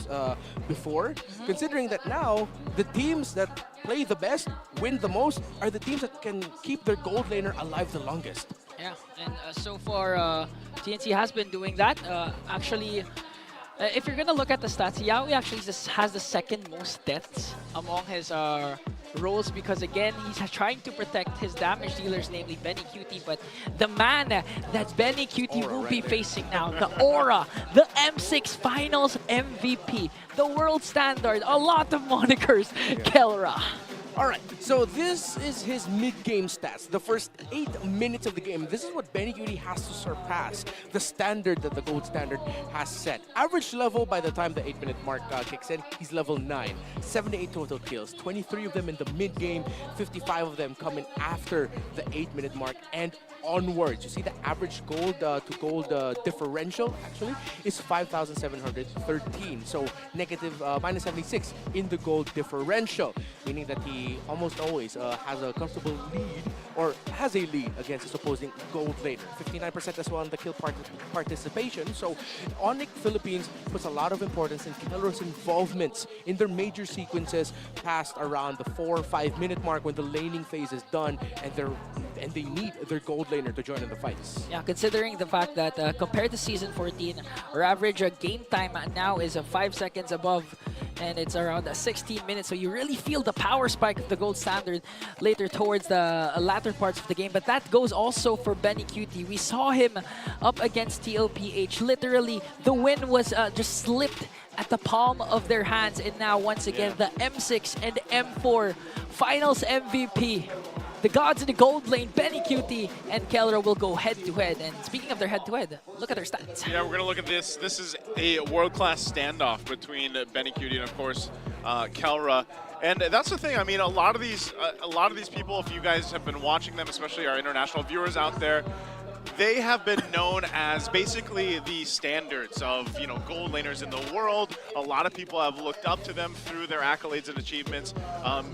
before, considering that now the teams that play the best, win the most, are the teams that can keep their gold laner alive the longest. Yeah, and so far, TNC has been doing that. Actually, if you're gonna look at the stats, Yaoi actually has the 2nd most deaths among his roles, because again, he's trying to protect his damage dealers, namely BennyQT. But the man that BennyQT will be facing now, the Aurora, the M6 Finals MVP, the world standard, a lot of monikers, Kelra. All right, so this is his mid-game stats. The first 8 minutes of the game. This is what BennyQT has to surpass, the standard that the gold standard has set. Average level by the time the 8-minute mark kicks in, he's level 9. 78 total kills, 23 of them in the mid-game, 55 of them coming after the 8-minute mark and onwards. You see the average gold to gold differential actually is 5,713. So negative minus 76 in the gold differential, meaning that he almost always has a comfortable lead or has a lead against his opposing gold laner. 59% as well in the kill participation. So Onic Philippines puts a lot of importance in Kelro's involvements in their major sequences past around the 4 or 5 minute mark when the laning phase is done and they need their gold laner to join in the fights. Yeah, considering the fact that compared to Season 14, our average game time now is 5 seconds above, and it's around 16 minutes. So you really feel the power spike of the gold standard later towards the latter parts of the game. But that goes also for BennyQT. We saw him up against MPL PH. Literally, the win was just slipped at the palm of their hands. And now, once again, the M6 and M4 Finals MVP. The gods in the gold lane, BennyQT and Kelro will go head-to-head. And speaking of their head-to-head, look at their stats. Yeah, we're going to look at this. This is a world-class standoff between BennyQT and, of course, Kelro. And that's the thing. I mean, a lot of these people, if you guys have been watching them, especially our international viewers out there, they have been known as basically the standards of, you know, gold laners in the world. A lot of people have looked up to them through their accolades and achievements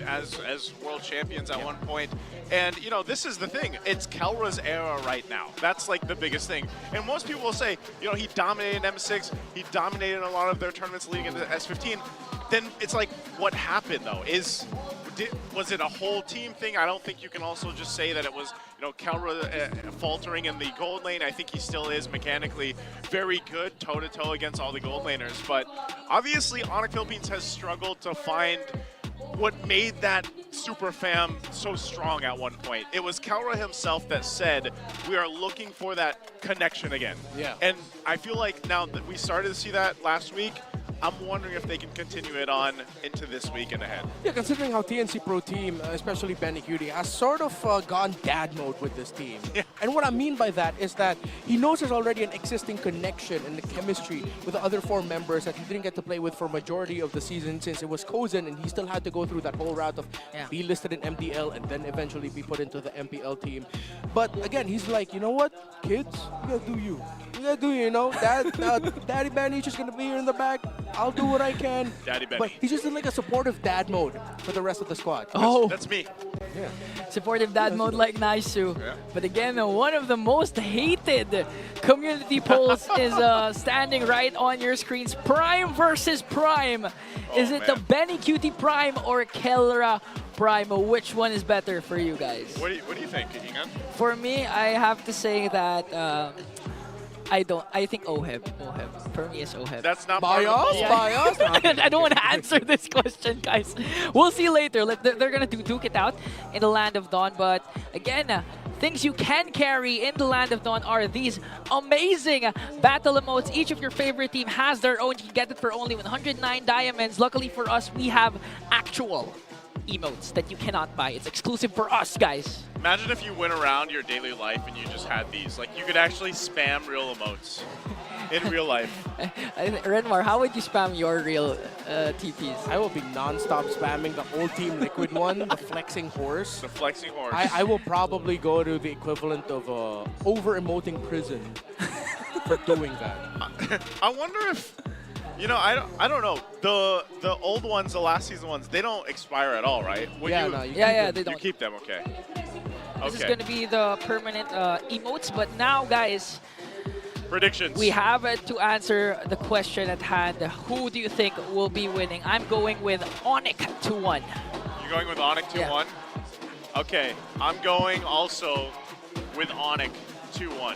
as world champions at one point. And, you know, this is the thing. It's Kelro's era right now. That's like the biggest thing. And most people will say, you know, he dominated in M6. He dominated in a lot of their tournaments leading into S15. Then it's like, what happened, though? Was it a whole team thing? I don't think you can also just say that it was, you know, Kelro faltering in the gold lane. I think he still is mechanically very good toe-to-toe against all the gold laners. But obviously, Onic Philippines has struggled to find what made that super fam so strong at one point. It was Kelro himself that said, we are looking for that connection again. Yeah. And I feel like now that we started to see that last week, I'm wondering if they can continue it on into this week and ahead. Yeah, considering how TNC Pro Team, especially BennyQT, has sort of gone dad mode with this team. Yeah. And what I mean by that is that he knows there's already an existing connection and the chemistry with the other 4 members that he didn't get to play with for majority of the season since it was Kozen, and he still had to go through that whole route of be listed in MDL and then eventually be put into the MPL team. But again, he's like, you know what, kids, you gotta do you. You gotta do you know? Daddy Benny's just gonna be here in the back. I'll do what I can. Daddy Benny. But he's just in like a supportive dad mode for the rest of the squad. That's me. Yeah. Supportive dad mode like Naisu. Yeah. But again, one of the most hated community polls is standing right on your screens. Prime versus Prime. Is it the BennyQT Prime or Kelro Prime? Which one is better for you guys? What do you think, Ingan? For me, I have to say that I think Oheb. For me, it's Oheb. That's not biased. I don't want to answer this question, guys. We'll see later. They're going to duke it out in the Land of Dawn. But again, things you can carry in the Land of Dawn are these amazing battle emotes. Each of your favorite team has their own. You can get it for only 109 diamonds. Luckily for us, we have actual emotes that you cannot buy. It's exclusive for us, guys. Imagine if you went around your daily life and you just had these. Like, you could actually spam real emotes in real life. Renmar, how would you spam your real TPs? I will be non-stop spamming the old Team Liquid one, the flexing horse. The flexing horse. I will probably go to the equivalent of over-emoting prison for doing that. I wonder if... You know, I don't know. The old ones, the last season ones, they don't expire at all, right? They don't. You keep them, okay. This is going to be the permanent emotes, but now, guys, predictions. We have to answer the question at hand. Who do you think will be winning? I'm going with Onic 2-1. You're going with Onic 2-1? Yeah. Okay, I'm going also with Onic 2-1.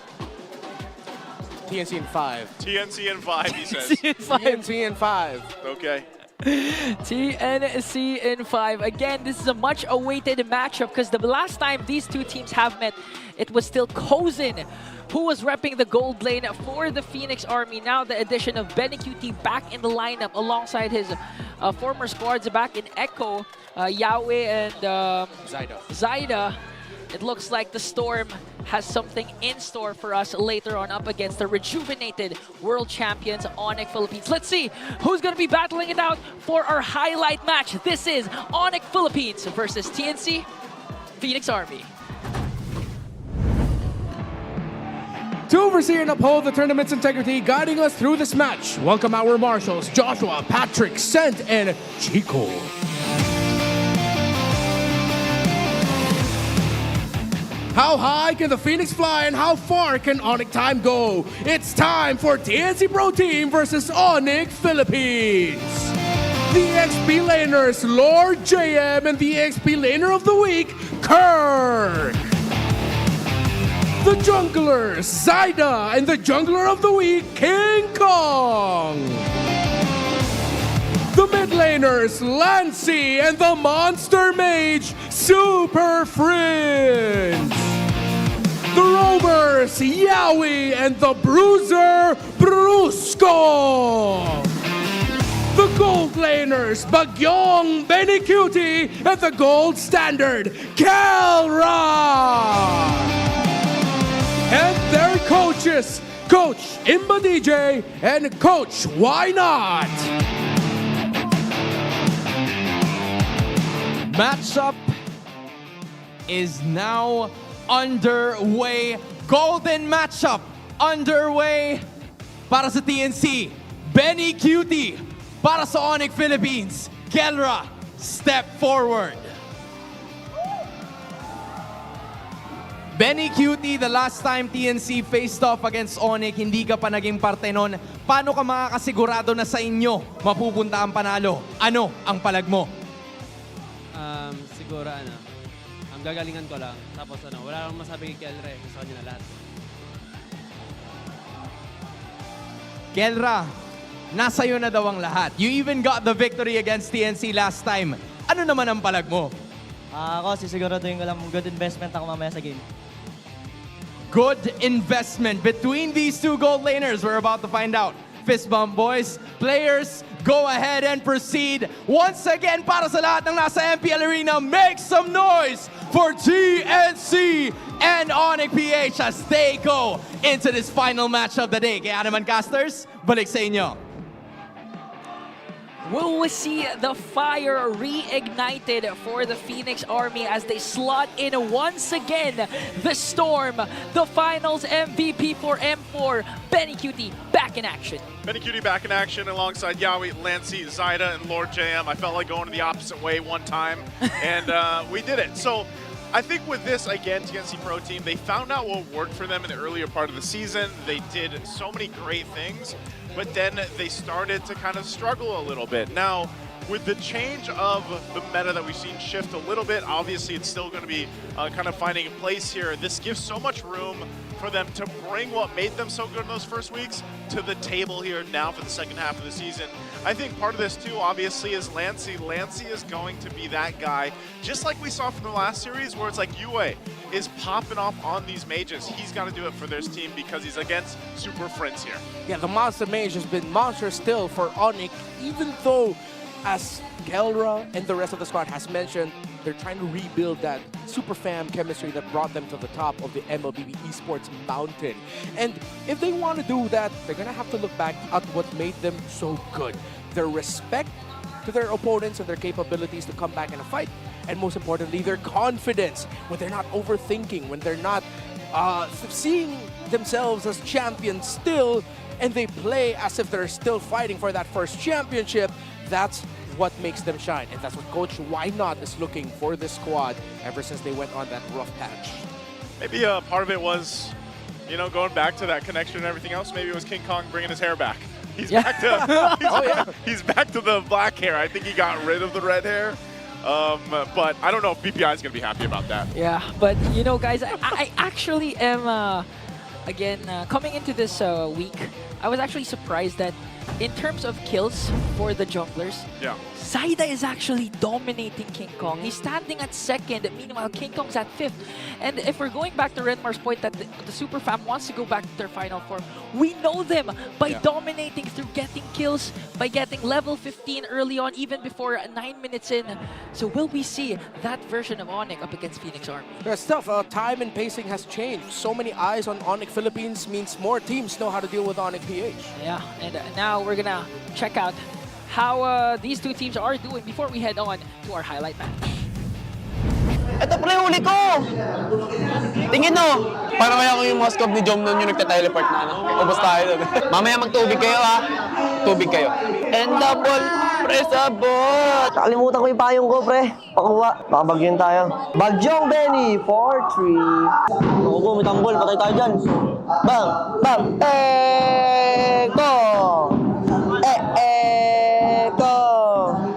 TNC in 5. TNC in 5, he says. TNC in 5. Okay. TNC in 5. Again, this is a much-awaited matchup because the last time these two teams have met, it was still Kozen who was repping the gold lane for the Phoenix Army. Now the addition of BennyQT back in the lineup alongside his former squads back in Echo, Yahweh and Zaida. It looks like the Storm has something in store for us later on up against the rejuvenated World Champions Onic Philippines. Let's see who's going to be battling it out for our highlight match. This is Onic Philippines versus TNC Phoenix Army. To oversee and uphold the tournament's integrity, guiding us through this match, welcome our marshals, Joshua, Patrick, Sent, and Chico. How high can the Phoenix fly and how far can Onic Time go? It's time for TNC Pro Team versus Onic Philippines. The XP laners, Lord JM, and the XP laner of the week, Kirk. The junglers, Zaida, and the jungler of the week, King Kong. The mid laners, Lancy, and the monster mage, Super Fringe. The roamers, Yowie, and the bruiser, Brusco. The gold laners, Bagyong, BennyQT, and the gold standard, Kelra. And their coaches, Coach Imba DJ and Coach Why Not. Matchup is now underway. Golden matchup underway para sa TNC. BennyQT para sa Onic Philippines. Kelra, step forward. BennyQT, the last time TNC faced off against Onic, hindi ka pa naging parte nun. Paano ka makakasigurado na sa inyo mapupunta ang panalo? Ano ang palag mo? Siguro ang gagalingan ko lang. Tapos wala lang masabi kay Kelra, gusto niya na lahat. Kelra, nasa iyo na daw ang lahat. You even got the victory against TNC last time. Ano naman ang palag mo? Ako, sisiguraduhin ko lang good investment ako mamaya sa game. Good investment between these two gold laners. We're about to find out. Fist bump, boys. Players, go ahead and proceed. Once again, para sa lahat ng nasa MPL Arena, make some noise for TNC and Onic PH as they go into this final match of the day. Kaya naman, casters, balik sa inyo. Will we see the fire reignited for the Phoenix Army as they slot in once again the Storm, the finals MVP for M4, BennyQT back in action. BennyQT back in action alongside Yowie, Lancy, Zaida, and Lord JM. I felt like going the opposite way one time, and we did it. So I think with this, again, TNC Pro Team, they found out what worked for them in the earlier part of the season. They did so many great things, but then they started to kind of struggle a little bit. Now, with the change of the meta that we've seen shift a little bit, obviously it's still going to be kind of finding a place here. This gives so much room for them to bring what made them so good in those first weeks to the table here now for the second half of the season. I think part of this too, obviously, is Lancy. Lancy is going to be that guy, just like we saw from the last series, where it's like Yue is popping off on these mages. He's got to do it for this team because he's against Super Friends here. Yeah, the Monster Mage has been monster still for Onic, even though, as Kelra and the rest of the squad has mentioned, they're trying to rebuild that super fam chemistry that brought them to the top of the MLBB esports mountain. And if they want to do that, they're going to have to look back at what made them so good. Their respect to their opponents and their capabilities to come back in a fight. And most importantly, their confidence when they're not overthinking, when they're not seeing themselves as champions still, and they play as if they're still fighting for that first championship. That's what makes them shine, and that's what Coach Why Not is looking for this squad ever since they went on that rough patch. Maybe part of it was, you know, going back to that connection and everything else. Maybe it was King Kong bringing his hair back. He's back to he's back to the black hair. I think he got rid of the red hair. But I don't know if BPI is going to be happy about that. Yeah, but you know, guys, I actually am, again, coming into this week, I was actually surprised that in terms of kills for the junglers, Yeah. Zaida is actually dominating King Kong. He's standing at second, meanwhile King Kong's at fifth. And if we're going back to Renmar's point that the Super Fam wants to go back to their final form, we know them by dominating through getting kills, by getting level 15 early on, even before 9 minutes in. So will we see that version of Onic up against Phoenix Army? There's stuff. Time and pacing has changed. So many eyes on Onic Philippines means more teams know how to deal with Onic PH. Yeah, and now we're gonna check out how these two teams are doing before we head on to our highlight match. Ito pre, huli ko! Tingin no! Para kaya ko yung Moscow ni Jom nun yung nagta-teleport na ano. Ubus tayo dun. Mamaya magtubig kayo ha. Tubig kayo. And double press abot! Nakalimutan ko yung payong ko, pre. Pakuha. Baka bagyan tayo. Bagyong Benny, 4-3. Naku, may tanggol. Patay tayo dyan. Bang! Bang! Eko! Eko!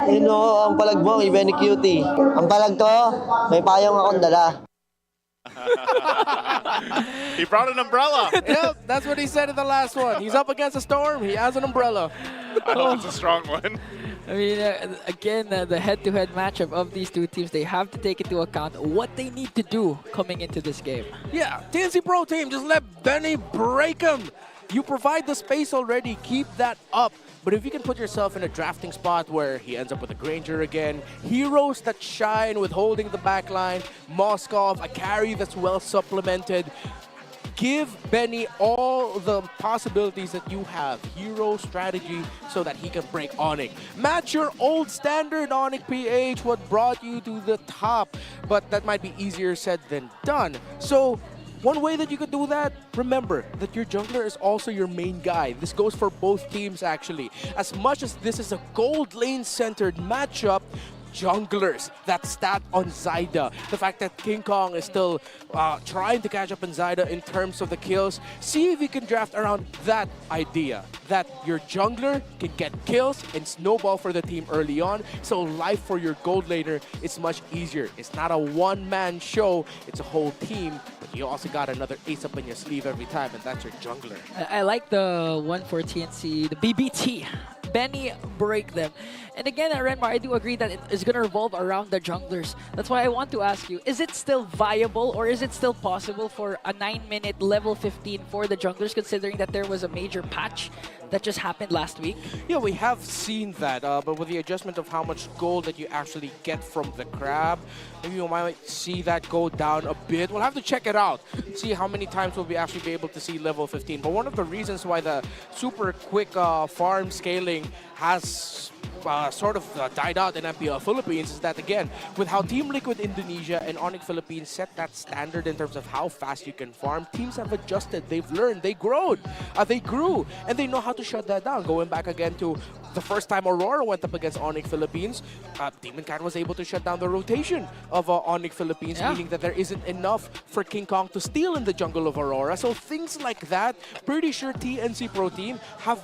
Yun o, ang palag mo, BennyQT. Ang palag to, may payong akong dala. He brought an umbrella. Yep, that's what he said in the last one. He's up against a storm, he has an umbrella. I hope it's a strong one. I mean, again, the head-to-head matchup of these two teams, they have to take into account what they need to do coming into this game. Yeah, TNC Pro Team, just let Benny break him. You provide the space already, keep that up. But if you can put yourself in a drafting spot where he ends up with a Granger again, heroes that shine with holding the back line, Moskov, a carry that's well supplemented, give Benny all the possibilities that you have. Hero strategy so that he can break Onic. Match your old standard Onic PH, what brought you to the top. But that might be easier said than done. So one way that you could do that, remember that your jungler is also your main guy. This goes for both teams actually. As much as this is a gold lane centered matchup, junglers, that stat on Zaida, the fact that King Kong is still trying to catch up on Zaida in terms of the kills, see if you can draft around that idea, that your jungler can get kills and snowball for the team early on, so life for your gold laner is much easier. It's not a one-man show, it's a whole team, but you also got another ace up in your sleeve every time, and that's your jungler. I like the one for TNC, the BBT. Benny break them. And again, at Renmar, I do agree that it is going to revolve around the junglers. That's why I want to ask you, is it still viable or is it still possible for a 9-minute level 15 for the junglers, considering that there was a major patch that just happened last week? Yeah, we have seen that, but with the adjustment of how much gold that you actually get from the crab, maybe you might see that go down a bit. We'll have to check it out, see how many times we'll actually be able to see level 15. But one of the reasons why the super quick farm scaling has sort of died out in MPL Philippines is that, again, with how Team Liquid Indonesia and Onic Philippines set that standard in terms of how fast you can farm, teams have adjusted, they've learned, they grew, and they know how to shut that down. Going back again to the first time Aurora went up against Onic Philippines, Demon Cat was able to shut down the rotation of Onic Philippines, meaning that there isn't enough for King Kong to steal in the jungle of Aurora. So things like that, pretty sure TNC Pro Team have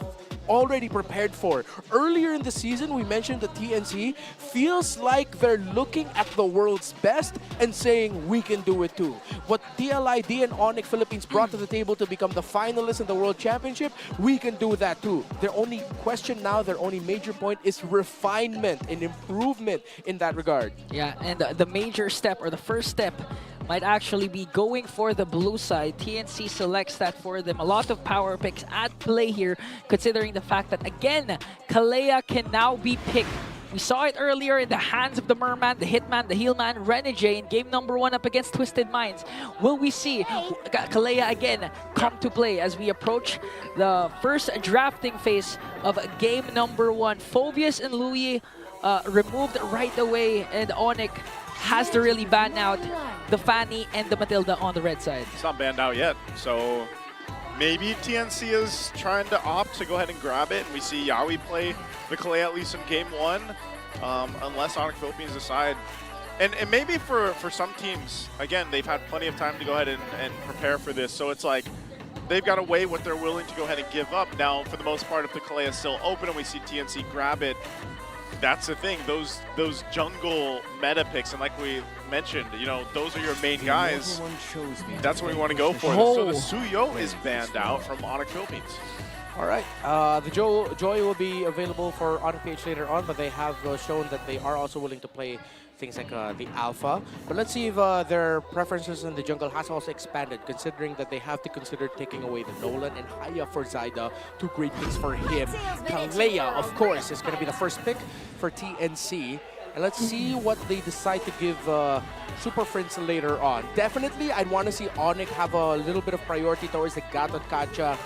already prepared for. Earlier in the season, we mentioned that TNC feels like they're looking at the world's best and saying, we can do it too. What DLID and Onic Philippines brought to the table to become the finalists in the World Championship, we can do that too. Their only question now, their only major point is refinement and improvement in that regard. Yeah, and the major step, or the first step, might actually be going for the blue side. TNC selects that for them. A lot of power picks at play here, considering the fact that, again, Kalea can now be picked. We saw it earlier in the hands of the Merman, the Hitman, the Healman, Renegade in game number 1 up against Twisted Minds. Will we see Kalea again come to play as we approach the first drafting phase of game number 1? Phobius and Louis removed right away, and Onic has to really ban out the Fanny and the Matilda on the red side. It's not banned out yet, so maybe TNC is trying to opt to go ahead and grab it, and we see Yawi play the Kalea at least in game 1, unless Onic Philippines decide. And maybe for some teams, again, they've had plenty of time to go ahead and prepare for this, so it's like they've got to weigh what they're willing to go ahead and give up. Now, for the most part, if the Kalea is still open and we see TNC grab it, that's the thing, those jungle meta picks, and like we mentioned, you know, those are your main guys. That's what we want to go for. So the Suyo is banned out from Onic Philippines. All right. The Joy will be available for Onic PH later on, but they have shown that they are also willing to play things like the Alpha. But let's see if their preferences in the jungle has also expanded, considering that they have to consider taking away the Nolan and Haya for Zyda. Two great picks for him. Kalea, of course, is going to be the first pick for TNC. And let's see what they decide to give Super Friends later on. Definitely, I'd want to see Onic have a little bit of priority towards the Gatot Kacha.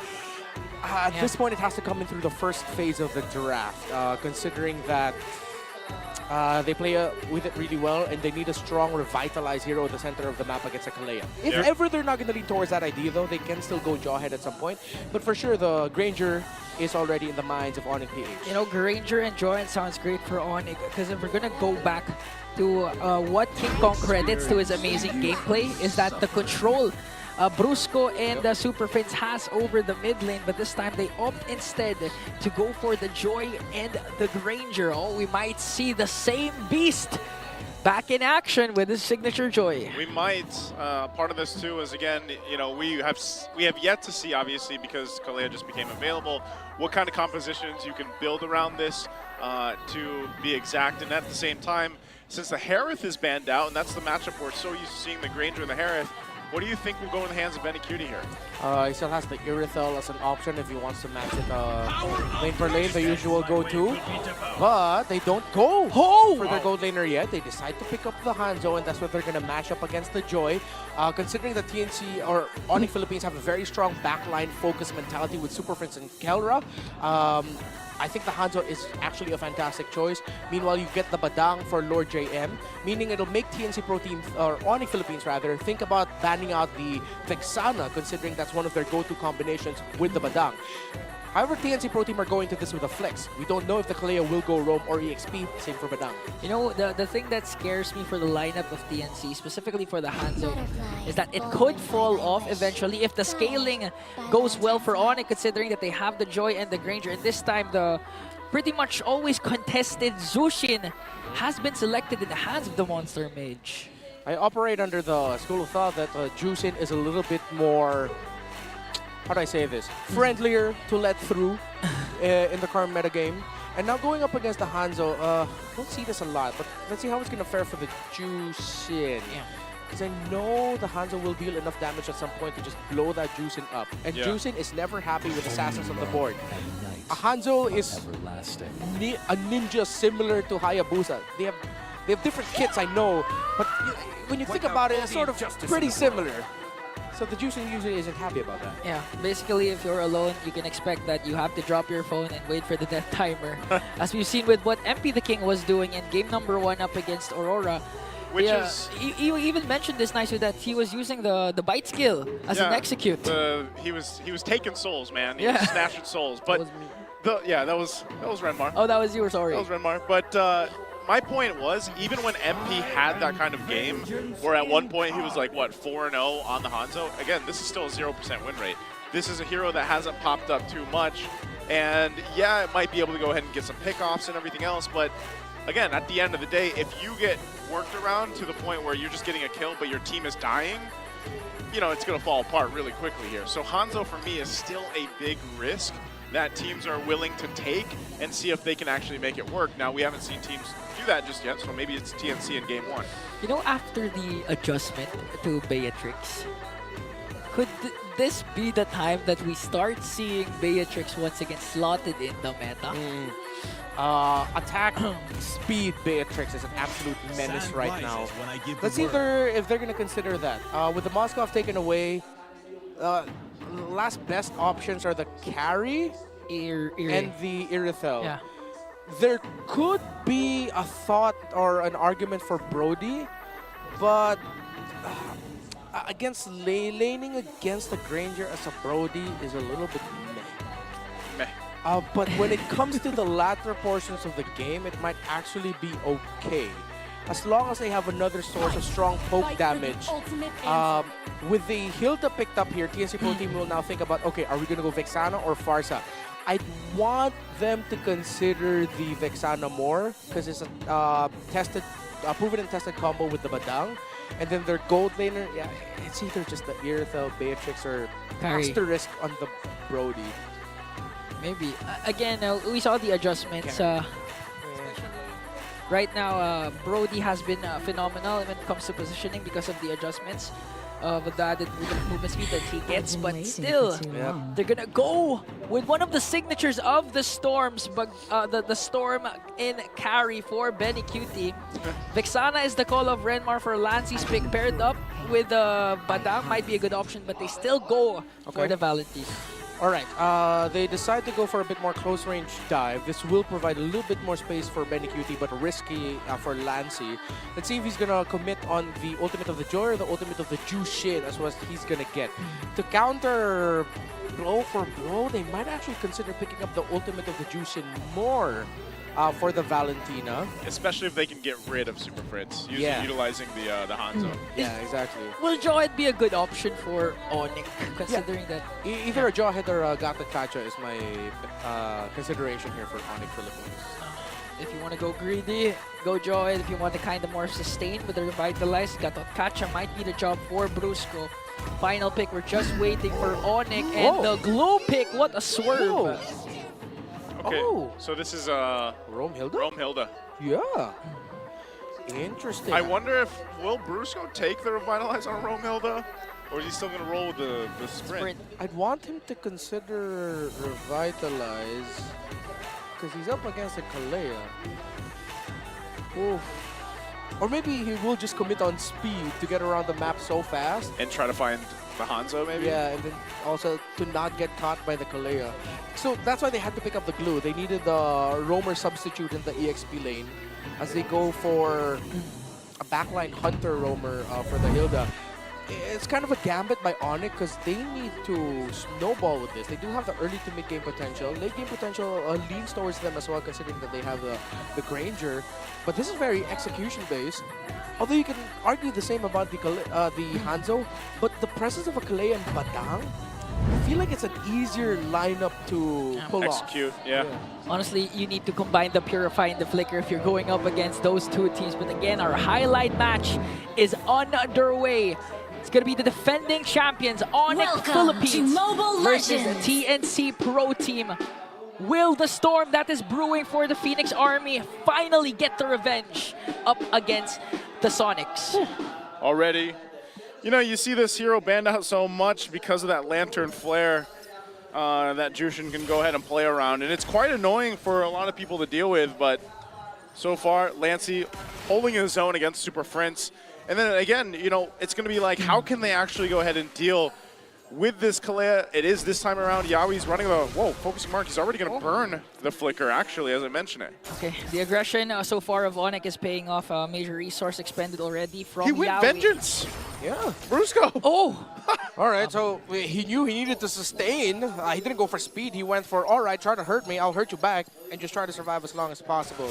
At this point, it has to come in through the first phase of the draft, considering that they play with it really well, and they need a strong, revitalized hero at the center of the map against a Kalea. If ever they're not going to lean towards that idea, though, they can still go Jawhead at some point. But for sure, the Granger is already in the minds of Onic PH. You know, Granger and Jawhead sounds great for Onic, because if we're going to go back to what King Kong credits to his amazing gameplay, is that the control Brusco and Super Friends has over the mid lane, but this time they opt instead to go for the Joy and the Granger. Oh, we might see the same beast back in action with his signature Joy. We might. Part of this too is, again, you know, we have yet to see, obviously, because Kalea just became available, what kind of compositions you can build around this to be exact. And at the same time, since the Harith is banned out, and that's the matchup we're so used to seeing, the Granger and the Harith, what do you think will go in the hands of BennyQT here? He still has the Irithel as an option if he wants to match it lane for lane, the usual go-to. But they don't go for their gold laner yet. They decide to pick up the Hanzo, and that's what they're going to match up against the Joy. Considering that TNC or Onic Philippines have a very strong backline focus mentality with Super Friends and Kelra, I think the Hanzo is actually a fantastic choice. Meanwhile, you get the Badang for Lord JM, meaning it'll make TNC Pro Team, or Onic Philippines rather, think about banning out the Vexana, considering that's one of their go-to combinations with the Badang. However, TNC Pro Team are going to this with a flex. We don't know if the Kalea will go Roam or EXP, same for Badang. You know, the thing that scares me for the lineup of TNC, specifically for the Hanzo, is that it could fall off eventually if the scaling goes well for Onic, considering that they have the Joy and the Granger. And this time, the pretty much always contested Zushin has been selected in the hands of the Monster Mage. I operate under the school of thought that Jushin is a little bit more, how do I say this, friendlier to let through in the current metagame. And now going up against the Hanzo, don't see this a lot, but let's see how it's going to fare for the Jushin. Because I know the Hanzo will deal enough damage at some point to just blow that Jushin up. And Jushin is never happy with assassins on the board. A Hanzo is a ninja similar to Hayabusa. They have different kits, I know, but when you think about it, it's sort of pretty similar. So the Jushin usually isn't happy about that. Yeah, basically if you're alone, you can expect that you have to drop your phone and wait for the death timer. As we've seen with what MP the King was doing in game number 1 up against Aurora. Which is... He even mentioned this nicely that he was using the bite skill as an execute. He was taking souls, man. He was snatching souls. But that was Renmar. Oh, that was you, sorry. That was Renmar. But my point was, even when MP had that kind of game, where at one point he was like, what, 4-0 on the Hanzo? Again, this is still a 0% win rate. This is a hero that hasn't popped up too much. And yeah, it might be able to go ahead and get some pickoffs and everything else, but again, at the end of the day, if you get worked around to the point where you're just getting a kill, but your team is dying, you know, it's going to fall apart really quickly here. So Hanzo, for me, is still a big risk that teams are willing to take and see if they can actually make it work. Now, we haven't seen teams do that just yet, so maybe it's TNC in game 1. You know, after the adjustment to Beatrix, could this be the time that we start seeing Beatrix once again slotted in the meta? Attack speed Beatrix is an absolute menace right now. Let's see if they're going to consider that. With the Moskov taken away, last best options are the carry and the Irithel. Yeah. There could be a thought or an argument for Brody, but against laning against the Granger as a Brody is a little bit meh. But when it comes to the latter portions of the game, it might actually be okay. As long as they have another source of strong poke damage. With the Hilda picked up here, TNC Pro Team will now think about, okay, are we going to go Vexana or Farsa? I want them to consider the Vexana more because it's a tested proven and tested combo with the Badang. And then their gold laner, yeah, it's either just the Irithel, Beatrix, or Carry. Asterisk on the Brody. Maybe. Again, we saw the adjustments. Right now, Brody has been phenomenal when it comes to positioning because of the adjustments of the added movement speed that he gets. But still, they're gonna go with one of the signatures of the Storms, but the Storm in carry for BennyQT. Vexana is the call of Renmar for Lancey's pick, paired up with Badang. Might be a good option, but they still go for the Valentine. All right, they decide to go for a bit more close-range dive. This will provide a little bit more space for BennyQT, but risky for Lancey. Let's see if he's gonna commit on the ultimate of the Joy or the ultimate of the Jushin as what he's gonna get. To counter blow for blow, they might actually consider picking up the ultimate of the Jushin more for the Valentina. Especially if they can get rid of Super Fritz, utilizing the Hanzo. Yeah, exactly. Will Jawhead be a good option for Onic, considering that? Either a Jawhead or a Gata Kacha is my consideration here for Onic Philippines. If you want to go greedy, go Jawhead. If you want to kind of more sustain with the Revitalize, Gata Kacha might be the job for Brusco. Final pick, we're just waiting for Onic and the glow pick. What a swerve! Okay, so this is Romhilda? Romhilda. Yeah. Interesting. I wonder if will Brusco take the Revitalize on Romhilda, or is he still going to roll with the sprint? I'd want him to consider Revitalize because he's up against a Kalea. Oof. Or maybe he will just commit on speed to get around the map so fast. And try to find the Hanzo, maybe? Yeah, and then also to not get caught by the Kalea. So that's why they had to pick up the glue. They needed the roamer substitute in the EXP lane as they go for a backline hunter roamer for the Hilda. It's kind of a gambit by Onic because they need to snowball with this. They do have the early to mid game potential. Late game potential leans towards them as well, considering that they have the Granger. But this is very execution based. Although you can argue the same about the Hanzo, but the presence of a Kalea and Badang, I feel like it's an easier lineup to pull execute, off. Honestly, you need to combine the Purify and the Flicker if you're going up against those two teams. But again, our highlight match is underway. It's going to be the defending champions, Onic Philippines versus the TNC Pro Team. Will the storm that is brewing for the Phoenix Army finally get the revenge up against the Sonics? Already. You know, you see this hero banned out so much because of that Lantern Flare that Jushin can go ahead and play around. And it's quite annoying for a lot of people to deal with, but so far, Lancey holding his own against Super Fritz. And then again, you know, it's going to be like, how can they actually go ahead and deal with this Kalea? It is this time around. Yawi's running the, focusing mark. He's already going to burn the Flicker, actually, as I mentioned it. Okay, the aggression so far of Onic is paying off. A major resource expended already from He went Yawi. Vengeance! Yeah. Brusco! Oh! All right, so he knew he needed to sustain. He didn't go for speed. He went for, all right, try to hurt me. I'll hurt you back. And just try to survive as long as possible.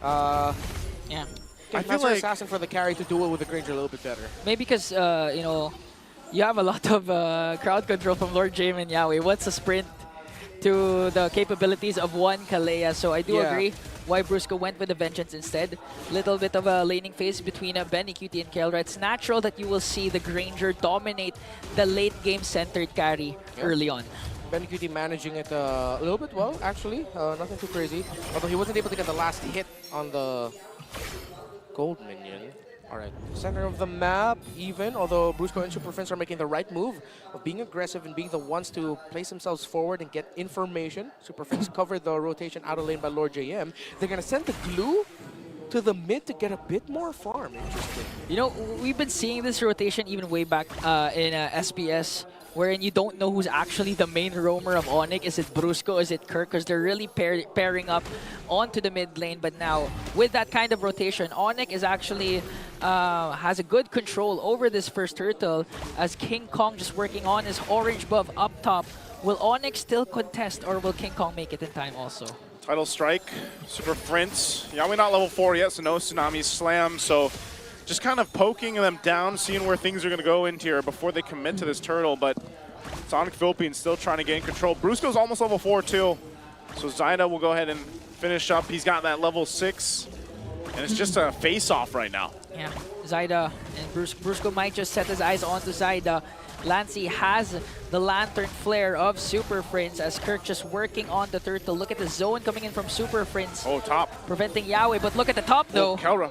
Yeah. I feel like Assassin for the carry to duel with the Granger a little bit better. Maybe because, you know, you have a lot of crowd control from Lord Jaime and Yawi. What's a sprint to the capabilities of one Kalea? So I do agree why Brusco went with the Vengeance instead. Little bit of a laning phase between BennyQT and Kelra. It's natural that you will see the Granger dominate the late game centered carry early on. BennyQT managing it a little bit well, actually. Nothing too crazy. Although he wasn't able to get the last hit on the gold minion. All right, center of the map, even, although Brusco and Super Fritz are making the right move of being aggressive and being the ones to place themselves forward and get information. Super Fritz covered the rotation out of lane by Lord JM. They're going to send the glue to the mid to get a bit more farm. Interesting. You know, we've been seeing this rotation even way back in SPS, wherein you don't know who's actually the main roamer of Onic. Is it Brusco? Is it Kirk? Because they're really pairing up onto the mid lane. But now, with that kind of rotation, Onic is actually has a good control over this first turtle as King Kong just working on his orange buff up top. Will Onic still contest or will King Kong make it in time also? Title strike, Super Fritz. Yawi not level 4 yet, so no Tsunami Slam. So just kind of poking them down, seeing where things are going to go into here before they commit to this turtle. But Onic Philippines still trying to gain control. Brusco's almost level 4 too. So Zyda will go ahead and finish up. He's got that level 6 And it's just a face-off right now. Yeah, Zyda and Brusco might just set his eyes onto Zyda. Lancey has the Lantern Flare of Super Prince as Kirk just working on the turtle. Look at the zone coming in from Super Prince. Oh, top. Preventing Yawi, but look at the top though. Kelra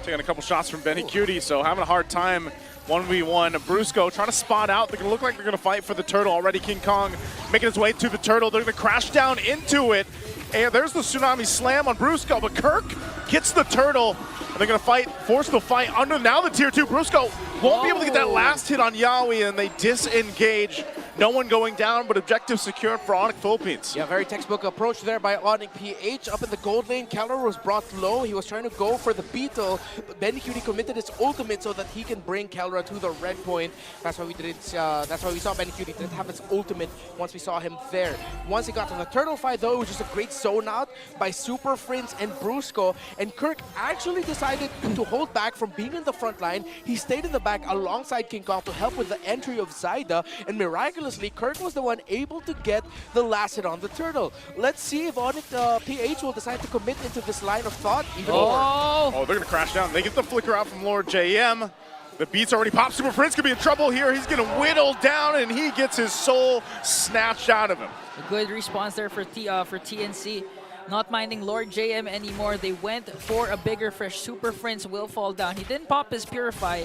taking a couple shots from BennyQT, so having a hard time 1v1. Brusco trying to spot out. They're going to look like they're going to fight for the turtle already. King Kong making his way to the turtle. They're going to crash down into it. And there's the Tsunami Slam on Brusco, but Kirk gets the turtle. And they're going to fight, force the fight under now the tier 2. Brusco won't be able to get that last hit on Yawi, and they disengage. No one going down, but objective secured for Onic Philippines. Yeah, very textbook approach there by Onic PH. Up in the gold lane, Keller was brought low. He was trying to go for the beetle, but BennyQT committed his ultimate so that he can bring Keller to the red point. That's why we didn't. That's why we saw BennyQT didn't have his ultimate once we saw him there. Once he got to the turtle fight, though, it was just a great zone out by Super Prince and Brusco. And Kirk actually decided to hold back from being in the front line. He stayed in the back alongside King Kong to help with the entry of Zyda, and miraculously, Kirk was the one able to get the last hit on the turtle. Let's see if Onic PH will decide to commit into this line of thought even more. Oh, they're going to crash down. They get the flicker out from Lord JM. The beats already popped. Super Prince could be in trouble here. He's going to whittle down, and he gets his soul snatched out of him. A good response there for TNC. Not minding Lord JM anymore. They went for a bigger fish. Super Prince will fall down. He didn't pop his Purify.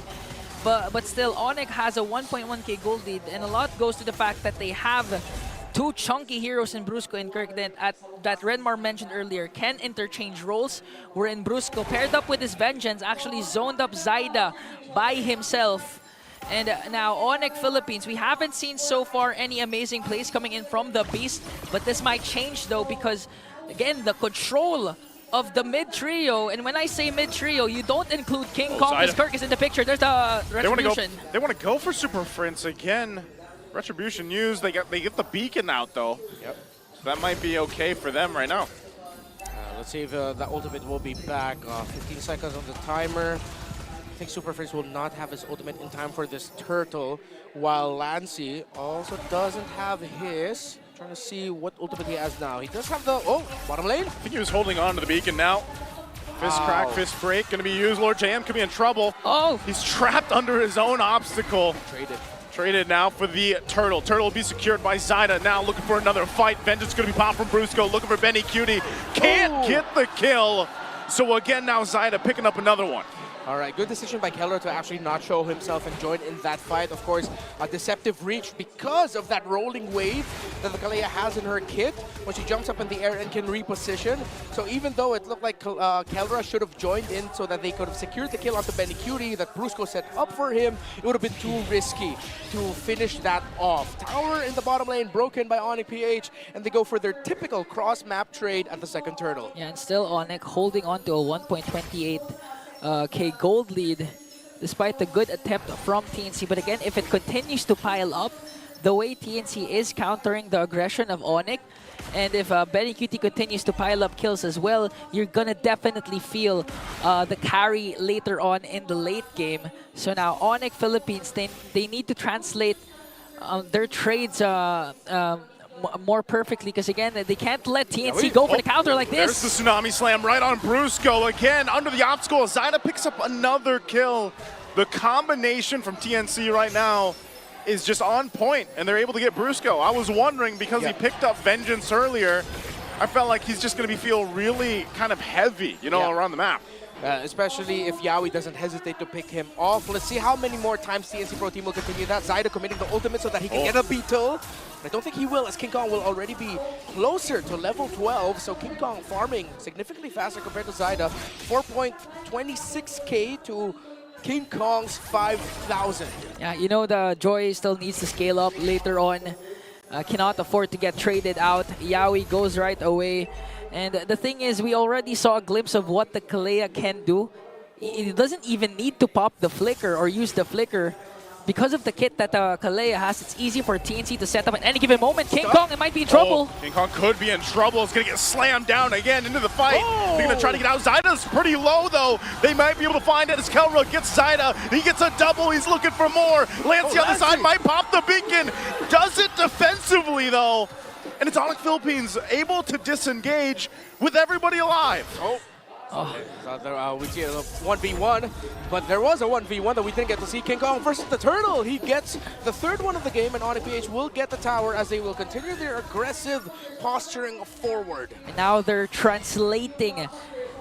But still, Onic has a 1.1k gold lead, and a lot goes to the fact that they have two chunky heroes in Brusco and Kirk that Redmar mentioned earlier can interchange roles, wherein Brusco, paired up with his Vengeance, actually zoned up Zyda by himself. And now Onic Philippines, we haven't seen so far any amazing plays coming in from the Beast, but this might change though, because again, the control of the mid trio, and when I say mid trio, you don't include King Kong because Kirk is in the picture. There's the Retribution. They want to go for Super Prince again. Retribution used. They get the beacon out though. Yep. So that might be okay for them right now. Let's see if the ultimate will be back. 15 seconds on the timer. I think Super Prince will not have his ultimate in time for this turtle, while Lancey also doesn't have his. Trying to see what ultimate he has now. He does have the, bottom lane. I think he was holding on to the beacon now. Fist crack, fist break, gonna be used. Lord JM could be in trouble. Oh! He's trapped under his own obstacle. Traded now for the turtle. Turtle will be secured by Zyda. Now looking for another fight. Vengeance gonna be popped from Brusco. Looking for BennyQT. Can't get the kill. So again, now Zyda picking up another one. All right, good decision by Keller to actually not show himself and join in that fight. Of course, a deceptive reach because of that rolling wave that the Kalea has in her kit when she jumps up in the air and can reposition. So even though it looked like Keller should have joined in so that they could have secured the kill onto BennyQT that Brusco set up for him, it would have been too risky to finish that off. Tower in the bottom lane broken by Onic PH, and they go for their typical cross-map trade at the second turtle. Yeah, and still Onic holding on to a 1.28 K gold lead despite the good attempt from TNC. But again, if it continues to pile up the way TNC is countering the aggression of Onic, and if BennyQT continues to pile up kills as well, you're gonna definitely feel the carry later on in the late game. So now Onic Philippines, they need to translate their trades more perfectly, because again, they can't let TNC go for the counter like this. There's the Tsunami Slam right on Brusco. Again, under the obstacle, Zyda picks up another kill. The combination from TNC right now is just on point, and they're able to get Brusco. I was wondering, because he picked up Vengeance earlier, I felt like he's just going to feel really kind of heavy, you know, around the map. Especially if Yawi doesn't hesitate to pick him off. Let's see how many more times TNC Pro Team will continue that. Zyda committing the ultimate so that he can get a beetle. I don't think he will, as King Kong will already be closer to level 12. So King Kong farming significantly faster compared to Zyda. 4.26k to King Kong's 5,000. Yeah, you know, the Joy still needs to scale up later on. Cannot afford to get traded out. Yawi goes right away. And the thing is, we already saw a glimpse of what the Kalea can do. It doesn't even need to pop the flicker or use the flicker. Because of the kit that Kalea has, it's easy for TNC to set up at any given moment. King Kong, it might be in trouble. King Kong could be in trouble. It's going to get slammed down again into the fight. They're going to try to get out. Zyda's pretty low, though. They might be able to find it as Kelra gets Zyda. He gets a double. He's looking for more. Lancey on the side might pop the beacon. Does it defensively, though. And it's Onic Philippines able to disengage with everybody alive. So we see a 1v1, but there was a 1v1 that we didn't get to see. King Kong versus the Turtle. He gets the third one of the game, and Onic PH will get the tower as they will continue their aggressive posturing forward. And now they're translating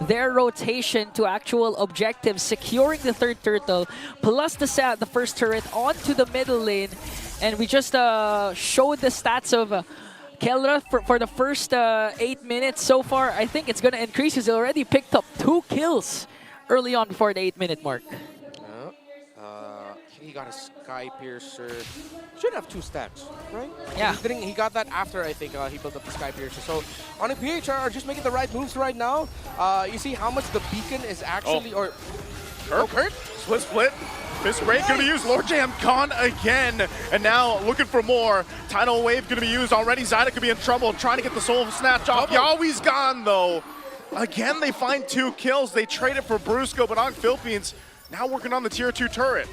their rotation to actual objectives, securing the third turtle, plus the first turret onto the middle lane. And we just showed the stats of Kelra for the first 8 minutes so far. I think it's going to increase. He's already picked up 2 kills early on before the 8-minute mark. He got a Sky Piercer. Should have 2 stats, right? Yeah. He got that after, I think, he built up the Sky Piercer. So Onic PH are just making the right moves right now. You see how much the beacon is actually... Kurt? Split. Fist break gonna be used. Lord Jam gone again. And now looking for more. Tidal Wave gonna be used already. Zyda could be in trouble trying to get the soul snatch off. Yawi's gone though. Again, they find 2 kills. They trade it for Brusco, but Onic Philippines now working on the tier 2 turret.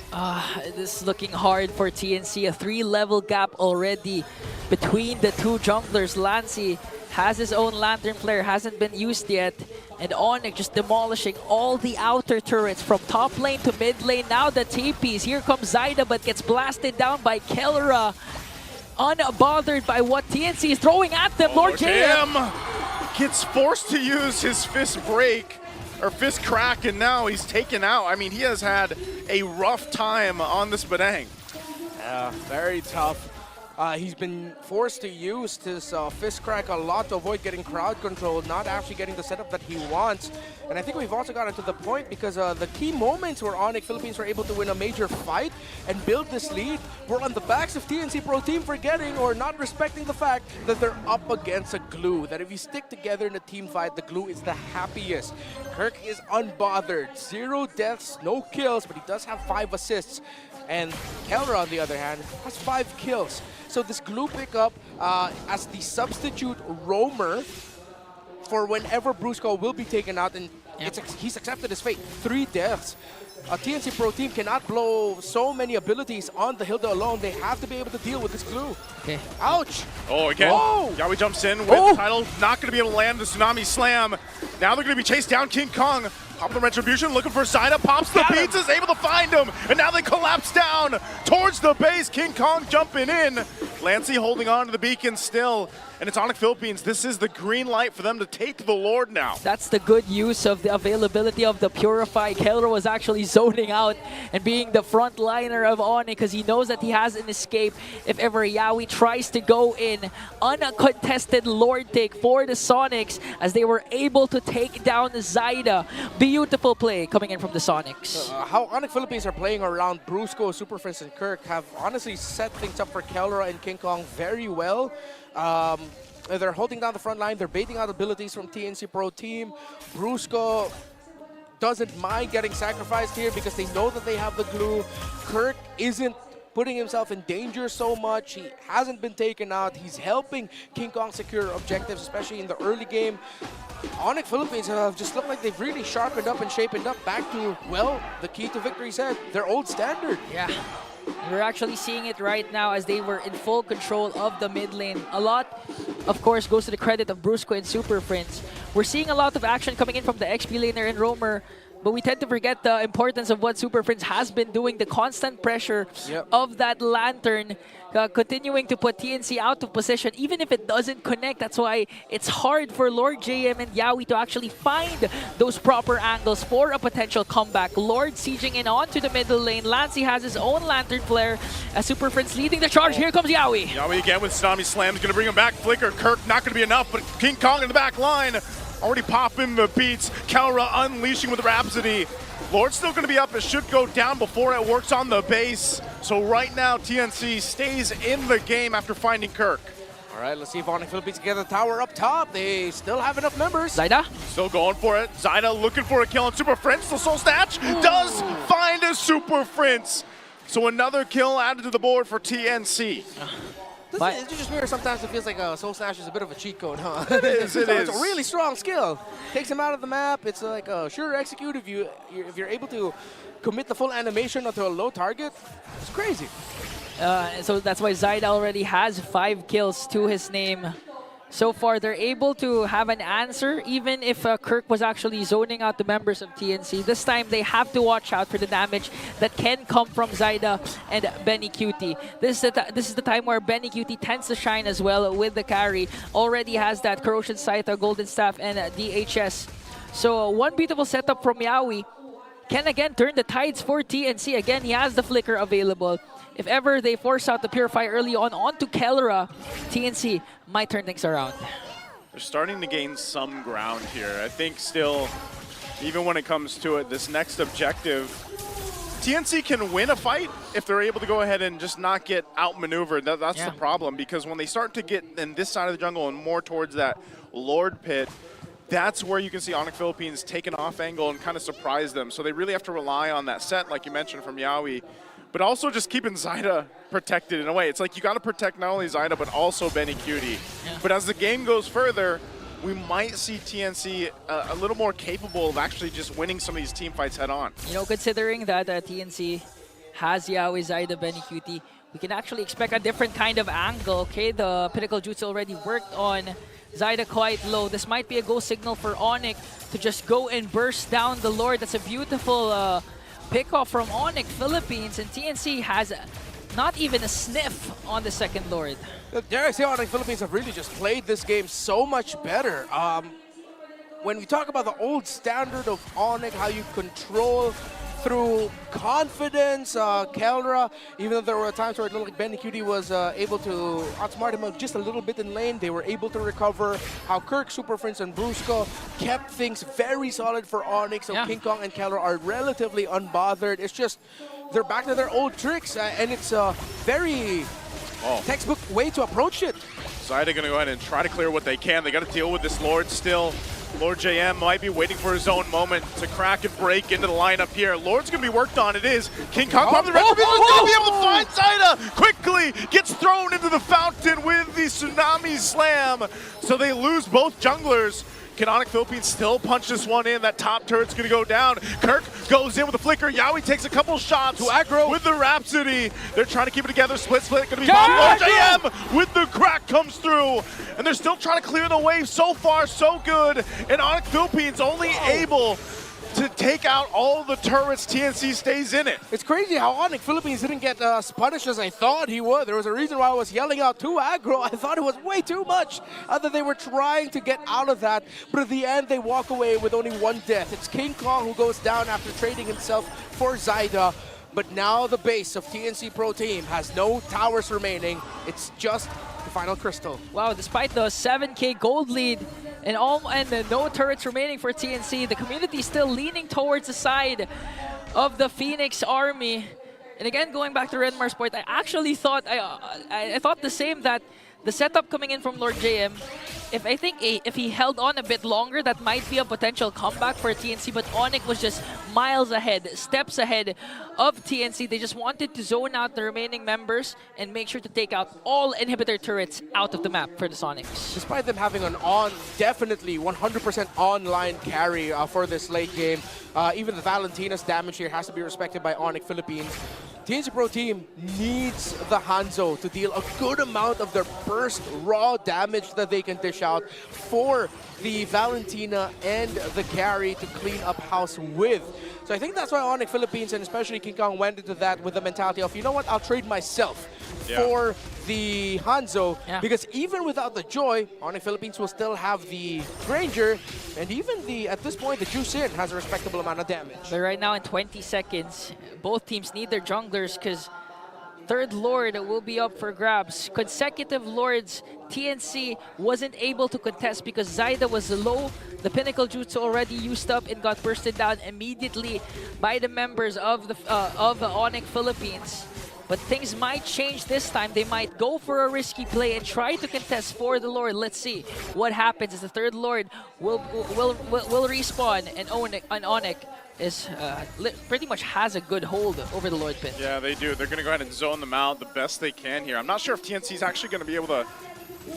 This is looking hard for TNC. A 3-level gap already between the 2 junglers. Lancy has his own Lantern Flare, hasn't been used yet. And Onic just demolishing all the outer turrets from top lane to mid lane. Now the TPs. Here comes Zyda, but gets blasted down by Kelra. Unbothered by what TNC is throwing at them. Lord JM gets forced to use his fist break, or fist crack, and now he's taken out. I mean, he has had a rough time on this Badang. Yeah, very tough. He's been forced to use his fist crack a lot to avoid getting crowd control, not actually getting the setup that he wants. And I think we've also gotten to the point because the key moments where Onic Philippines were able to win a major fight and build this lead were on the backs of TNC Pro Team forgetting or not respecting the fact that they're up against a glue. That if you stick together in a team fight, the glue is the happiest. Kirk is unbothered. 0 deaths, no kills, but he does have 5 assists. And Kelra, on the other hand, has 5 kills. So this glue pickup as the substitute roamer for whenever Brusco will be taken out, and he's accepted his fate. 3 deaths. TNC Pro Team cannot blow so many abilities on the Hilda alone. They have to be able to deal with this glue. Okay. Ouch! Oh, again, Yawi jumps in with the title. Not going to be able to land the Tsunami Slam. Now they're going to be chased down. King Kong, popping the Retribution, looking for Zyda, pops the beats, is able to find him. And now they collapse down towards the base. King Kong jumping in. Lancy holding on to the beacon still. And it's Onic Philippines. This is the green light for them to take the Lord now. That's the good use of the availability of the Purify. Kelra was actually zoning out and being the front liner of Onic because he knows that he has an escape if ever Yawi tries to go in. Uncontested Lord take for the Sonics as they were able to take down Zyda. Beautiful play coming in from the Sonics. How Onic Philippines are playing around Brusco, Super Prince, and Kirk have honestly set things up for Kelra and King Kong very well. They're holding down the front line. They're baiting out abilities from TNC Pro Team. Brusco doesn't mind getting sacrificed here because they know that they have the glue. Kirk isn't putting himself in danger so much. He hasn't been taken out. He's helping King Kong secure objectives, especially in the early game. Onic Philippines have just looked like they've really sharpened up and shapened up back to, well, the key to victory said, their old standard. Yeah. We're actually seeing it right now as they were in full control of the mid lane. A lot, of course, goes to the credit of Brusco and Super Prince. We're seeing a lot of action coming in from the XP laner and roamer, but we tend to forget the importance of what Super Prince has been doing, the constant pressure of that Lantern, continuing to put TNC out of position, even if it doesn't connect. That's why it's hard for Lord JM and Yawi to actually find those proper angles for a potential comeback. Lord sieging in onto the middle lane. Lancy has his own Lantern Flare as Super Prince leading the charge. Here comes Yawi. Yawi again with Tsunami Slam is going to bring him back. Flicker, Kirk, not going to be enough, but King Kong in the back line. Already popping the beats. Kelra unleashing with Rhapsody. Lord's still going to be up. It should go down before it works on the base. So right now, TNC stays in the game after finding Kirk. All right, let's see if Onic Philippines can get the tower up top. They still have enough members. Zyda? Still going for it. Zyda looking for a kill on Super Prince. The Soul Snatch does find a Super Prince. So another kill added to the board for TNC. It just weird. Sometimes it feels like Soul Snatch is a bit of a cheat code, huh? It is. It's a really strong skill. Takes him out of the map. It's like a sure execute if you're able to commit the full animation onto a low target. It's crazy. So that's why Zyda already has 5 kills to his name. So far, they're able to have an answer, even if Kirk was actually zoning out the members of TNC. This time, they have to watch out for the damage that can come from Zyda and BennyQT. This is the time where BennyQT tends to shine as well with the carry. Already has that Corrosion Scythe, Golden Staff, and DHS. So one beautiful setup from Yawi can again turn the tides for TNC. Again, he has the Flicker available. If ever they force out the Purify early on onto Kelra, TNC might turn things around. They're starting to gain some ground here. I think still, even when it comes to it, this next objective, TNC can win a fight if they're able to go ahead and just not get outmaneuvered. That's the problem, because when they start to get in this side of the jungle and more towards that Lord pit, that's where you can see Onic Philippines take an off angle and kind of surprise them. So they really have to rely on that set, like you mentioned, from Yawi, but also just keeping Zyda protected in a way. It's like you got to protect not only Zyda, but also BennyQT. But as the game goes further, we might see TNC a little more capable of actually just winning some of these team fights head on. You know, considering that TNC has Yawi, Zyda, BennyQT, we can actually expect a different kind of angle. Okay, the Pinnacle Jutsu already worked on Zyda quite low. This might be a go signal for Onic to just go and burst down the Lord. That's a beautiful pick-off from Onic Philippines, and TNC has not even a sniff on the second Lord. Dare I say, Onic Philippines have really just played this game so much better. When we talk about the old standard of Onic, how you control through confidence, Kelra, even though there were times where it looked like BennyQT was able to outsmart him just a little bit in lane, they were able to recover. How Kirk, Super Prince, and Brusco kept things very solid for Onic, so King Kong and Kelra are relatively unbothered. It's just, they're back to their old tricks, and it's a very textbook way to approach it. Zyda gonna go ahead and try to clear what they can. They gotta deal with this Lord still. Lord JM might be waiting for his own moment to crack and break into the lineup here. Lord's gonna be worked on, it is. King Kong probably the rest of is gonna be able to find Zyda. Quickly gets thrown into the fountain with the Tsunami Slam. So they lose both junglers. Can Onic Philippines still punch this one in? That top turret's gonna go down. Kirk goes in with a flicker. Yawi takes a couple shots to aggro with the Rhapsody. They're trying to keep it together. Split, gonna be bombed. Lord JM with the crack comes through. And they're still trying to clear the wave. So far, so good. And Onic Philippines only able to take out all the turrets. TNC stays in it. It's crazy how Onic Philippines didn't get as punished as I thought he would. There was a reason why I was yelling out too aggro. I thought it was way too much. That they were trying to get out of that, but at the end they walk away with only one death. It's King Kong who goes down after trading himself for Zyda. But now the base of TNC Pro Team has no towers remaining. It's just the final crystal. Wow, despite the 7K gold lead and no turrets remaining for TNC, the community is still leaning towards the side of the Phoenix Army. And again, going back to Redmar Sport, I actually thought I thought the same, that the setup coming in from Lord JM, if he held on a bit longer, that might be a potential comeback for TNC, but Onic was just miles ahead, steps ahead of TNC. They just wanted to zone out the remaining members and make sure to take out all inhibitor turrets out of the map for the Sonics. Despite them having an definitely 100% online carry for this late game, even the Valentina's damage here has to be respected by Onic Philippines. TNC Pro Team needs the Hanzo to deal a good amount of their burst raw damage that they can dish out for the Valentina and the carry to clean up house with. So I think that's why Onic Philippines and especially King Kong went into that with the mentality of, you know what, I'll trade myself for the Hanzo, because even without the Joy, Onic Philippines will still have the Granger, and even at this point, the Juicin has a respectable amount of damage. But right now in 20 seconds, both teams need their junglers because third Lord will be up for grabs. Consecutive Lords, TNC wasn't able to contest because Zyda was low. The Pinnacle Jutsu already used up and got bursted down immediately by the members of the Onic Philippines. But things might change this time. They might go for a risky play and try to contest for the Lord. Let's see what happens as the third Lord will respawn, and Onic is pretty much has a good hold over the Lord pin. Yeah, they do. They're going to go ahead and zone them out the best they can here. I'm not sure if TNC is actually going to be able to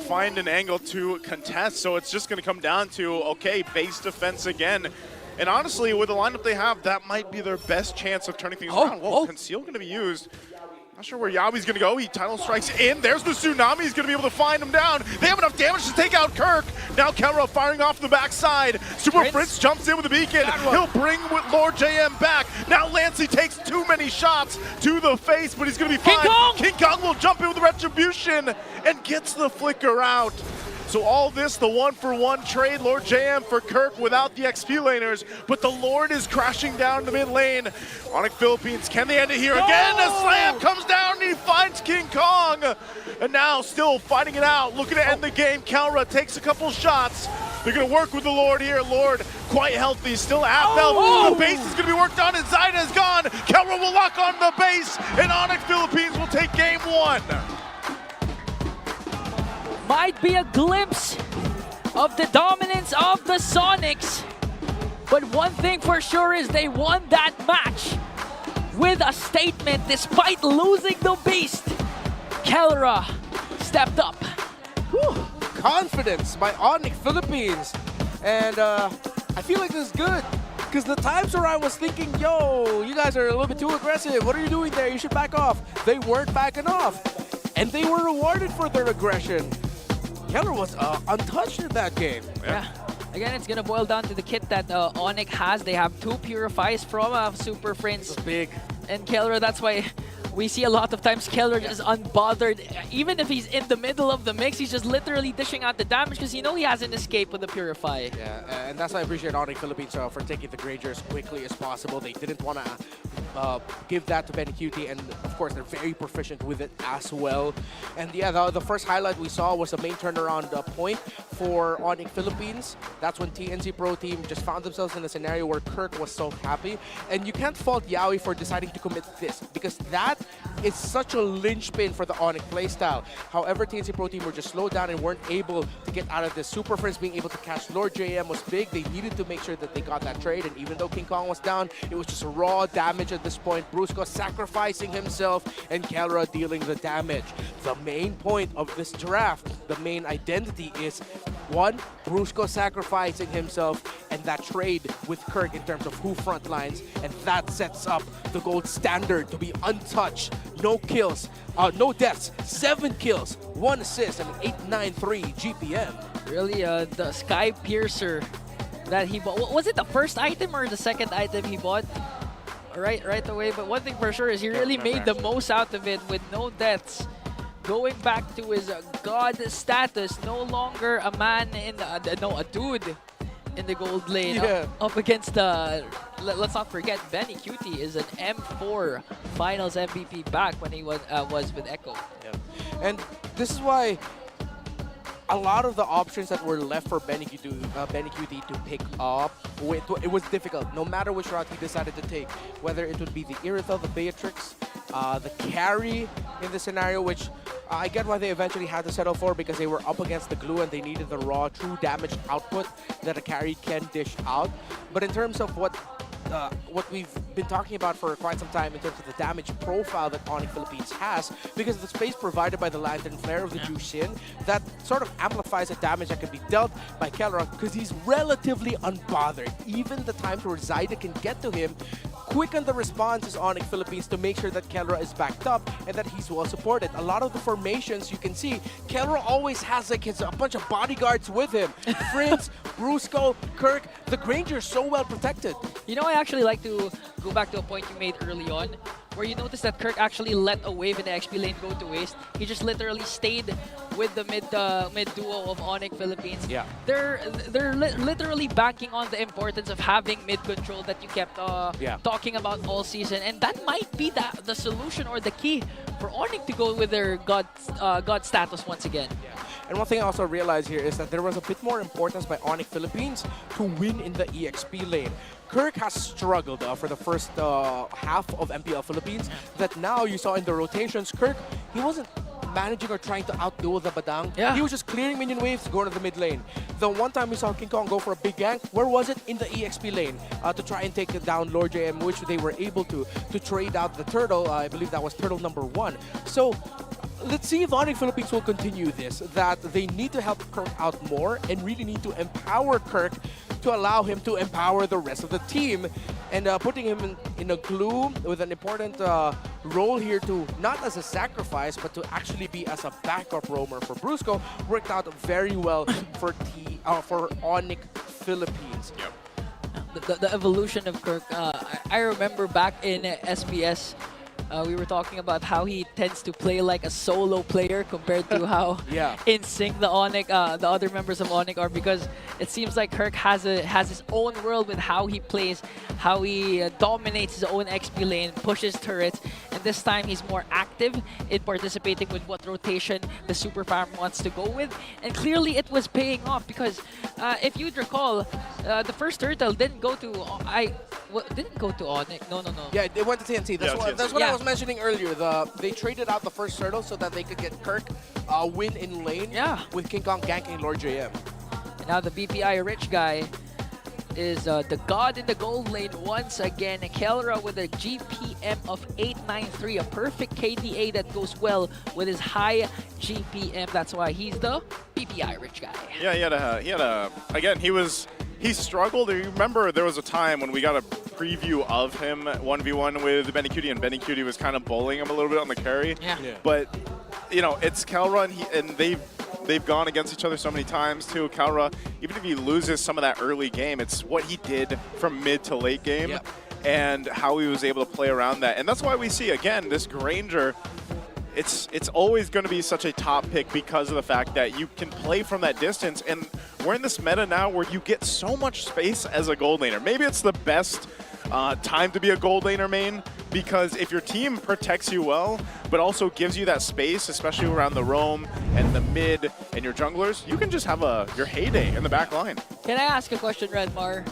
find an angle to contest, so it's just going to come down to, okay, base defense again. And honestly, with the lineup they have, that might be their best chance of turning things around. Whoa, Conceal going to be used. Not sure where Yawi's gonna go. He tunnel strikes in. There's the tsunami. He's gonna be able to find him down. They have enough damage to take out Kirk. Now Kelra firing off the backside. Super Fritz jumps in with the beacon. He'll bring with Lord JM back. Now Lancey takes too many shots to the face, but he's gonna be fine. King Kong will jump in with the retribution and gets the flicker out. So all this, the 1-for-1 trade, Lord JM for Kirk without the XP laners, but the Lord is crashing down the mid lane. Onic Philippines, can they end it here? Again, a slam comes down and he finds King Kong. And now still fighting it out, looking to end the game. Kelra takes a couple shots. They're gonna work with the Lord here. Lord, quite healthy, still half health. The base is gonna be worked on and Zaida is gone. Kelra will lock on the base and Onic Philippines will take game 1. Might be a glimpse of the dominance of the Sonics. But one thing for sure is they won that match with a statement despite losing the beast. Kelra stepped up. Whew. Confidence by Onic Philippines. And I feel like this is good. Because the times where I was thinking, yo, you guys are a little bit too aggressive. What are you doing there? You should back off. They weren't backing off. And they were rewarded for their aggression. Kelra was untouched in that game. Yeah. Again, it's going to boil down to the kit that Onic has. They have 2 Purifies from Super Prince. Big. And Kelra, that's why we see a lot of times Kelra just unbothered. Even if he's in the middle of the mix, he's just literally dishing out the damage because he has an escape with the Purify. Yeah, and that's why I appreciate Onic Philippines for taking the Granger as quickly as possible. They didn't want to give that to BennyQT, and of course they're very proficient with it as well. And yeah, the first highlight we saw was the main turnaround point for Onic Philippines. That's when TNC Pro Team just found themselves in a scenario where Kirk was so happy. And you can't fault Yawi for deciding to commit this, because that is such a linchpin for the Onic playstyle. However, TNC Pro Team were just slowed down and weren't able to get out of this. Super Friends being able to catch Lord JM was big. They needed to make sure that they got that trade, and even though King Kong was down, it was just raw damage at this point. Brusco sacrificing himself and Kelra dealing the damage. The main point of this draft, the main identity is, 1, Brusco sacrificing himself and that trade with Kirk in terms of who front lines, and that sets up the gold standard to be untouched. No kills, no deaths, 7 kills, 1 assist, and 893 GPM. Really, the Sky Piercer that he bought. Was it the first item or the second item he bought? Right away. But one thing for sure is he really made the most out of it with no deaths. Going back to his god status, no longer a man in a dude in the gold lane. Up against the, let's not forget, BennyQT is an M4 Finals MVP back when he was with Echo. Yeah. And this is why a lot of the options that were left for BennyQT to pick up, it was difficult. No matter which route he decided to take, whether it would be the Irithel, the Beatrix, the carry in the scenario, which I get why they eventually had to settle for, because they were up against the glue and they needed the raw, true damage output that a carry can dish out. But in terms of what we've been talking about for quite some time in terms of the damage profile that Onic Philippines has, because of the space provided by the Lantern Flare of the Jushin, that sort of amplifies the damage that can be dealt by Kelra, because he's relatively unbothered. Even the times where Zaida can get to him, quick on the response is Onic Philippines to make sure that Kelra is backed up and that he's well supported. A lot of the formations you can see, Kelra always has like a bunch of bodyguards with him. Prince, Brusco, Kirk, the Granger so well protected. You know, I actually like to go back to a point you made early on, where you noticed that Kirk actually let a wave in the XP lane go to waste. He just literally stayed with the mid duo of Onic Philippines. Yeah. They're literally banking on the importance of having mid control that you kept talking about all season, and that might be the solution or the key for Onic to go with their god status once again. Yeah. And one thing I also realized here is that there was a bit more importance by Onic Philippines to win in the EXP lane. Kirk has struggled for the first half of MPL Philippines. That now you saw in the rotations, Kirk, he wasn't managing or trying to outduel the Badang. Yeah. He was just clearing minion waves, going to the mid lane. The one time we saw King Kong go for a big gank, where was it? In the EXP lane to try and take down Lord JM, which they were able to trade out the turtle. I believe that was turtle number 1. So let's see if Onic Philippines will continue this, that they need to help Kirk out more and really need to empower Kirk to allow him to empower the rest of the team. And putting him in a glue with an important role here to, not as a sacrifice, but to actually be as a backup roamer for Brusco, worked out very well for Onic Philippines. The evolution of Kirk, I remember back in SBS, we were talking about how he tends to play like a solo player compared to how in sync the other members of Onic are, because it seems like Kirk has his own world with how he plays, how he dominates his own XP lane, pushes turrets, and this time he's more active in participating with what rotation the Super Farm wants to go with, and clearly it was paying off because if you'd recall, the first turtle didn't go to Onic. No. Yeah, they went to TNC. That's what I was mentioning earlier. They traded out the first turtle so that they could get Kirk win in lane with King Kong ganking Lord JM. And now the BPI rich guy is the god in the gold lane once again. Kelra with a GPM of 893, a perfect KDA that goes well with his high GPM. That's why he's the BPI rich guy. Yeah, he struggled. You remember there was a time when we got a preview of him 1v1 with BennyQT, and BennyQT was kind of bullying him a little bit on the carry. Yeah. But, you know, it's Kelra, and they've gone against each other so many times too. Kelra, even if he loses some of that early game, it's what he did from mid to late game and how he was able to play around that. And that's why we see, again, this Granger, it's always going to be such a top pick because of the fact that you can play from that distance. And we're in this meta now where you get so much space as a gold laner. Maybe it's the best time to be a gold laner main, because if your team protects you well, but also gives you that space, especially around the roam and the mid and your junglers, you can just have your heyday in the back line. Can I ask a question, Redmar?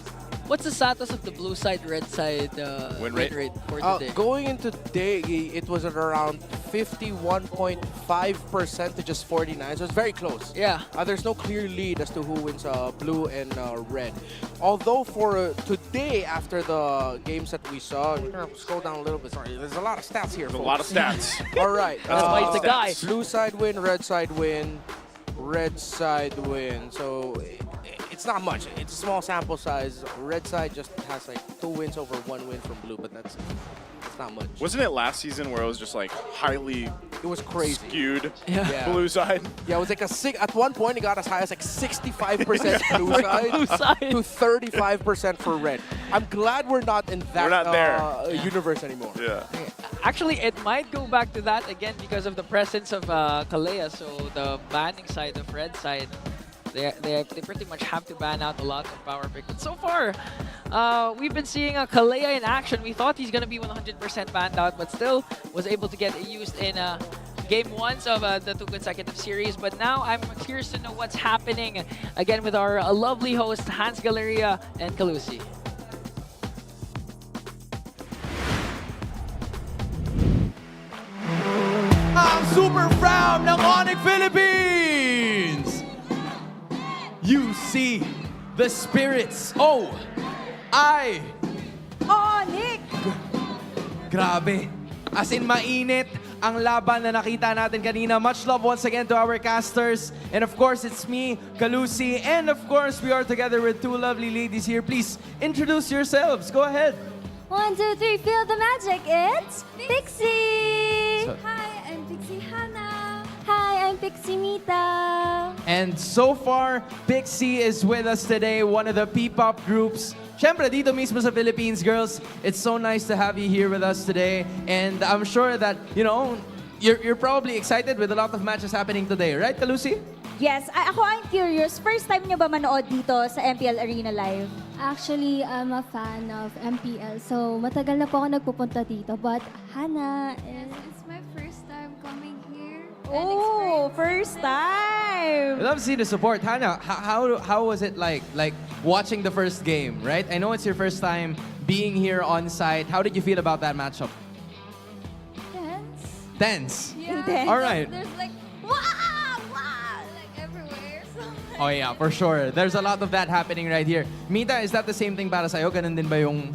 What's the status of the blue side, red side win rate for today? Going into today, it was at around 51.5% to just 49, so it's very close. Yeah. There's no clear lead as to who wins blue and red. Although for today, after the games that we saw, we're gonna scroll down a little bit. Sorry, there's a lot of stats here. There's a lot of stats. All right. That's why he's the guy. Blue side win, red side win, red side win. So it's not much. It's a small sample size. Red side just has like 2 wins over 1 win from blue, but that's not much. Wasn't it last season where it was just like highly skewed blue side? Yeah, it was like at one point it got as high as like 65% blue side to 35% for red. I'm glad we're not in that universe anymore. Yeah. Actually, it might go back to that again because of the presence of Kalea. So the banning side of red side, they pretty much have to ban out a lot of power pick. But so far, we've been seeing Kalea in action. We thought he's going to be 100% banned out, but still was able to get used in game 1s of the 2 consecutive series. But now I'm curious to know what's happening again with our lovely host, Hans Galeria and Kalusi. Ang super frown ng Onic Philippines! You see the spirits. Oh, Onic! Grabe. As in, mainit ang laban na nakita natin kanina. Much love once again to our casters. And of course, it's me, Kalusi. And of course, we are together with 2 lovely ladies here. Please introduce yourselves. Go ahead. 1, 2, 3, feel the magic. It's Pixie! Hi, I'm Pixie Hannah. Hi, I'm Pixie Mita. And so far, Pixie is with us today, one of the P-pop groups. Siyempre, dito mismo sa Philippines, girls. It's so nice to have you here with us today. And I'm sure that, you know, you're probably excited with a lot of matches happening today. Right, Kalusi? Yes, I'm curious. First time nyo ba manood dito sa MPL Arena Live? Actually, I'm a fan of MPL. So, matagal na po ako nagpupunta dito. But Hannah it's my first time coming here. Oh, first time! I love to see the support. Hannah, how was it like watching the first game, right? I know it's your first time being here on site. How did you feel about that matchup? Tense? Yeah. All right. There's like, wow, like everywhere. So, Oh yeah, for sure. There's a lot of that happening right here. Mita, is that the same thing para sa'yo? Ganun din ba yung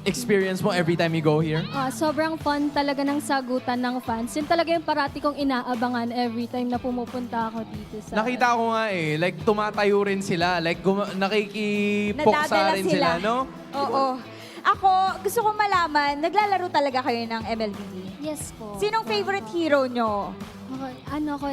experience mo every time you go here? sobrang fun talaga ng sagutan ng fans. Yun talaga yung parati kong inaabangan every time na pumupunta ako dito sa... Nakita ko nga like tumatayo rin sila. Like nakikipoksa Nadadala rin sila, no? Oo. Ako, gusto ko malaman, naglalaro talaga kayo ng MLBB? Yes po. Sinong favorite hero nyo? Okay, ano ko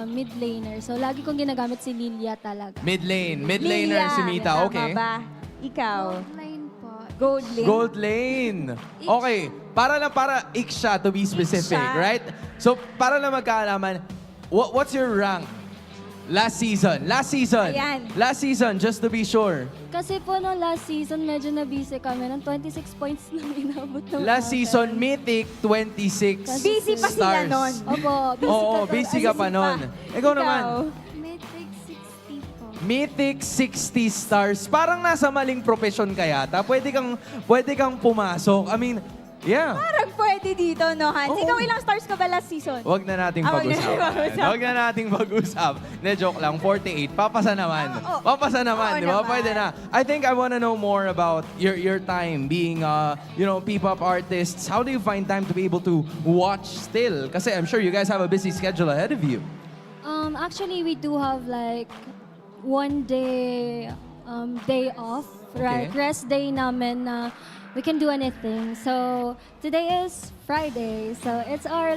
mid laner. So, lagi kong ginagamit si Lilia talaga. Mid laner si Mita, Tama okay. ba? Ikaw? Lane po. Gold lane? Gold lane. Okay, para ik siya to be specific, Siya. right? So, para lang magkaalaman, what's your rank? Last season. Ayan. Last season, just to be sure. Kasi po no last season, medyo na-busy kami. Ng 26 points lang inabot ng Last season, Mythic 26 Busy pa sila stars. nun. Opo, busy Oo, ka busy ka pa nun. Ikaw naman. Mythic 60 po. Mythic 60 stars. Parang nasa maling profession ka yata. Pwede kang pumasok. I mean, yeah. Parang pwede dito, no, Hans? Oo. Ikaw ilang stars ka ba last season? Wag na nating Wag na nating pag-usapan. pag-usapan. Wag na nating pag-usap. Ne, joke lang. 48. Papasa naman. Papasa naman, Oo di ba? naman. Pwede na. I think I wanna know more about your time being, P-pop artists. How do you find time to be able to watch still? Kasi I'm sure you guys have a busy schedule ahead of you. Actually, we do have like 1 day day off, right? Okay. Rest day namin na we can do anything. So, today is Friday. So, it's our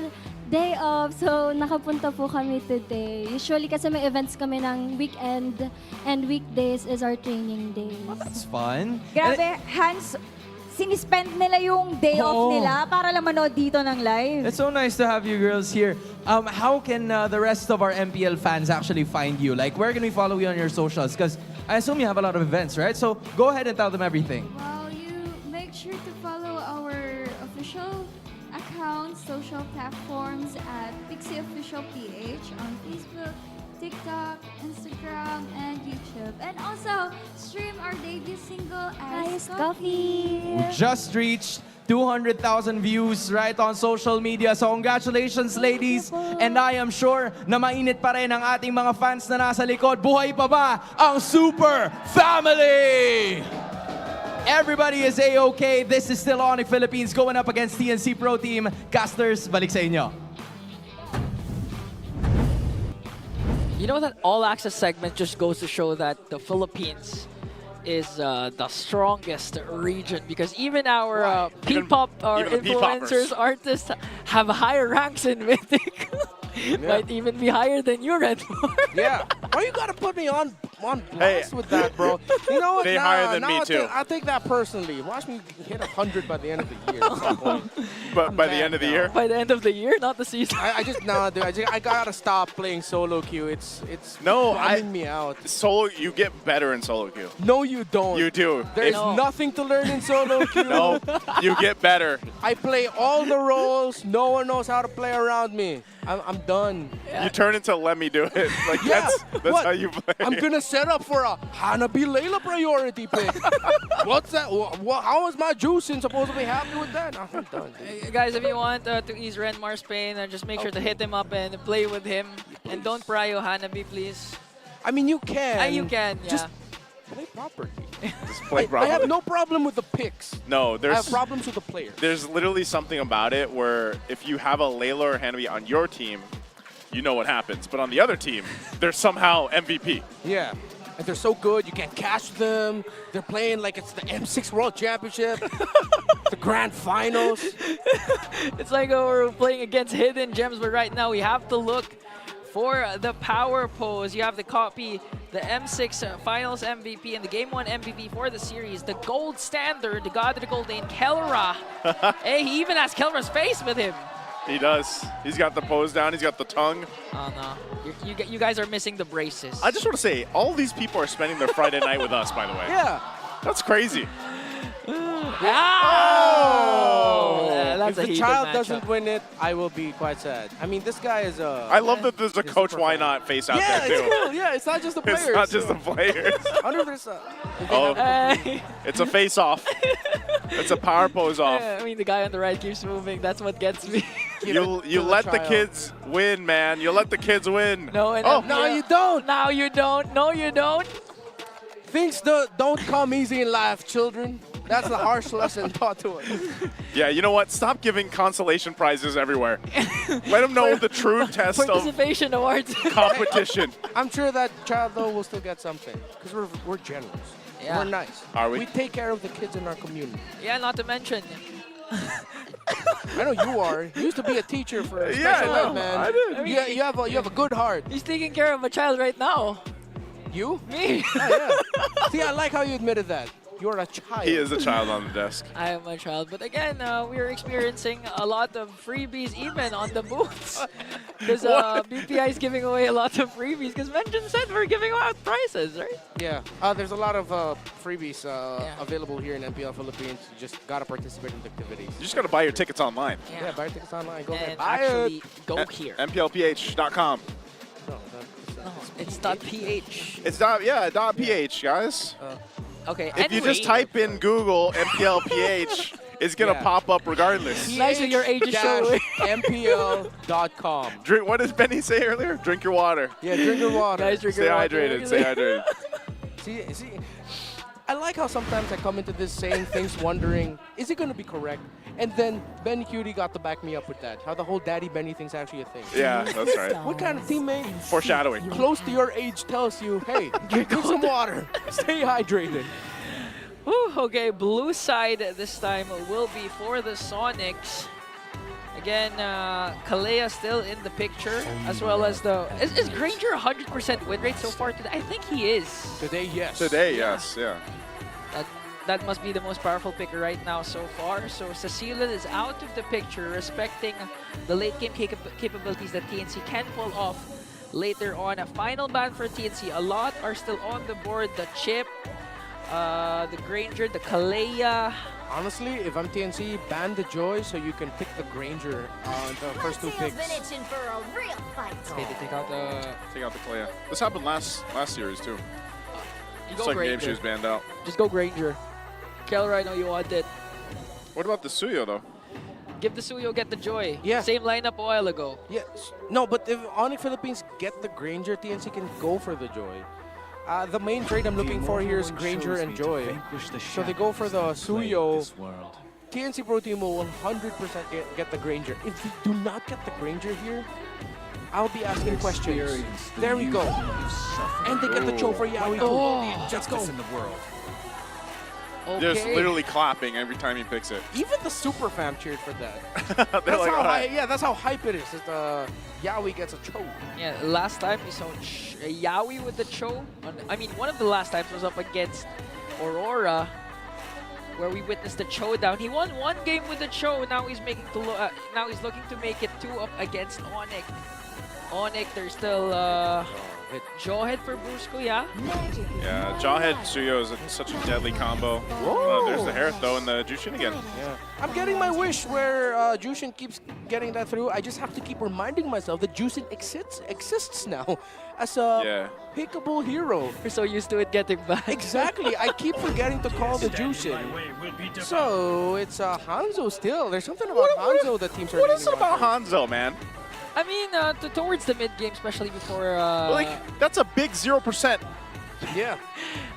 day off. So, nakapunta po kami today. Usually kasi may events kami ng weekend and weekdays is our training days. That's fun. Grabe, Hans, sinispend nila yung day off Oo. nila para lang manood dito ng live. It's so nice to have you girls here. How can the rest of our MPL fans actually find you? Like, where can we follow you on your socials? Because I assume you have a lot of events, right? So, go ahead and tell them everything. Well, you make sure to follow our official accounts, social platforms at MPL PH on Facebook, TikTok, Instagram, and YouTube. And also, stream our debut single, Iced Coffee. We just reached 200,000 views right on social media. So congratulations, ladies. And I am sure na mainit pa rin ang ating mga fans na nasa likod. Buhay pa ba ang Super Family? Everybody is A-okay. This is still Onic Philippines going up against TNC Pro Team. Casters, balik sa inyo. You know, that all-access segment just goes to show that the Philippines is the strongest region, because even our P-pop or even the influencers, P-poppers. artists have higher ranks in Mythic. Might even be higher than you, Redmore. Yeah. Why you gotta put me on blast with that, bro? You know what? They Nah, higher than now me, too. I take that personally. Watch me hit 100 by the end of the year. But by the end of the year? By the end of the year, not the season. I just dude. I gotta stop playing solo queue. It's No, bumming me out. Solo, you get better in solo queue. No, you don't. You do. There's If- nothing to learn in solo queue. No, you get better. I play all the roles. No one knows how to play around me. I'm done. You turn into let me do it. Like Yeah. that's What? how you play. I'm gonna set up for a Hanabi Layla priority pick. What's that? How is my juicing supposed to be happy with that? I'm done. Hey, guys, if you want to ease Renmar's pain, just make sure to hit him up and play with him. And don't prio Hanabi, please. I mean, you can. You can, yeah. Just play properly. Just play I properly. have no problem with the picks. No, I have there's problems with the players. there's literally something about it where if you have a Layla or Hanabi on your team, you know what happens. But on the other team, they're somehow MVP. Yeah. And they're so good, you can't catch them. They're playing like it's the M6 World Championship, the grand finals. It's like we're playing against hidden gems, but right now we have to look for the power pose. You have to copy the M6 Finals MVP and the Game 1 MVP for the series, the gold standard, the God of the Gold Lane, Kelra. Hey, he even has Kelra's face with him. He does. He's got the pose down. He's got the tongue. Oh, no. You guys are missing the braces. I just want to say, all these people are spending their Friday night with us, by the way. Yeah. That's crazy. That's If a the heated child matchup. doesn't win it, I will be quite sad. I mean, this guy is a... I love that there's a coach why not face out Yeah, there, it's too. cool. Yeah, it's not just the players. It's not just the players. Under this, Oh, it's a face-off. It's a power pose off. I mean, the guy on the right keeps moving. That's what gets me. You let the kids win, man. You let the kids win. No, and oh, No, you don't. Now you don't. No, you don't. Things don't come easy in life, children. That's the harsh lesson taught to us. yeah. You know what? Stop giving consolation prizes everywhere. Let them know the true test of Participation awards. competition. I'm sure that child, though, will still get something because we're generous. Yeah. We're nice. Are we? We take care of the kids in our community. Yeah, not to mention. I know you are. You used to be a teacher for a Yeah, special I know. ed, man. I did. You have a good heart. He's taking care of a child right now. You? Me. Yeah. See, I like how you admitted that. You're a child. He is a child on the desk. I am a child, but again, we are experiencing a lot of freebies even on the booths. Because BPI is giving away a lot of freebies. Because Mention said we're giving out prizes, right? Yeah. There's a lot of freebies available here in MPL Philippines. You just gotta participate in the activities. You just got to buy your tickets online. Yeah, buy your tickets online. Go ahead. And Buy actually, it. go here. MPLPH.com. No, It's .ph. It's .ph, guys. Okay, If you just type in Google MPL PH, it's gonna Yeah. pop up regardless. Nice of your age is showing. MPL.com. Drink. What did Benny say earlier? Drink your water. Yeah, drink your water. Guys, drink Stay your water. hydrated. Stay hydrated. See, I like how sometimes I come into this saying things wondering, is it going to be correct? And then BennyQT got to back me up with that. How the whole Daddy Benny thing's actually a thing. Yeah, that's right. What kind of teammate Foreshadowing. close to your age tells you, hey, drink some water, stay hydrated? Whew, okay, blue side this time will be for the Sonics. Again, Kalea still in the picture, as well as the... Is Granger 100% win rate so far today? I think he is. Today, yes. Today, yes, yeah. That must be the most powerful picker right now so far. So Cecilia is out of the picture, respecting the late game capabilities that TNC can pull off later on. A final ban for TNC. A lot are still on the board. The Chip, the Granger, the Kalea. Honestly, if I'm TNC, ban the Joy so you can pick the Granger on the first two picks. Okay, they take out the... Take out the Kalea. This happened last series too. You go Second game Granger. she was banned out. Just go Granger. Keller, I know you want it. What about the Suyo though? Give the Suyo, get the Joy. Yeah. Same lineup a while ago. Yes. No, but if Onic Philippines get the Granger, TNC can go for the Joy. The main trade I'm looking for here is Granger and Joy. So they go for the Suyo. TNC Pro Team will 100% get the Granger. If we do not get the Granger here, I'll be asking questions. There we go. And they get the Cho for Yaoi. Oh, let's go. They're just literally clapping every time he picks it. Even the super fam cheered for that. They're like, how "Alright." that's how hype it is. Yaoi gets a Cho. Yeah, last time we saw Yaoi with the Cho. I mean, one of the last times was up against Aurora, where we witnessed the Cho down. He won one game with the Cho. Now he's making now he's looking to make it 2 up against Onic. Onic, there's still Jawhead for Brusco, yeah? Yeah, Jawhead Suyo is such a deadly combo. There's the Hereth though, and the Jushin again. Yeah. I'm getting my wish where Jushin keeps getting that through. I just have to keep reminding myself that Jushin exists now as a pickable hero. We're so used to it getting back. Exactly. I keep forgetting to call the Jushin. So it's Hanzo still. There's something about Hanzo that teams are What is it about Hanzo, man? I mean, towards the mid game, especially before... that's a big 0%. Yeah.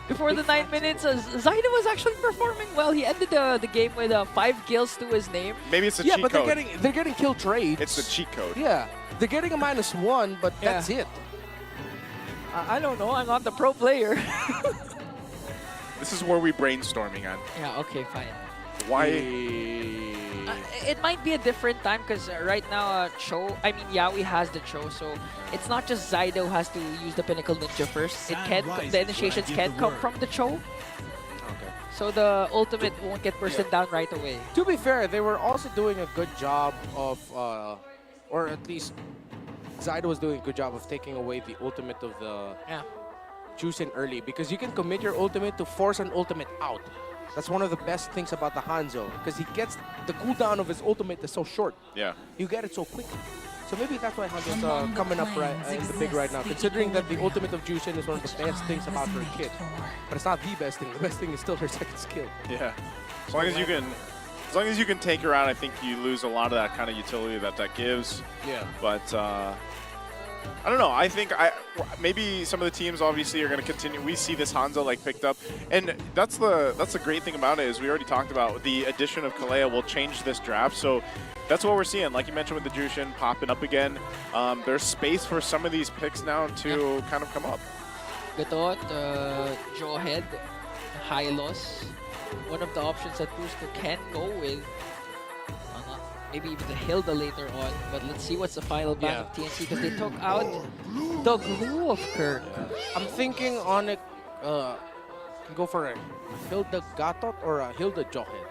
Before the 9 minutes, Zaida was actually performing well. He ended the game with 5 kills to his name. Maybe it's a yeah, cheat but code. they're getting kill trades. It's the cheat code. Yeah, they're getting a -1, but that's it. I don't know. I'm not the pro player. This is where we brainstorming on. Yeah, okay, fine. Why? It might be a different time because right now Yaoi has the Cho, so it's not just Zaido who has to use the Pinnacle Ninja first. The initiations can come from the Cho. Okay. So the ultimate won't get person down right away. To be fair, they were also doing a good job of, or at least Zaido was doing a good job of taking away the ultimate of the Jushin early, because you can commit your ultimate to force an ultimate out. That's one of the best things about the Hanzo, because he gets the cooldown of his ultimate is so short. Yeah. You get it so quick. So maybe that's why Hanzo's coming up in the big right now, considering that the ultimate of Jushin is one of the best things about her kit. But it's not the best thing. The best thing is still her second skill. Yeah. As long as you can take her out, I think you lose a lot of that kind of utility that gives. Yeah. But I don't know. I think maybe some of the teams obviously are going to continue. We see this Hanzo like picked up, and that's the great thing about it is we already talked about the addition of Kalea will change this draft. So that's what we're seeing. Like you mentioned with the Jushin popping up again, there's space for some of these picks now to kind of come up. Gatot, Jawhead. Hylos. One of the options that Brusco can go with. Maybe even the Hilda later on. But let's see what's the final ban of TNC because they took out the glue of Kirk. I'm thinking Onic can go for a Hilda Gatot or a Hilda Johet.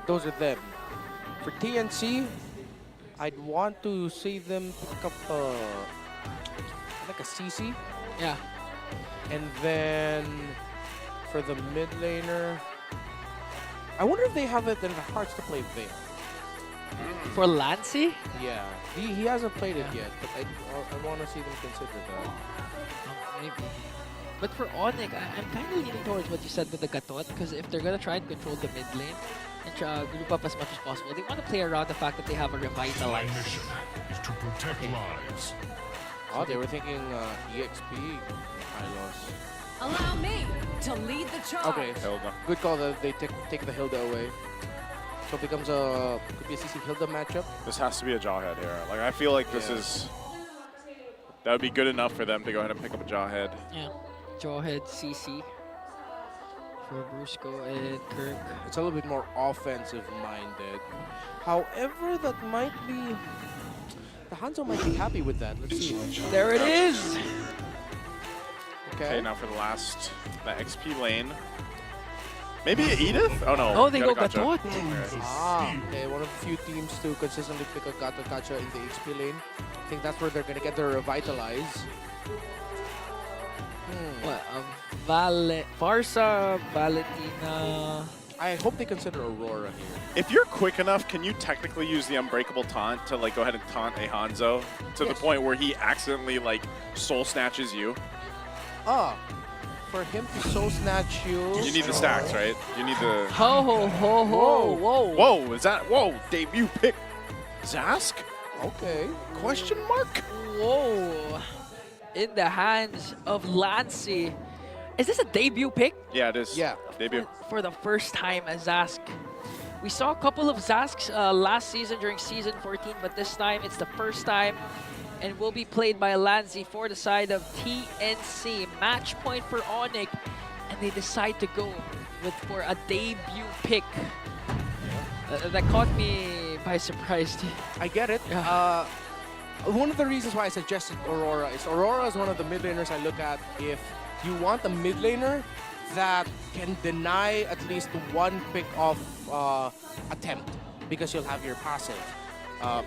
Those are them. For TNC, I'd want to see them pick up like a CC. Yeah. And then for the mid laner, I wonder if they have it in the hearts to play Veil. For Lancy? Yeah, he hasn't played it yet, but I want to see them consider that. Maybe. But for Onic, I'm kind of leaning towards what you said with the Gatot, because if they're going to try and control the mid lane and group up as much as possible, they want to play around the fact that they have a Revitalize. To protect lives. Oh, they were thinking EXP Hylos. Allow me to lead the charge. Okay, Hilda. Good call that they take the Hilda away. So it becomes could be a CC Hilda matchup. This has to be a Jawhead here. Like, I feel like this is... That would be good enough for them to go ahead and pick up a Jawhead. Yeah. Jawhead CC for Brusco and Kirk. It's a little bit more offensive-minded. However, that might be... The Hanzo might be happy with that. Let's see. There it is! Okay, now for the last, the XP lane. Maybe Edith? Oh no. Oh, they go Gotcha. Gatot. Okay, one of the few teams to consistently pick a Gato Gacha in the XP lane. I think that's where they're gonna get their Revitalize. What? Farsa, Valentina. I hope they consider Aurora here. If you're quick enough, can you technically use the Unbreakable Taunt to like go ahead and taunt a Hanzo to the point where he accidentally like soul snatches you? For him to soul snatch you. You need the stacks, right? You need the... Ho, ho, ho, ho, whoa. Whoa, is that... Whoa, debut pick. Zask? Okay. Question mark? Whoa. In the hands of Lancy. Is this a debut pick? Yeah, it is. Yeah. Debut. For the first time as Zask. We saw a couple of Zasks last season during Season 14, but this time it's the first time and will be played by Lancy for the side of TNC. Match point for Onic, and they decide to go for a debut pick. That caught me by surprise. I get it. Yeah. One of the reasons why I suggested Aurora is one of the mid laners I look at if you want a mid laner that can deny at least one pick-off attempt because you'll have your passive.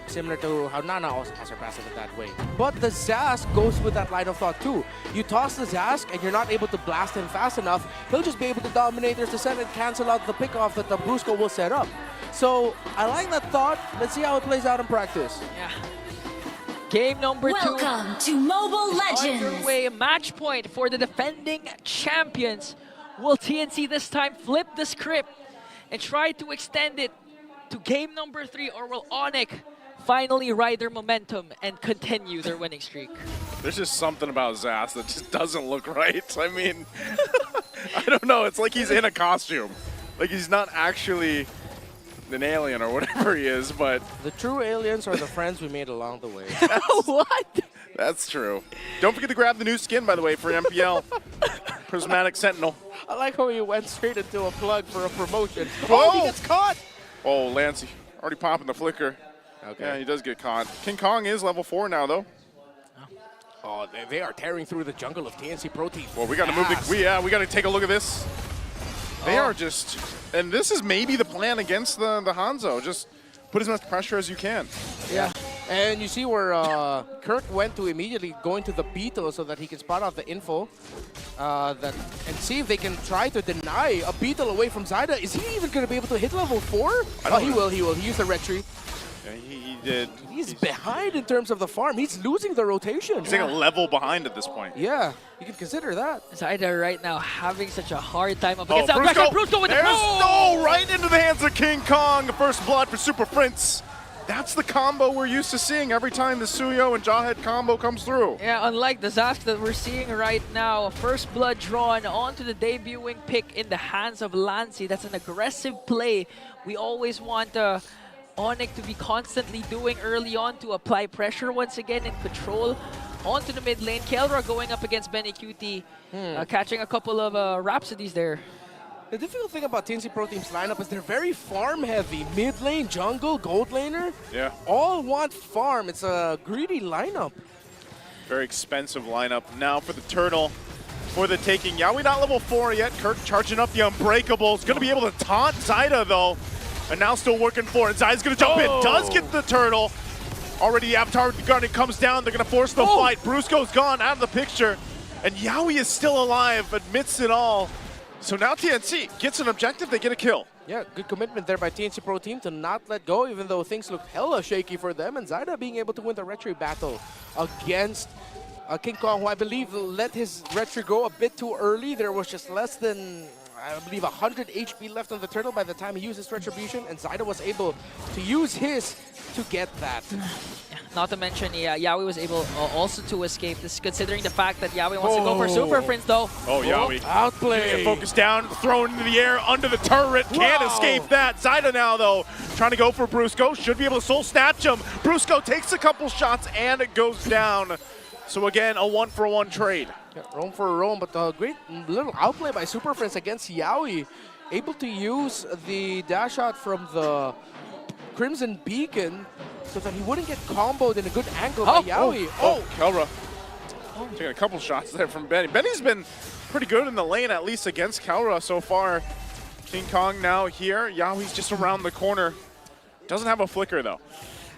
Similar to how Nana also has her passive in that way. But the Zask goes with that line of thought too. You toss the Zask and you're not able to blast him fast enough, he'll just be able to dominate their descent and cancel out the pick-off that the Brusco will set up. So I like that thought. Let's see how it plays out in practice. Yeah. Game number 2. Welcome to Mobile Legends. Underway, match point for the defending champions. Will TNC this time flip the script and try to extend it to game number 3, or will Onic finally ride their momentum and continue their winning streak? There's just something about Zas that just doesn't look right. I mean, I don't know. It's like he's in a costume. Like he's not actually an alien or whatever he is, but... The true aliens are the friends we made along the way. What? That's true. Don't forget to grab the new skin, by the way, for MPL. Prismatic Sentinel. I like how he went straight into a plug for a promotion. Whoa! Oh, he gets caught! Oh, Lancey. Already popping the flicker. Okay. Yeah, he does get caught. King Kong is level 4 now, though. Oh, they are tearing through the jungle of TNC Pro Team. Well, we got to move the... we got to take a look at this. They are just... And this is maybe the plan against the Hanzo. Just put as much pressure as you can. Yeah. And you see where Kirk went to immediately go into the Beetle so that he can spot out the info and see if they can try to deny a Beetle away from Zyda. Is he even going to be able to hit level 4? Oh, he will. He used the red tree. Yeah, he did. He's behind in terms of the farm. He's losing the rotation. He's like a level behind at this point. Yeah, you can consider that. Zyda right now having such a hard time up Oh, against Brusco with the right into the hands of King Kong. First blood for Super Prince. That's the combo we're used to seeing every time the Suyo and Jawhead combo comes through. Yeah, unlike the Zask that we're seeing right now, first blood drawn onto the debuting pick in the hands of Lancy. That's an aggressive play. We always want Onic to be constantly doing early on to apply pressure once again and control onto the mid lane. Kelra going up against BennyQT, catching a couple of Rhapsodies there. The difficult thing about TNC Pro Team's lineup is they're very farm heavy. Mid lane, jungle, gold laner, all want farm. It's a greedy lineup. Very expensive lineup. Now for the turtle, for the taking. Yawi not level 4 yet. Kirk charging up the Unbreakables. Going to be able to taunt Zyda though. And now still working for it. Zyda's going to jump in. Does get the turtle. Already the Avatar Guardian comes down. They're going to force the fight. Brusco's gone out of the picture. And Yawi is still alive, admits it all. So now TNC gets an objective, they get a kill. Yeah, good commitment there by TNC Pro Team to not let go, even though things look hella shaky for them. And Zyda being able to win the retry battle against King Kong, who I believe let his retry go a bit too early. There was just less than, I believe, 100 HP left on the turtle by the time he used his retribution. And Zyda was able to use his to get that. Not to mention, Yawi was able also to escape this, considering the fact that Yawi wants to go for Super Prince, though. Oh, Yawi. Outplay. Focus down, thrown into the air, under the turret. Can't escape that. Zyda now, though, trying to go for Brusco. Should be able to soul snatch him. Brusco takes a couple shots, and it goes down. So again, a 1-for-1 trade. Yeah, roam for a roam, but a great little outplay by Super Prince against Yawi. Able to use the dash out from the Crimson Beacon so that he wouldn't get comboed in a good angle by Yawi. Kelra taking a couple shots there from Benny. Benny's been pretty good in the lane, at least against Kelra so far. King Kong now here. Yawi's just around the corner. Doesn't have a flicker, though.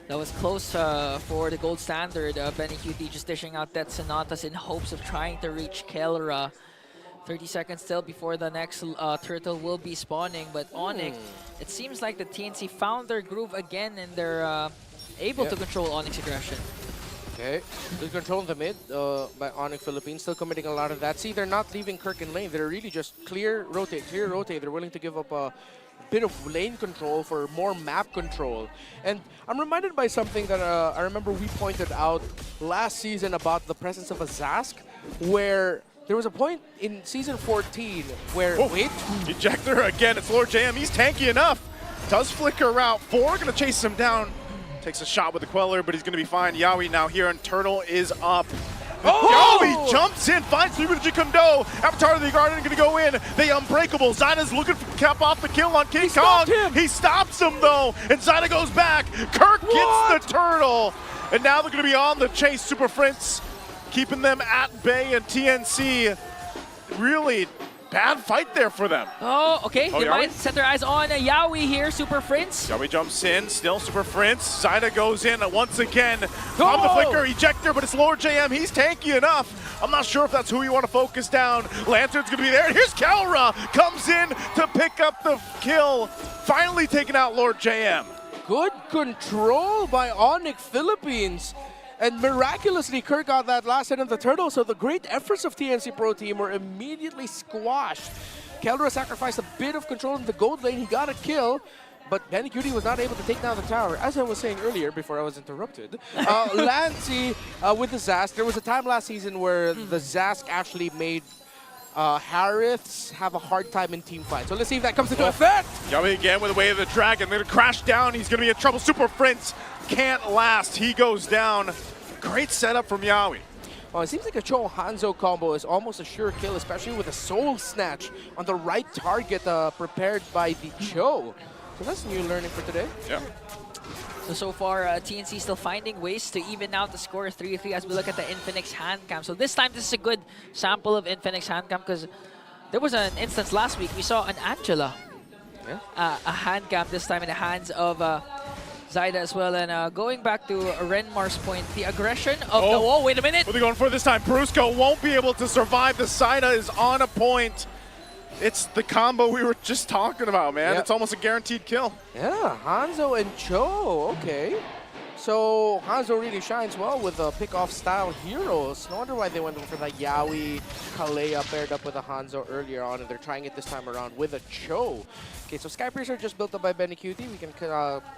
That was close for the gold standard. BennyQT just dishing out that Sonatas in hopes of trying to reach Kelra. 30 seconds still before the next turtle will be spawning. But Onyx, it seems like the TNC found their groove again, and they're able to control Onyx aggression. Okay, good control in the mid by Onic Philippines, still committing a lot of that. See, they're not leaving Kirk in lane. They're really just clear, rotate. They're willing to give up a bit of lane control for more map control. And I'm reminded by something that I remember we pointed out last season about the presence of a Zask, where there was a point in Season 14 where... Ejector again, it's Lord JM. He's tanky enough. Does flicker out. 4 going to chase him down. Takes a shot with the Queller, but he's going to be fine. Yawi now here, and Turtle is up. Yawi jumps in, finds Liberty Kondo. Avatar of the Guardian going to go in. They Unbreakable. Zyda's looking to cap off the kill on King Kong. He stops him, though, and Zyda goes back. Kirk gets the Turtle, and now they're going to be on the chase. Super Prince keeping them at bay, and TNC really bad fight there for them. Oh, okay. They might set their eyes on Yawi here, Super Prince. Yawi jumps in, still Super Prince. Zyda goes in once again. From the flicker, ejector, but it's Lord JM. He's tanky enough. I'm not sure if that's who you want to focus down. Lantern's going to be there. Here's Kelra. Comes in to pick up the kill. Finally taking out Lord JM. Good control by Onic Philippines. And miraculously, Kirk got that last hit of the turtle, so the great efforts of TNC Pro Team were immediately squashed. Kelra sacrificed a bit of control in the gold lane. He got a kill, but BennyQT was not able to take down the tower. As I was saying earlier, before I was interrupted, Lancey with the Zask. There was a time last season where the Zask actually made Hariths have a hard time in team fight. So let's see if that comes into effect. Yawi again with the Way of the Dragon. They're going to crash down. He's going to be in trouble. Super Prince can't last. He goes down. Great setup from Yawi. Well, it seems like a Cho Hanzo combo is almost a sure kill, especially with a Soul Snatch on the right target prepared by the Cho. So that's new learning for today. Yeah. So far, TNC still finding ways to even out the score 3-3 as we look at the Infinix hand cam. So this time, this is a good sample of Infinix hand cam because there was an instance last week. We saw an Angela, a hand cam this time in the hands of Zyda as well. And going back to Renmar's point, the aggression of the... Oh, wait a minute. What are they going for this time? Brusco won't be able to survive. The Zyda is on a point. It's the combo we were just talking about, man. It's almost a guaranteed kill. Yeah, Hanzo and Cho, okay. So Hanzo really shines well with the pick-off style heroes. No wonder why they went for that Yawi, Kalea paired up with a Hanzo earlier on, and they're trying it this time around with a Cho. Okay, so Skypiercer just built up by BennyQT. We can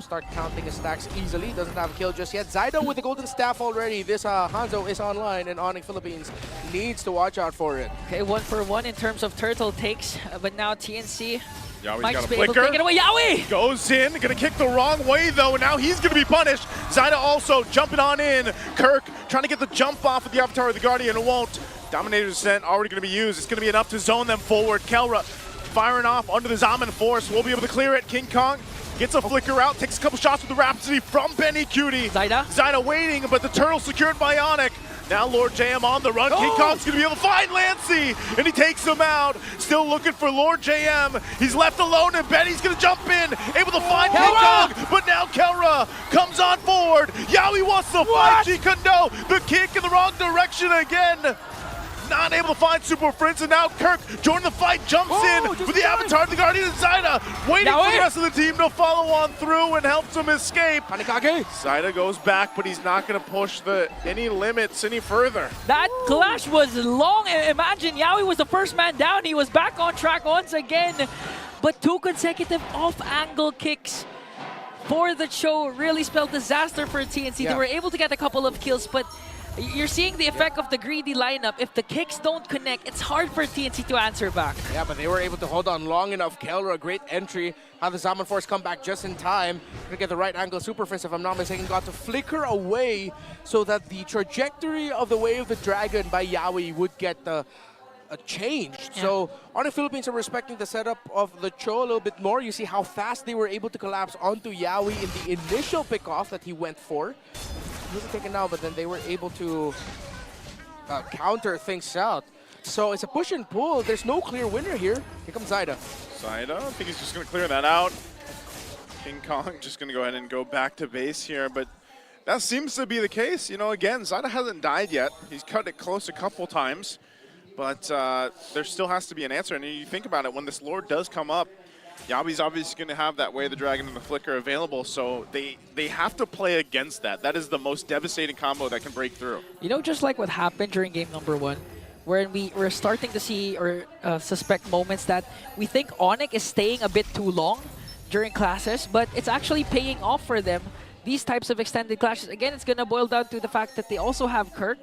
start counting his stacks easily. Doesn't have a kill just yet. Zyda with the golden staff already. This Hanzo is online, and Onic Philippines needs to watch out for it. Okay, 1-for-1 in terms of turtle takes, but now TNC Yowi's Might got just a be able to flicker. take it away. Yowi! Goes in, gonna kick the wrong way though. Now he's gonna be punished. Zyda also jumping on in. Kirk trying to get the jump off of the Avatar of the Guardian. It won't. Dominator's Descent already gonna be used. It's gonna be enough to zone them forward. Kelra firing off under the Zaman Force. We'll be able to clear it. King Kong gets a flicker out, takes a couple shots with the Rhapsody from BennyQT. Zyda waiting, but the turtle secured by Onic. Now Lord JM on the run. King Kong's gonna be able to find Lancey, and he takes him out. Still looking for Lord JM. He's left alone, and Benny's gonna jump in, able to find King Kong, but now Kelra comes on forward. Yowie wants to fight Jikundo. The kick in the wrong direction again. Not able to find Super Prince, and now Kirk joining the fight, jumps in with the Avatar of the Guardian and Zyda, waiting for the rest of the team to follow on through and helps him escape. Zyda goes back, but he's not going to push any limits any further. That clash was long. Imagine Yowie was the first man down. He was back on track once again. But 2 consecutive off-angle kicks for the show really spelled disaster for TNC. They were able to get a couple of kills, but you're seeing the effect of the greedy lineup. If the kicks don't connect, it's hard for TNC to answer back. Yeah, but they were able to hold on long enough. Kelra, a great entry. How the Zaman Force come back just in time. Gonna get the right angle. Super Prince, if I'm not mistaken, got to flicker away so that the trajectory of the Way of the Dragon by Yowie would get changed. So Onic Philippines are respecting the setup of the Cho a little bit more. You see how fast they were able to collapse onto Yowie in the initial pickoff that he went for. He wasn't taken now, but then they were able to counter things out. So it's a push and pull. There's no clear winner here. Here comes Zyda. Zyda, I think he's just going to clear that out. King Kong just going to go ahead and go back to base here, but that seems to be the case. You know, again, Zyda hasn't died yet. He's cut it close a couple times, but there still has to be an answer. And you think about it, when this Lord does come up, Yabi's obviously going to have that Way of the Dragon and the Flicker available, so they have to play against that. That is the most devastating combo that can break through. You know, just like what happened during game number 1, where we're starting to see or suspect moments that we think Onic is staying a bit too long during classes, but it's actually paying off for them. These types of extended clashes, again, it's going to boil down to the fact that they also have Kirk.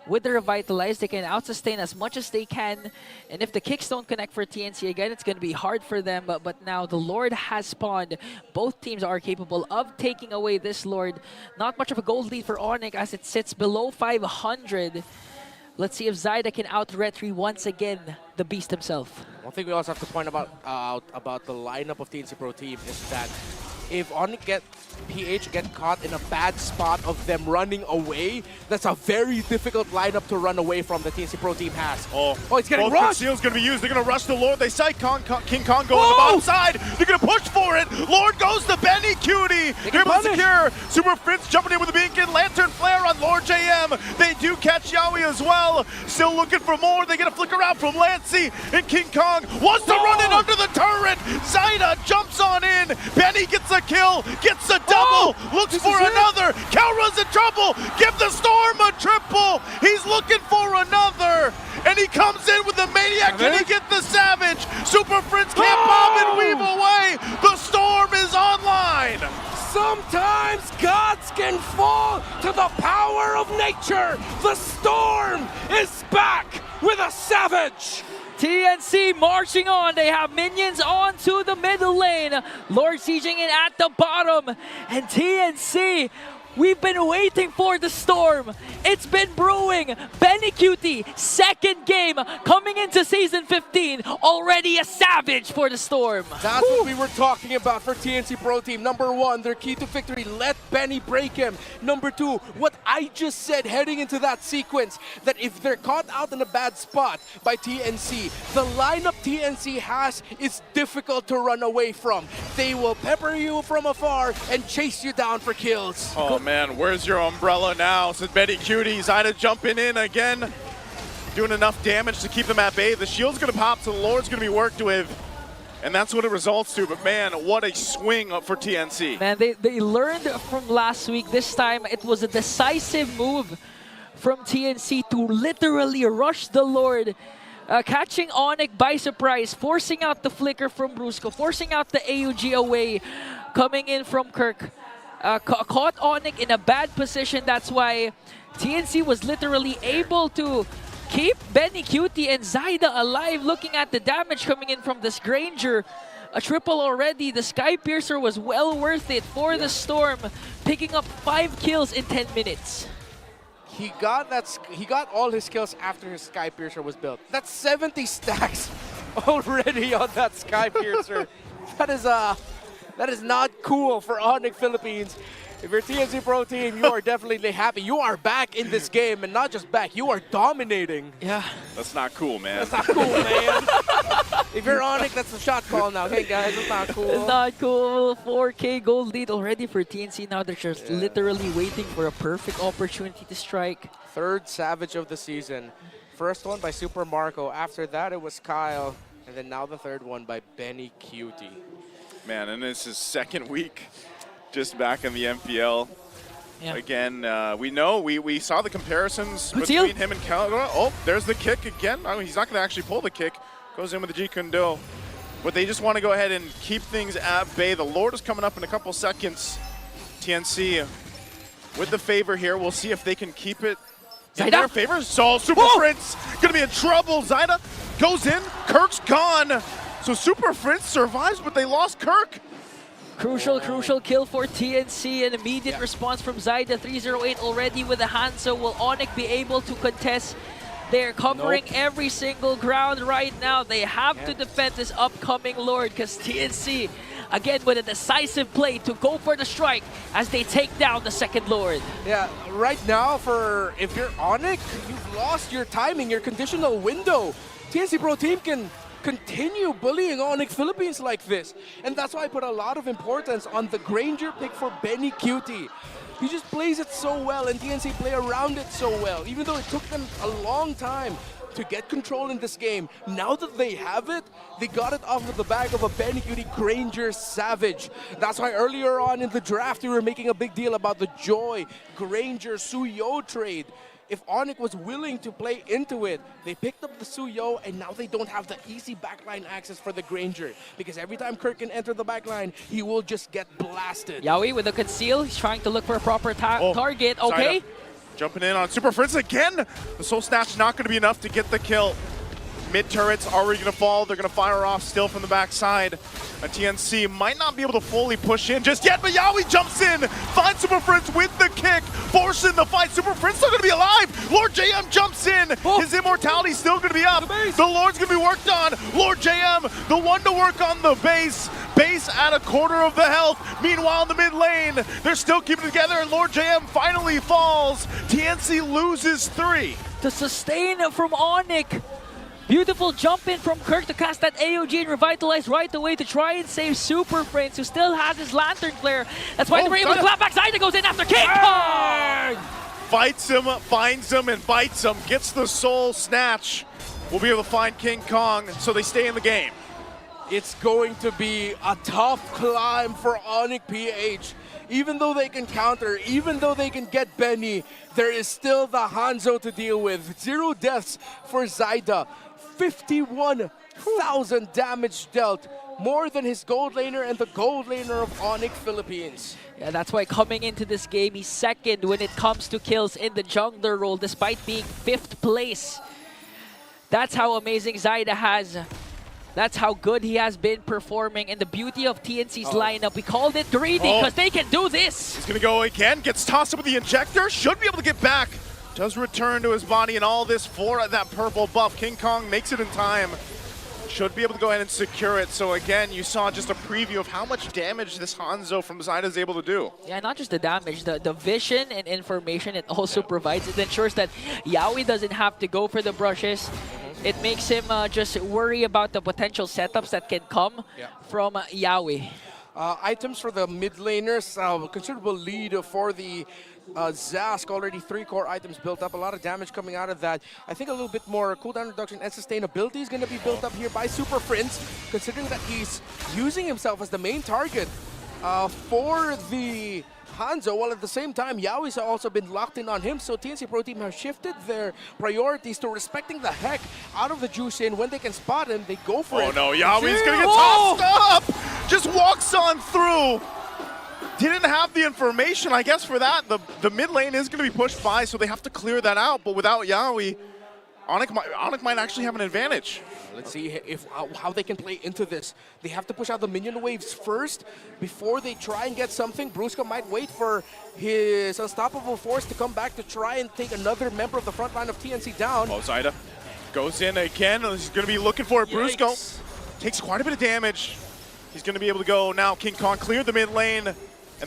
With the Revitalize, they can out-sustain as much as they can. And if the kicks don't connect for TNC, again, it's going to be hard for them. But now the Lord has spawned. Both teams are capable of taking away this Lord. Not much of a gold lead for Onic as it sits below 500. Let's see if Zyda can out-retry once again the beast himself. One thing we also have to point about the lineup of TNC Pro Team is that if Onic PH get caught in a bad spot of them running away, that's a very difficult lineup to run away from that TNC Pro Team has. Oh, it's getting both rushed! Conceal's going to be used. They're going to rush the Lord. They sight King Kong go on the bottom side. They're going to push for it. Lord goes to BennyQT. They're able to secure. Super Prince jumping in with a beacon. Lantern Flare on Lord JM. They do catch Yowie as well. Still looking for more. They get a flicker out from Lancey. And King Kong wants to run it under the turret. Zyda jumps on in. Benny gets a kill. Gets a double. Looks for another. Kelra's in trouble. Give the Storm a triple. He's looking for another. And he comes in with the Maniac. Can he get the Savage? Super Prince can't bob and weave away. The Storm is online. Sometimes gods can fall to the power of nature. The Storm is back with a Savage. TNC marching on. They have minions onto the middle lane. Lord sieging in at the bottom. And TNC, we've been waiting for the Storm. It's been brewing. BennyQT, second game coming into Season 15. Already a savage for the Storm. That's what we were talking about for TNC Pro Team. Number 1, their key to victory, let Benny break him. Number 2, what I just said heading into that sequence, that if they're caught out in a bad spot by TNC, the lineup TNC has is difficult to run away from. They will pepper you from afar and chase you down for kills. Oh man, where's your umbrella now? Said BennyQT. Zyda jumping in again, doing enough damage to keep them at bay. The shield's gonna pop, so the Lord's gonna be worked with. And that's what it results to, but man, what a swing for TNC. Man, they learned from last week. This time, it was a decisive move from TNC to literally rush the Lord. Catching Onic by surprise, forcing out the flicker from Brusco, forcing out the AUG away, coming in from Kirk. Caught Onic in a bad position. That's why TNC was literally able to keep BennyQT and Zyda alive. Looking at the damage coming in from this Granger, a triple already. The Sky Piercer was well worth it for the Storm, picking up 5 kills in 10 minutes. He got all his kills after his Sky Piercer was built. That's 70 stacks already on that Sky Piercer. That is not cool for Onic Philippines. If you're TNC Pro Team, you are definitely happy. You are back in this game, and not just back, you are dominating. Yeah. That's not cool, man. That's not cool, man. If you're Onic, that's a shot call now. Hey, guys, that's not cool. It's not cool. 4K gold lead already for TNC. Now they're just literally waiting for a perfect opportunity to strike. Third Savage of the season. First one by Super Marco. After that, it was Kyle. And then now the third one by BennyQT. Man, and this is second week just back in the MPL. Yeah. Again, we saw the comparisons between him and Cal. Oh, there's the kick again. I mean, he's not going to actually pull the kick. Goes in with the G Kundo. But they just want to go ahead and keep things at bay. The Lord is coming up in a couple seconds. TNC with the favor here. We'll see if they can keep it in their favor. So Super Prince going to be in trouble. Zyda goes in. Kirk's gone. So Super Prince survives, but they lost Kirk. Crucial kill for TNC. An immediate response from Zyda. 308 already with a Hanzo. Will Onic be able to contest? They're covering every single ground right now. They have to defend this upcoming Lord because TNC, again, with a decisive play to go for the strike as they take down the second Lord. Yeah, right now, if you're Onic, you've lost your timing, your conditional window. TNC Pro Team can continue bullying Onic Philippines like this. And that's why I put a lot of importance on the Granger pick for BennyQT. He just plays it so well, and TNC play around it so well. Even though it took them a long time to get control in this game, now that they have it, they got it off of the back of a BennyQT Granger Savage. That's why earlier on in the draft, we were making a big deal about the Joy Granger Suyo trade. If Onic was willing to play into it, they picked up the Suyo, and now they don't have the easy backline access for the Granger. Because every time Kirk can enter the backline, he will just get blasted. Yaoi with the conceal. He's trying to look for a proper target. Okay. Zyda jumping in on Super Prince again. The Soul Snatch not going to be enough to get the kill. Mid turret's already going to fall. They're going to fire off still from the backside. A TNC might not be able to fully push in just yet, but Yaoi jumps in, finds Super Prince with the kick, forcing the fight. Super Prince still going to be alive. Lord JM jumps in. His immortality's still going to be up. The Lord's going to be worked on. Lord JM, the one to work on the base. Base at a quarter of the health. Meanwhile, in the mid lane, they're still keeping it together, and Lord JM finally falls. TNC loses 3. The sustain from Onic. Beautiful jump in from Kirk to cast that AOG and revitalize right away to try and save Super Prince, who still has his Lantern Flare. That's why they were able to clap back. Zyda goes in after King Kong! Fights him, finds him, and bites him. Gets the Soul Snatch. We'll be able to find King Kong, so they stay in the game. It's going to be a tough climb for Onic PH. Even though they can counter, even though they can get Benny, there is still the Hanzo to deal with. 0 deaths for Zyda. 51,000 damage dealt, more than his gold laner and the gold laner of Onic Philippines. Yeah, that's why coming into this game, he's second when it comes to kills in the jungler role, despite being 5th place. That's how amazing Zyda has. That's how good he has been performing. And the beauty of TNC's lineup, we called it greedy because they can do this. He's going to go again, gets tossed up with the injector, should be able to get back. Does return to his body, and all this for that purple buff. King Kong makes it in time. Should be able to go ahead and secure it. So again, you saw just a preview of how much damage this Hanzo from Zyda is able to do. Yeah, not just the damage, the vision and information it also provides. It ensures that Yaoi doesn't have to go for the brushes. It makes him just worry about the potential setups that can come from Yaoi. Items for the mid laners, considerable lead for the Zask, already 3 core items built up, a lot of damage coming out of that. I think a little bit more cooldown reduction and sustainability is going to be built up here by Super Prince, considering that he's using himself as the main target for the Hanzo, while at the same time, Yaoi's also been locked in on him, so TNC Pro Team has shifted their priorities to respecting the heck out of the juice in. When they can spot him, they go for it. Oh no, Yaoi's going to get tossed up! Just walks on through. Didn't have the information, I guess, for that. The mid lane is going to be pushed by, so they have to clear that out. But without Yaoi, Onic might actually have an advantage. Let's see if how they can play into this. They have to push out the minion waves first before they try and get something. Brusco might wait for his unstoppable force to come back to try and take another member of the front line of TNC down. Oh, Zyda goes in again. He's going to be looking for it. Brusco takes quite a bit of damage. He's going to be able to go now. King Kong cleared the mid lane, and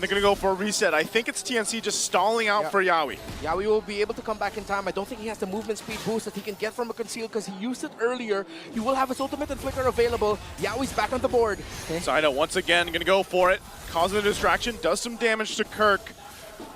they're going to go for a reset. I think it's TNC just stalling out for Yawi. Yawi will be able to come back in time. I don't think he has the movement speed boost that he can get from a conceal because he used it earlier. He will have his ultimate and flicker available. Yawi's back on the board. Zyda once again going to go for it. Causing a distraction. Does some damage to Kirk.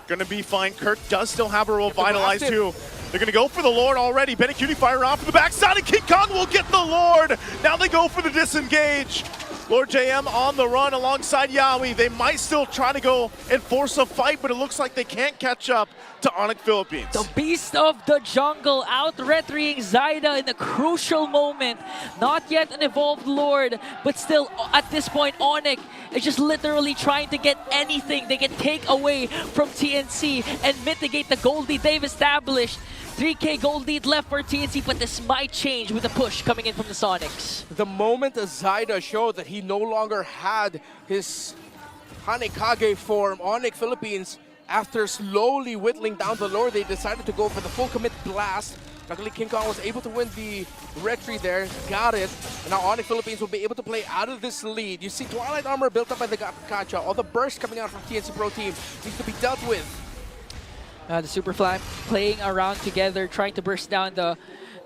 Going to be fine. Kirk does still have a revitalize too. They're going to go for the Lord already. BennyQT fire off from the backside, and King Kong will get the Lord. Now they go for the disengage. Lord JM on the run alongside Yawi. They might still try to go and force a fight, but it looks like they can't catch up to Onic Philippines. The beast of the jungle out-retrying Zyda in a crucial moment. Not yet an evolved Lord, but still at this point Onic is just literally trying to get anything they can take away from TNC and mitigate the gold lead they've established. 3K gold lead left for TNC, but this might change with the push coming in from the Sonics. The moment Zyda showed that he no longer had his Hanekage form, Onic Philippines, after slowly whittling down the lore, they decided to go for the full commit blast. Luckily, King Kong was able to win the retry there, got it. And now Onic Philippines will be able to play out of this lead. You see Twilight Armor built up by the Gacha. All the burst coming out from TNC Pro Team needs to be dealt with. The Super Flam playing around together, trying to burst down the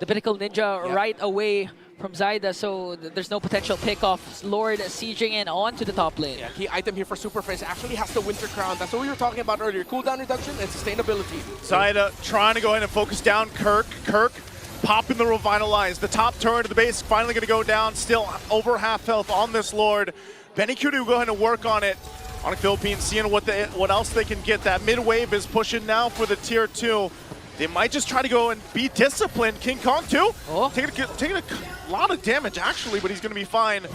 Pinnacle Ninja right away from Zyda, so there's no potential pickoff. Lord sieging in onto the top lane. Yeah, key item here for Super Friends actually has the Winter Crown. That's what we were talking about earlier. Cooldown reduction and sustainability. Zyda trying to go ahead and focus down Kirk. Kirk popping the Revitalize. The top turret of the base finally going to go down. Still over half health on this Lord. BennyQT will go ahead and work on it. Onic Philippines seeing what else they can get. That mid wave is pushing now for the tier 2. They might just try to go and be disciplined. King Kong too, taking a lot of damage actually, but he's going to be fine.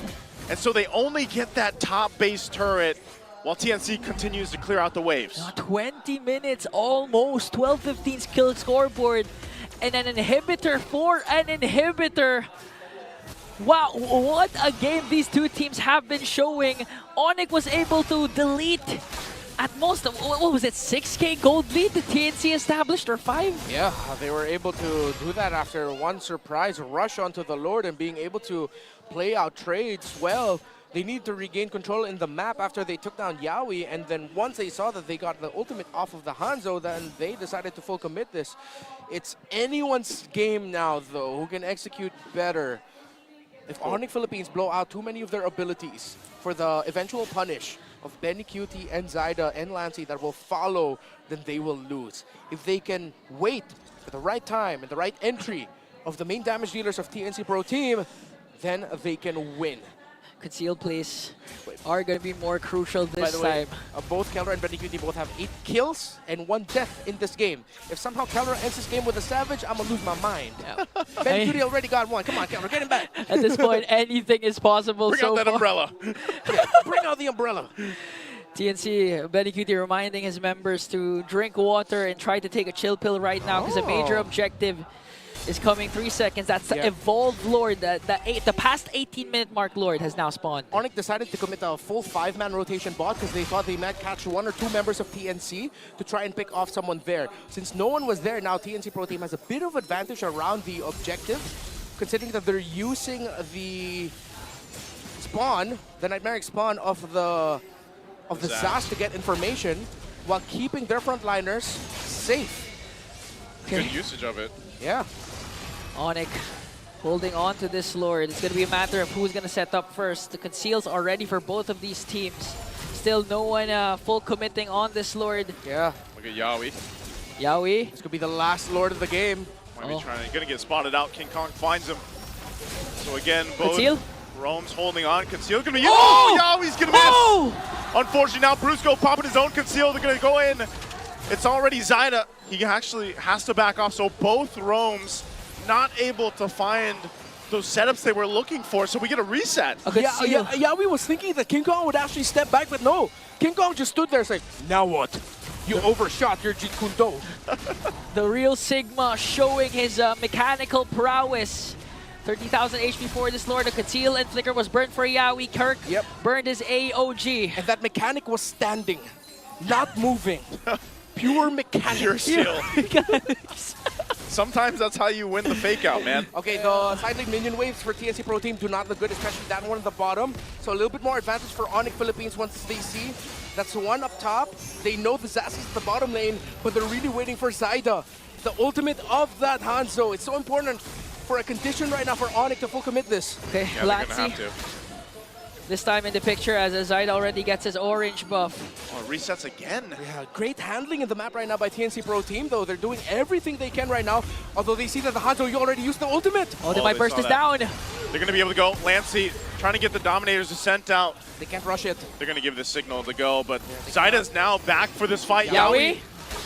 And so they only get that top base turret while TNC continues to clear out the waves. 20 minutes almost, 12-15 kill scoreboard, and an inhibitor for an inhibitor. Wow, what a game these two teams have been showing. Onic was able to delete at most, what was it, 6K gold lead the TNC established, or 5? Yeah, they were able to do that after one surprise rush onto the Lord and being able to play out trades well. They need to regain control in the map after they took down Yawi, and then once they saw that they got the ultimate off of the Hanzo, then they decided to full commit this. It's anyone's game now, though, who can execute better. If Onic Philippines blow out too many of their abilities for the eventual punish of BennyQT and Zyda and Lancey that will follow, then they will lose. If they can wait at the right time and the right entry of the main damage dealers of TNC Pro Team, then they can win. Concealed plays are going to be more crucial this time. Both Keller and BennyQT both have 8 kills and 1 death in this game. If somehow Keller ends this game with a Savage, I'm going to lose my mind. BennyQT already got 1. Come on, Keller, get him back. At this point, anything is possible. Bring out that umbrella. Bring out the umbrella. TNC, BennyQT reminding his members to drink water and try to take a chill pill right now because a major objective is coming. 3 seconds. That's the evolved Lord. The past 18-minute mark Lord has now spawned. Onic decided to commit a full 5-man rotation bot because they thought they might catch 1 or 2 members of TNC to try and pick off someone there. Since no one was there, now TNC Pro Team has a bit of advantage around the objective, considering that they're using the spawn, the Nightmaric spawn of the Zas to get information while keeping their frontliners safe. Good usage of it. Yeah. Onic holding on to this Lord. It's going to be a matter of who's going to set up first. The conceals are ready for both of these teams. Still no one full committing on this Lord. Yeah. Look at Yawi. Yawi. This could be the last Lord of the game. Might be trying to, gonna get spotted out. King Kong finds him. So again, Conceal. Rome's holding on. Conceal gonna be Yawi's gonna miss. Unfortunately, now Brusco popping his own conceal. They're gonna go in. It's already Zyda. He actually has to back off. So both Romes not able to find those setups they were looking for. So we get a reset. Yeah, we was thinking that King Kong would actually step back, but no. King Kong just stood there saying, now what? You overshot your Jeet Kune Do. The real Sigma showing his mechanical prowess. 30,000 HP for this Lord. The Conceal and Flicker was burned for Yawi. Kirk burned his AOG. And that mechanic was standing, not moving. Pure mechanics. Pure skill. Sometimes that's how you win the fake out, man. Okay, the side-link minion waves for TNC Pro Team do not look good, especially that one at the bottom. So a little bit more advantage for Onic Philippines once they see that's one up top. They know the Zaz is at the bottom lane, but they're really waiting for Zyda. The ultimate of that Hanzo. It's so important for a condition right now for Onic to full commit this. Okay, Latsi. This time in the picture as Zyda already gets his orange buff. Oh, resets again. Yeah, great handling in the map right now by TNC Pro Team, though. They're doing everything they can right now, although they see that the Hanzo, you already used the ultimate. Oh, they might burst this down. They're going to be able to go. Lancey trying to get the Dominators sent out. They can't rush it. They're going to give the signal to go, but Zyda's now back for this fight. Yawi?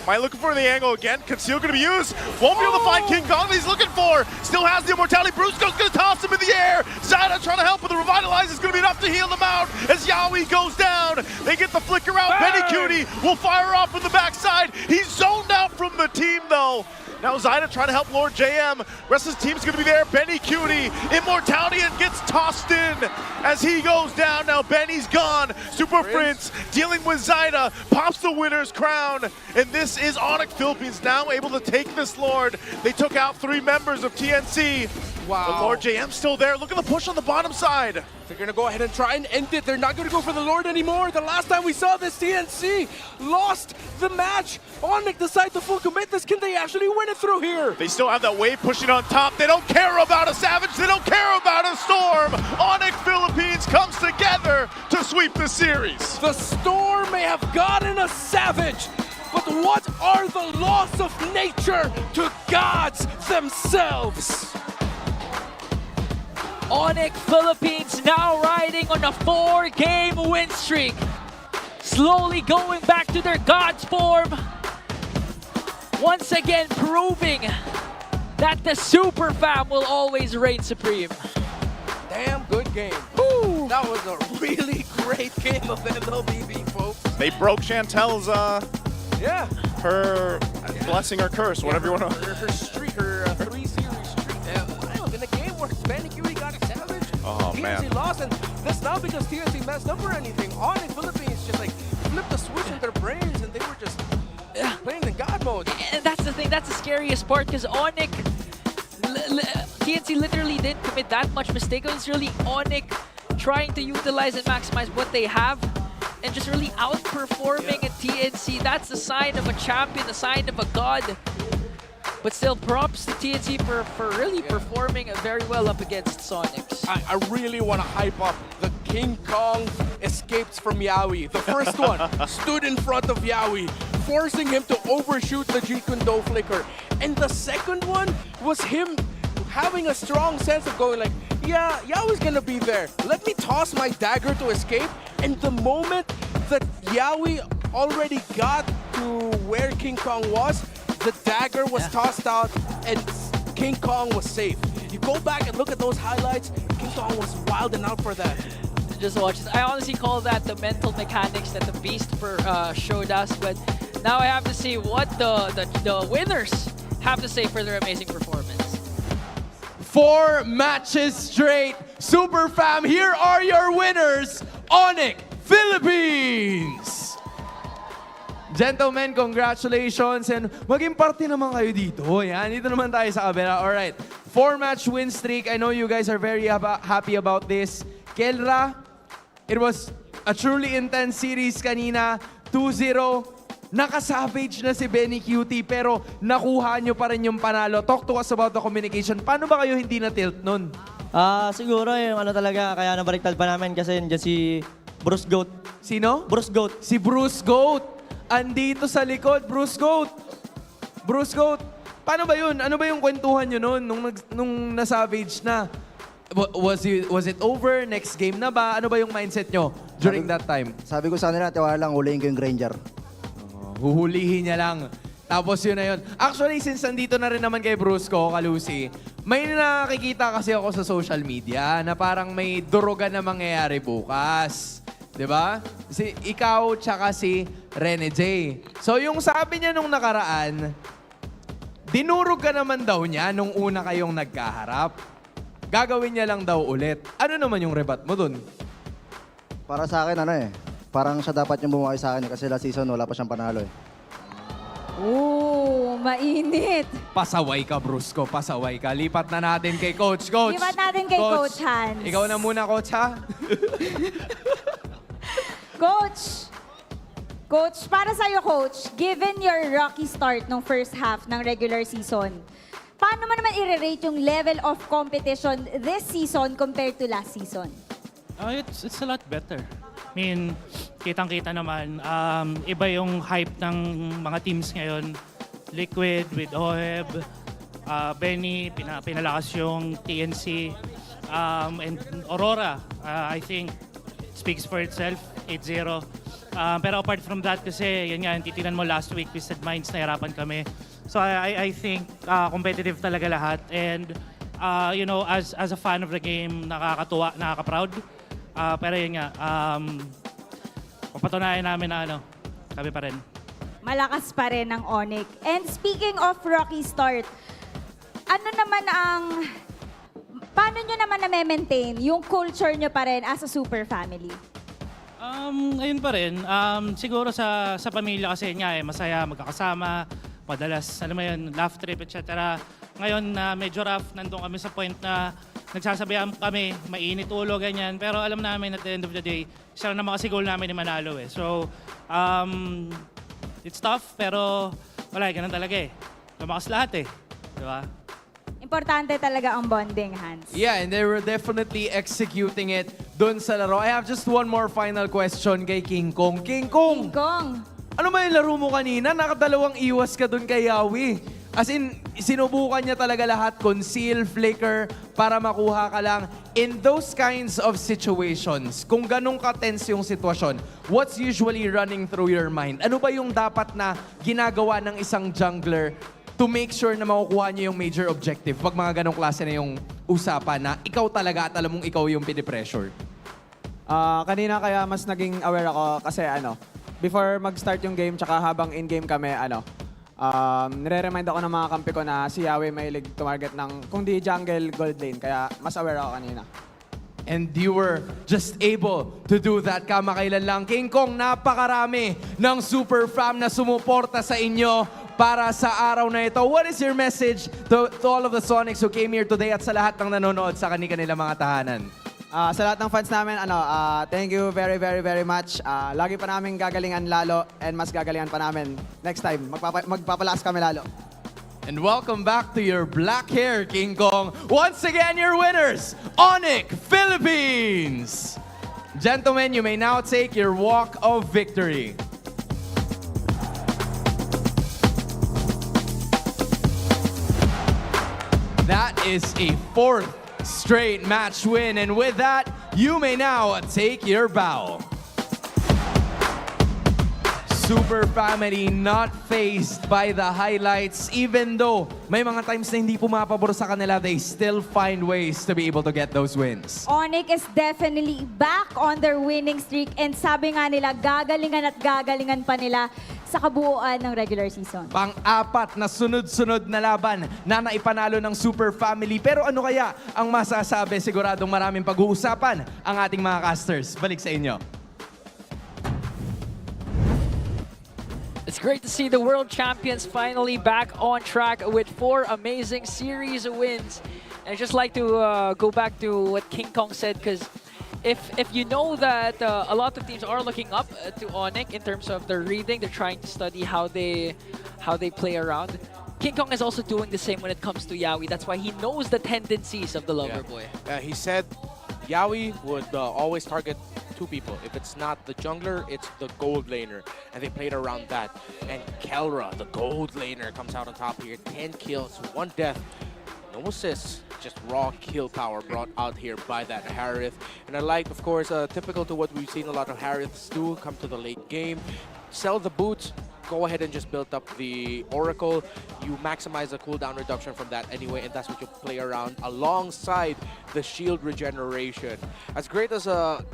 Am I looking for the angle again? Conceal going to be used. Won't be able to find King Kong that he's looking for. Still has the immortality. Brusco's going to toss him in the air. Zyda trying to help with the revitalize. Is going to be enough to heal them out as Yawi goes down. They get the flicker out. BennyQT will fire off from the backside. He's zoned out from the team though. Now Zyda trying to help Lord JM. Rest of his team's gonna be there. BennyQT, immortality, and gets tossed in as he goes down. Now Benny's gone. Super Prince dealing with Zyda, pops the winner's crown. And this is Onic Philippines now able to take this Lord. They took out 3 members of TNC. Wow. But Lord JM's still there. Look at the push on the bottom side. They're gonna go ahead and try and end it. They're not gonna go for the Lord anymore. The last time we saw this, TNC lost the match. Onic decide to full commit this. Can they actually win it through here? They still have that wave pushing on top. They don't care about a Savage. They don't care about a Storm. Onic Philippines comes together to sweep the series. The Storm may have gotten a Savage, but what are the laws of nature to gods themselves? Onic Philippines now riding on a 4-game win streak. Slowly going back to their God's form. Once again proving that the Super Fam will always reign supreme. Damn good game. Woo. That was a really great game of LLBB, folks. They broke Chantel's, her blessing or curse, whatever you want to. Her streak, her 3-series streak. In the game where BennyQT got a Savage, Oh, TNC man. lost, and that's not because TNC messed up or anything. Onic Philippines just like flipped the switch in their brains, and they were just playing in God mode. And that's the thing, that's the scariest part because Onic, TNC literally didn't commit that much mistake. It was really Onic trying to utilize and maximize what they have and just really outperforming at TNC. That's the sign of a champion, the sign of a god. But still, props to TNC for really performing very well up against Sonics. I really want to hype up the King Kong escapes from Yawi. The first one stood in front of Yawi, forcing him to overshoot the Jeet Kune Do flicker. And the second one was him having a strong sense of going like, yeah, Yawi's gonna be there. Let me toss my dagger to escape. And the moment that Yawi already got to where King Kong was, the dagger was tossed out and King Kong was safe. You go back and look at those highlights, King Kong was wilding out for that. Just watch this. I honestly call that the mental mechanics that the Beast showed us, but now I have to see what the winners have to say for their amazing performance. 4 matches straight. Super Fam, here are your winners, Onic Philippines! Gentlemen, congratulations and maging parte naman kayo dito. Yan, dito naman tayo sa kabila. Alright, 4-match win streak. I know you guys are very happy about this. Kelra, it was a truly intense series kanina. 2-0. Naka-savage na si BennyQT pero nakuha nyo pa rin yung panalo. Talk to us about the communication. Paano ba kayo hindi na-tilt nun? Siguro yung ano talaga, kaya nabaliktad pa namin kasi nandiyan si Bruce Goat. Sino? Bruce Goat. Si Bruce Goat. Andito sa likod, Bruce Goat. Bruce Goat. Paano ba yun? Ano ba yung kwentuhan nyo nun nung na-savage na? Was it over? Next game na ba? Ano ba yung mindset nyo during that time? Sabi ko sa kanila, tiwala lang, huliin ko yung Granger. Huhulihin niya lang. Tapos yun na yun. Actually, since nandito na rin naman kay Brusco, Kalusi, may nakikita kasi ako sa social media na parang may durugan na mangyayari bukas. 'Di ba? Si ikaw tsaka si Rene J. So yung sabi niya nung nakaraan, dinurog ka naman daw niya nung una kayong nagkaharap. Gagawin niya lang daw ulit. Ano naman yung rebat mo dun? Para sa akin, parang siya dapat yung bumaki sa akin kasi last season wala pa siyang panalo eh. Oo, mainit. Pasaway ka, Brusco. Pasaway ka. Lipat na natin kay Coach. Coach. Lipat natin kay Coach Hans. Ikaw na muna, Coach, ha? Coach, para sa'yo, Coach, given your rocky start ng first half ng regular season, paano mo naman i-rate yung level of competition this season compared to last season? It's a lot better. I mean, kitang-kita naman, iba yung hype ng mga teams ngayon. Liquid with Oheb, Benny, pinalakas yung TNC, and Aurora, I think, speaks for itself, 8-0. Pero apart from that kasi, yun nga, titinan mo last week, Twisted Minds, nahirapan kami. So I think competitive talaga lahat. And, you know, as a fan of the game, nakakatuwa, nakaka-proud. Pero yun nga, papatunayan namin na kami pa rin. Malakas pa rin ang Onic. And speaking of rocky start, paano nyo naman na-maintain yung culture nyo pa rin as a super family? Ayun pa rin. Siguro sa pamilya kasi nga masaya, magkakasama, madalas, alam mo yun, laugh trip, etc. Ngayon na medyo rough, nandun kami sa point na nagsasabihan kami, mainit ulo, ganyan. Pero alam namin at the end of the day, isa lang naman kasi goal namin ni manalo eh. So, it's tough, pero wala, ganun talaga eh. Lumakas lahat eh. Diba? Importante talaga ang bonding, Hans. Yeah, and they were definitely executing it dun sa laro. I have just one more final question kay King Kong. King Kong! Ano ba yung laro mo kanina? Nakadalawang iwas ka dun kay Yawi. As in, sinubukan niya talaga lahat, conceal, flicker, para makuha ka lang. In those kinds of situations, kung ganun ka-tense yung sitwasyon, what's usually running through your mind? Ano ba yung dapat na ginagawa ng isang jungler to make sure na makukuha niyo yung major objective pag mga ganong klase na yung usapan na ikaw talaga at alam mong ikaw yung pinipressure? Kanina kaya mas naging aware ako kasi before mag-start yung game tsaka habang in-game kami, nire-remind ako ng mga kampi ko na si Yawi mahilig tumarget ng kung di jungle, gold lane. Kaya mas aware ako kanina. And you were just able to do that kamakailan lang. King Kong, napakarami ng super fam na sumuporta sa inyo para sa araw na ito. What is your message to all of the Sonics who came here today at sa lahat ng nanonood sa kanilang mga tahanan? Sa lahat ng fans namin, thank you very, very, very much. Lagi pa namin gagalingan lalo and mas gagalingan pa namin next time. Magpapalakas kami lalo. And welcome back to your black hair, King Kong. Once again, your winners, Onic Philippines. Gentlemen, you may now take your walk of victory. That is a 4th straight match win, and with that, you may now take your bow. Super family not faced by the highlights, even though may mga times na hindi pumapabor sa kanila, they still find ways to be able to get those wins. Onic is definitely back on their winning streak, and sabi nga nila, gagalingan at gagalingan pa nila sa kabuuan ng regular season. Pang-apat na sunod-sunod na laban na naipanalo ng Super Family. Pero ano kaya ang masasabi? Siguradong maraming pag-uusapan ang ating mga casters. Balik sa inyo. It's great to see the World Champions finally back on track with 4 amazing series wins. And I'd just like to go back to what King Kong said, because if you know that a lot of teams are looking up to Onic in terms of their reading, they're trying to study how they play around. King Kong is also doing the same when it comes to Yawi. That's why he knows the tendencies of the lover boy. He said Yawi would always target 2 people. If it's not the jungler, it's the gold laner. And they played around that. And Kelra, the gold laner, comes out on top here. 10 kills, 1 death. No assists, just raw kill power brought out here by that Harith. And I like, of course, typical to what we've seen a lot of Hariths do, come to the late game, sell the boots, go ahead and just build up the Oracle. You maximize the cooldown reduction from that anyway, and that's what you play around alongside the shield regeneration. As great as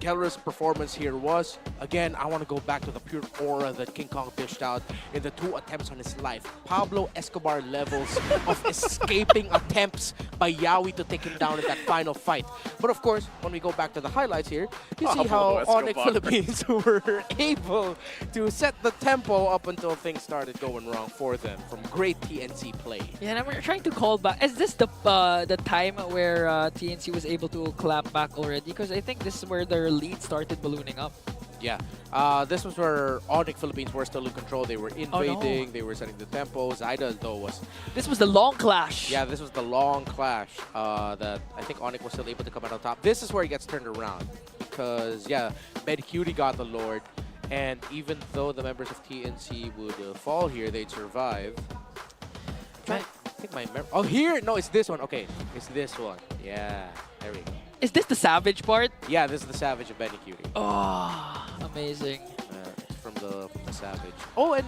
Keller's performance here was, again, I want to go back to the pure aura that King Kong dished out in the 2 attempts on his life. Pablo Escobar levels of escaping attempts by Yawi to take him down in that final fight. But of course, when we go back to the highlights here, you see how Onic Philippines were able to set the tempo up until things started going wrong for them from great TNC play. Yeah, and I'm trying to call back. Is this the time where TNC was able to clap back already? Because I think this is where their lead started ballooning up. Yeah, this was where Onic Philippines were still in control. They were invading, they were setting the tempo. Zyda, though, was... This was the long clash. Yeah, this was the long clash that I think Onic was still able to come out on top. This is where he gets turned around because, yeah, BennyQT got the Lord. And even though the members of TNC would fall here, they'd survive. I think my memory... Oh, here! No, it's this one. Okay, it's this one. Yeah, there we go. Is this the Savage part? Yeah, this is the Savage of BennyQT. Oh, amazing. It's from the Savage. Oh, and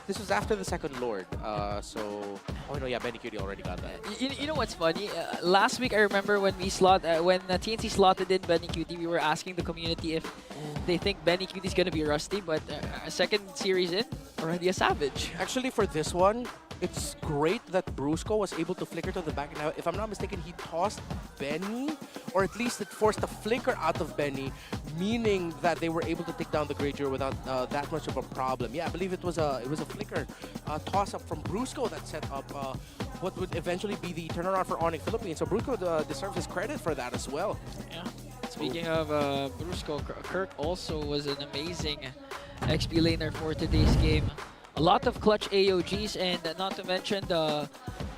this was after the second Lord. Oh no, yeah, BennyQT already got that. You know what's funny? Last week I remember when we when TNC slotted in BennyQT, we were asking the community if they think BennyQT is gonna be rusty, but a second series in, already a Savage. Actually, for this one, it's great that Brusco was able to flicker to the back. Now, if I'm not mistaken, he tossed Benny, or at least it forced a flicker out of Benny, meaning that they were able to take down the Greyjoy without that much of a problem. Yeah, I believe it was a flicker toss-up from Brusco that set up what would eventually be the turnaround for Onic Philippines. So Brusco deserves his credit for that as well. Yeah. Speaking of Brusco, Kirk also was an amazing XP laner for today's game. A lot of clutch AOGs, and not to mention the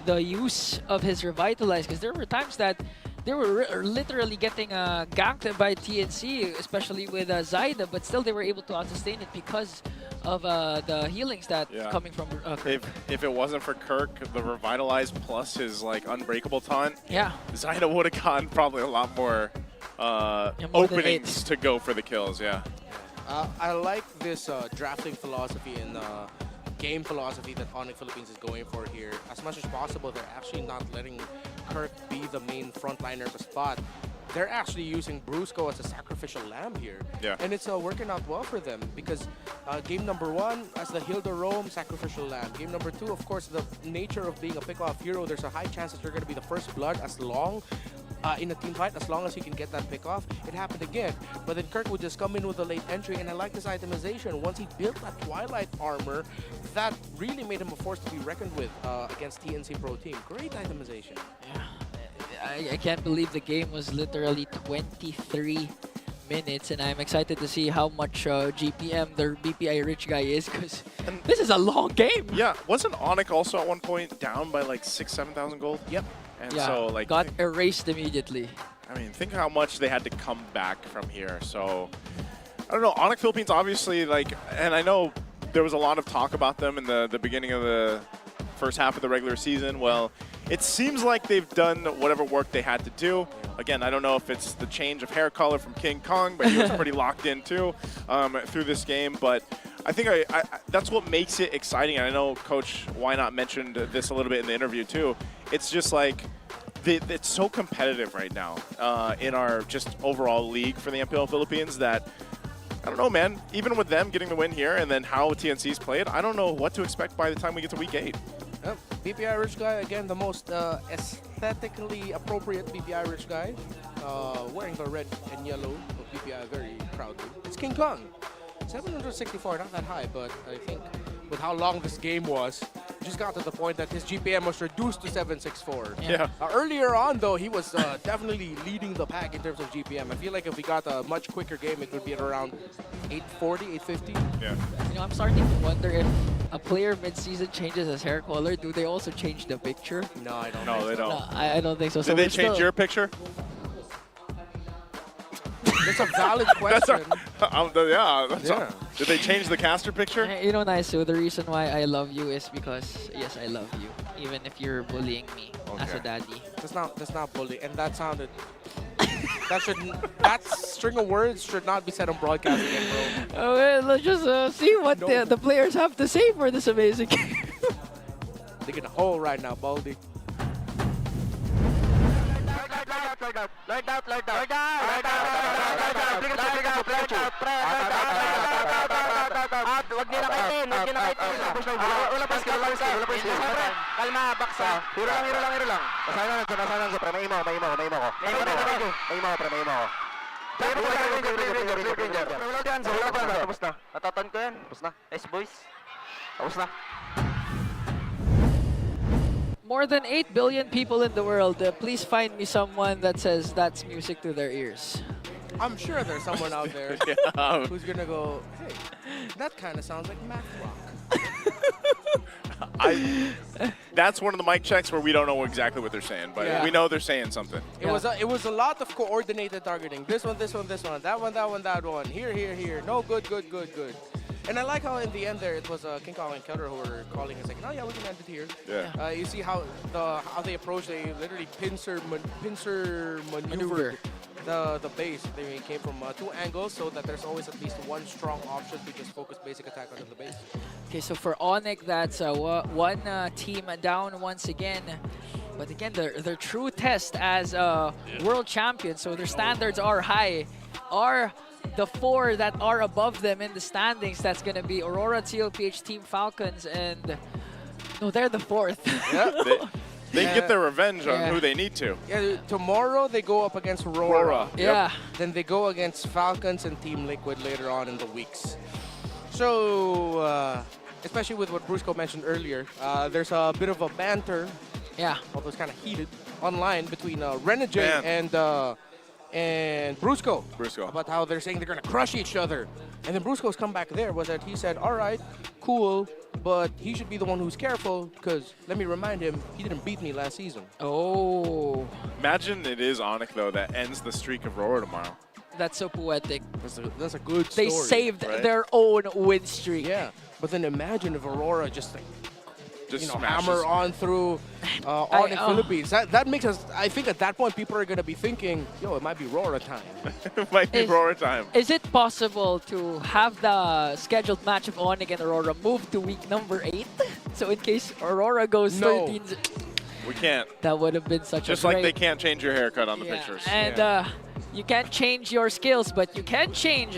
use of his Revitalize, because there were times that they were literally getting ganked by TNC, especially with Zyda, but still they were able to out-sustain it because of the healings that coming from Kirk. If it wasn't for Kirk, the Revitalize plus his like Unbreakable taunt, yeah, Zyda would have gotten probably a lot more openings to go for the kills, yeah. I like this drafting philosophy and game philosophy that Onic Philippines is going for here. As much as possible, they're actually not letting Kirk be the main frontliner of the spot. They're actually using Brusco as a sacrificial lamb here. Yeah. And it's working out well for them because game number 1, as the Hilda Roam, sacrificial lamb. Game number 2, of course, the nature of being a pick-off hero, there's a high chance that you're going to be the first blood as long in a team fight, as long as you can get that pick off. It happened again, but then Kirk would just come in with a late entry, and I like this itemization. Once he built that Twilight armor, that really made him a force to be reckoned with against TNC Pro Team. Great itemization. Yeah. I can't believe the game was literally 23 minutes, and I'm excited to see how much GPM their BPI rich guy is, because this is a long game. Yeah, wasn't Onic also at one point down by like 7,000 gold? Yep. And yeah, so like got erased immediately. I mean, think how much they had to come back from here. So I don't know, Onic Philippines obviously, like, and I know there was a lot of talk about them in the beginning of the first half of the regular season. Well, it seems like they've done whatever work they had to do. Again, I don't know if it's the change of hair color from King Kong, but he was pretty locked in too through this game. But I think that's what makes it exciting. And I know Coach Why Not mentioned this a little bit in the interview too. It's just like, it's so competitive right now in our just overall league for the MPL Philippines that, I don't know, man, even with them getting the win here and then how TNC's played, I don't know what to expect by the time we get to week 8. Yep. BPI Rich Guy, again, the most aesthetically appropriate BPI Rich Guy. Wearing the red and yellow of BPI very proudly. It's King Kong. 764, not that high, but I think with how long this game was, just got to the point that his GPM was reduced to 764. Yeah. Earlier on, though, he was definitely leading the pack in terms of GPM. I feel like if we got a much quicker game, it would be at around 840, 850. Yeah. You know, I'm starting to wonder if a player mid-season changes his hair color, do they also change the picture? No, I don't. No, they don't. No, I don't think so. Did they change your picture? That's a valid question. Did they change the caster picture? You know, nice. So the reason why I love you is because, yes, I love you, even if you're bullying me as a daddy. That's not bullying, and that sounded That string of words should not be said on broadcast again, bro. Okay, let's just see what the players have to say for this amazing game. Digging a hole right now, Baldy. Kalma, baksa. Hiro lang. Nasaan ko, pre. May imo ko. May imo ko, pre. Tapos na. Natatan ko yan. Tapos na. Nice, boys. Tapos na. More than 8 billion people in the world. Please find me someone that says that's music to their ears. I'm sure there's someone out there who's gonna go, hey, that kind of sounds like math rock. That's one of the mic checks where we don't know exactly what they're saying, but we know they're saying something. It was a lot of coordinated targeting. This one, that one. Here. No, good. And I like how in the end there it was King Kong and Keller who were calling and saying, oh yeah, we can end it here. Yeah. You see how they approach, they literally pincer maneuvered the base. They came from 2 angles so that there's always at least one strong option to just focus basic attack onto the base. Okay, so for Onic, that's one team down once again. But again, their true test as world champions, so their standards are high, are the 4 that are above them in the standings. That's going to be Aurora, TLPH, Team Falcons, and no, they're the 4th. Yeah, they get their revenge on who they need to. Yeah, tomorrow they go up against RORA. Yeah. Then they go against Falcons and Team Liquid later on in the weeks. So, especially with what Brusco mentioned earlier, there's a bit of a banter. Yeah. Although it's kind of heated online between Renegade and Brusco about how they're saying they're going to crush each other. And then Brusco's comeback there was that he said, all right, cool, but he should be the one who's careful because, let me remind him, he didn't beat me last season. Oh. Imagine it is Onic, though, that ends the streak of RORA tomorrow. That's so poetic. That's a good story. They saved their own win streak. Yeah, but then imagine if Aurora just like, smashes. hammer on through Onic Philippines. That makes us, I think at that point, people are going to be thinking, yo, it might be RORA time. It might be RORA time. Is it possible to have the scheduled match of Onic and Aurora move to week number 8? So in case Aurora goes 13... We can't. That would have been such Just a like they can't change your haircut on the pictures. And you can't change your skills, but you can change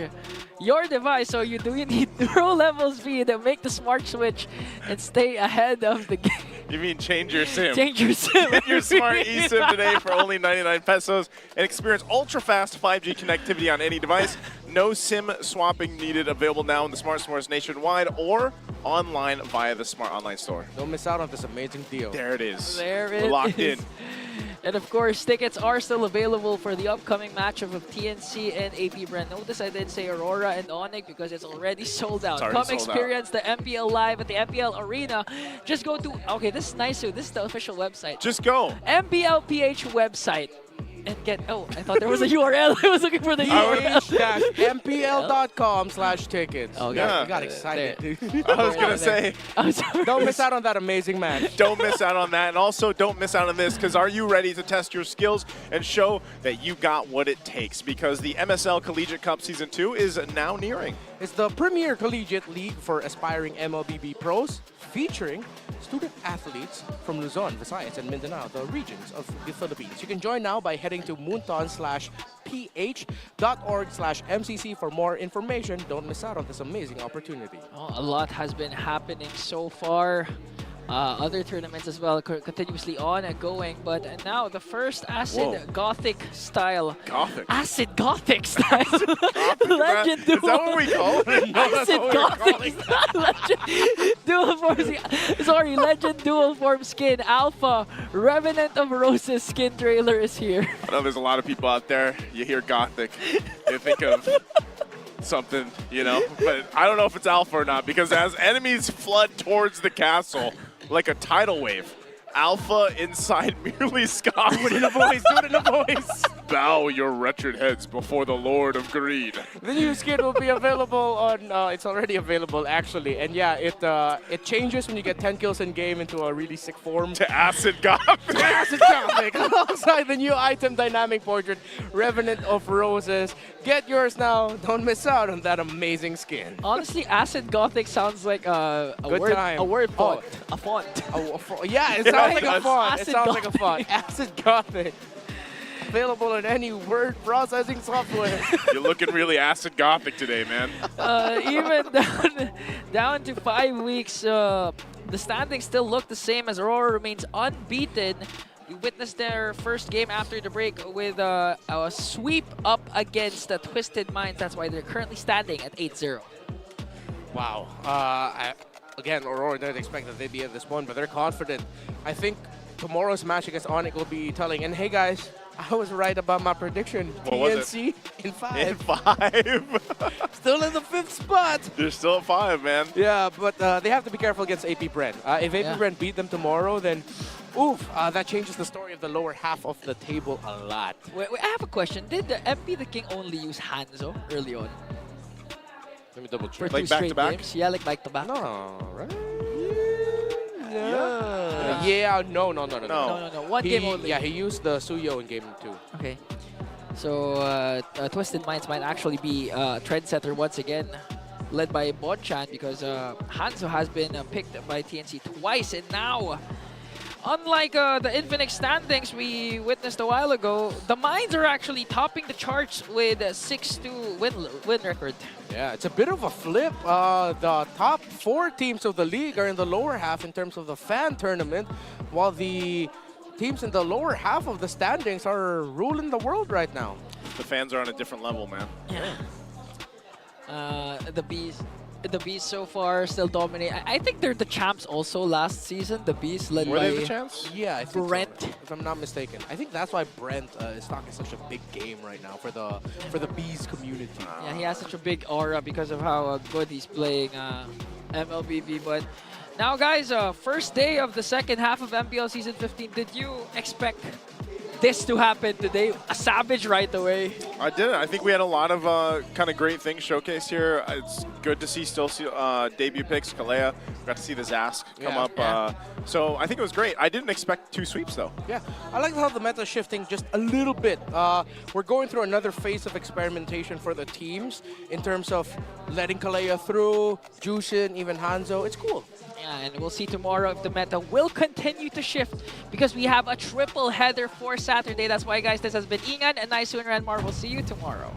your device. So you do need pro level speed and make the smart switch and stay ahead of the game. You mean change your sim? Change your sim. Get your smart eSIM today for only 99 pesos and experience ultra-fast 5G connectivity on any device. No SIM swapping needed. Available now in the Smart Stores nationwide or online via the Smart Online Store. Don't miss out on this amazing deal. There it is. There it We're locked is. in. And of course, tickets are still available for the upcoming matchup of TNC and AP Brand. Notice I did say Aurora and Onic because it's already sold out. Come experience the MPL live at the MPL Arena. Just go to, okay, this is nice too. This is the official website. Just go. MPL PH website. And get, I thought there was a URL. I was looking for the URL. PH-mpl.com/tickets. Oh, You got excited. I was going to say. Don't miss out on that amazing match. Don't miss out on that. And also, don't miss out on this, because are you ready to test your skills and show that you got what it takes? Because the MSL Collegiate Cup Season 2 is now nearing. It's the premier collegiate league for aspiring MLBB pros, featuring student athletes from Luzon, Visayas, and Mindanao, the regions of the Philippines. You can join now by heading to moonton/ph.org/MCC for more information. Don't miss out on this amazing opportunity. Oh, a lot has been happening so far. Other tournaments as well continuously on and going, but now the first acid gothic style. Acid gothic style. Legend duel. Is that what we call it? No, acid gothic style. Legend dual form. Sorry, Legend dual form skin. Alpha Revenant of Roses skin trailer is here. I know there's a lot of people out there. You hear gothic, you think of something, you know, but I don't know if it's Alpha or not, because as enemies flood towards the castle like a tidal wave, Alpha inside merely scoffs. Do it in a voice. bow your wretched heads before the Lord of Greed. The new skin will be available on. It's already available actually, and yeah, it changes when you get 10 kills in game into a really sick form. To Acid Gothic. Acid Gothic, alongside the new item dynamic portrait, Revenant of Roses. Get yours now. Don't miss out on that amazing skin. Honestly, Acid Gothic sounds like a Good word, time. a word font. Oh. A font. Yeah, it Yeah, sounds it like a does. font. It Acid sounds like a Gothic. font. Acid Gothic. Available in any word processing software. You're looking really Acid Gothic today, man. Even down to 5 weeks, the standings still look the same as Aurora remains unbeaten. We witnessed their first game after the break with a sweep up against the Twisted Minds. That's why they're currently standing at 8-0. Wow. Again, Aurora didn't expect that they'd be at this one, but they're confident. I think tomorrow's match against Onic will be telling. And hey, guys, I was right about my prediction. What was it? TNC in 5. In 5. Still in the 5th spot. They're still at 5, man. Yeah, but they have to be careful against AP Brent. If AP Brent beat them tomorrow, then oof, that changes the story of the lower half of the table a lot. Wait, I have a question. Did the MP the King only use Hanzo early on? Let me double For check. two straight games? Yeah, like back to back. No, right? Yeah, no. No. One game only. Yeah, he used the Suyo in game 2. Okay. So, Twisted Minds might actually be trendsetter once again, led by Bonchan, because Hanzo has been picked by TNC twice, and now, unlike the Infinix standings we witnessed a while ago, the Minds are actually topping the charts with a 6-2 win record. Yeah, it's a bit of a flip. The top 4 teams of the league are in the lower half in terms of the fan tournament, while the teams in the lower half of the standings are ruling the world right now. The fans are on a different level, man. Yeah. The Bees so far still dominate. I think they're the champs also last season. The Bees led Were by they the champs? Yeah, I think Brent. so, if I'm not mistaken. I think that's why Brent is talking such a big game right now for the Bees community. Yeah, he has such a big aura because of how good he's playing MLBB. But now, guys, first day of the second half of MPL Season 15. Did you expect this to happen today? A savage right away. I didn't. I think we had a lot of kind of great things showcased here. It's good to see debut picks. Kalea, got to see the Zask come up. Yeah. So I think it was great. I didn't expect 2 sweeps, though. Yeah, I like how the meta is shifting just a little bit. We're going through another phase of experimentation for the teams in terms of letting Kalea through, Jushin, even Hanzo. It's cool. Yeah, and we'll see tomorrow if the meta will continue to shift because we have a triple header for Saturday. That's why, guys, this has been Ingan and Naisu and Ranmar. We'll see you tomorrow.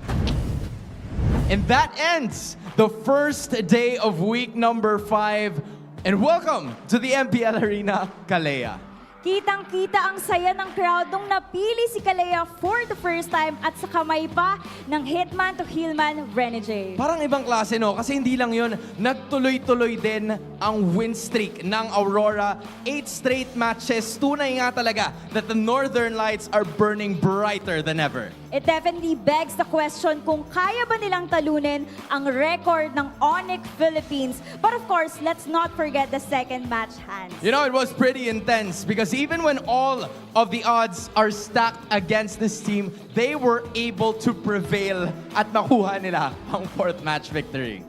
And that ends the first day of week number 5. And welcome to the MPL Arena, Kalea. Kitang-kita ang saya ng crowd nung napili si Kalea for the first time at sa kamay pa ng hitman to healman, Renegade. Parang ibang klase, no? Kasi hindi lang yun, nagtuloy-tuloy din ang win streak ng Aurora. 8 straight matches. Tunay nga talaga that the Northern Lights are burning brighter than ever. It definitely begs the question kung kaya ba nilang talunin ang record ng Onic Philippines. But of course, let's not forget the second match, Hans. You know, it was pretty intense because even when all of the odds are stacked against this team, they were able to prevail at nakuha nila ang 4th match victory.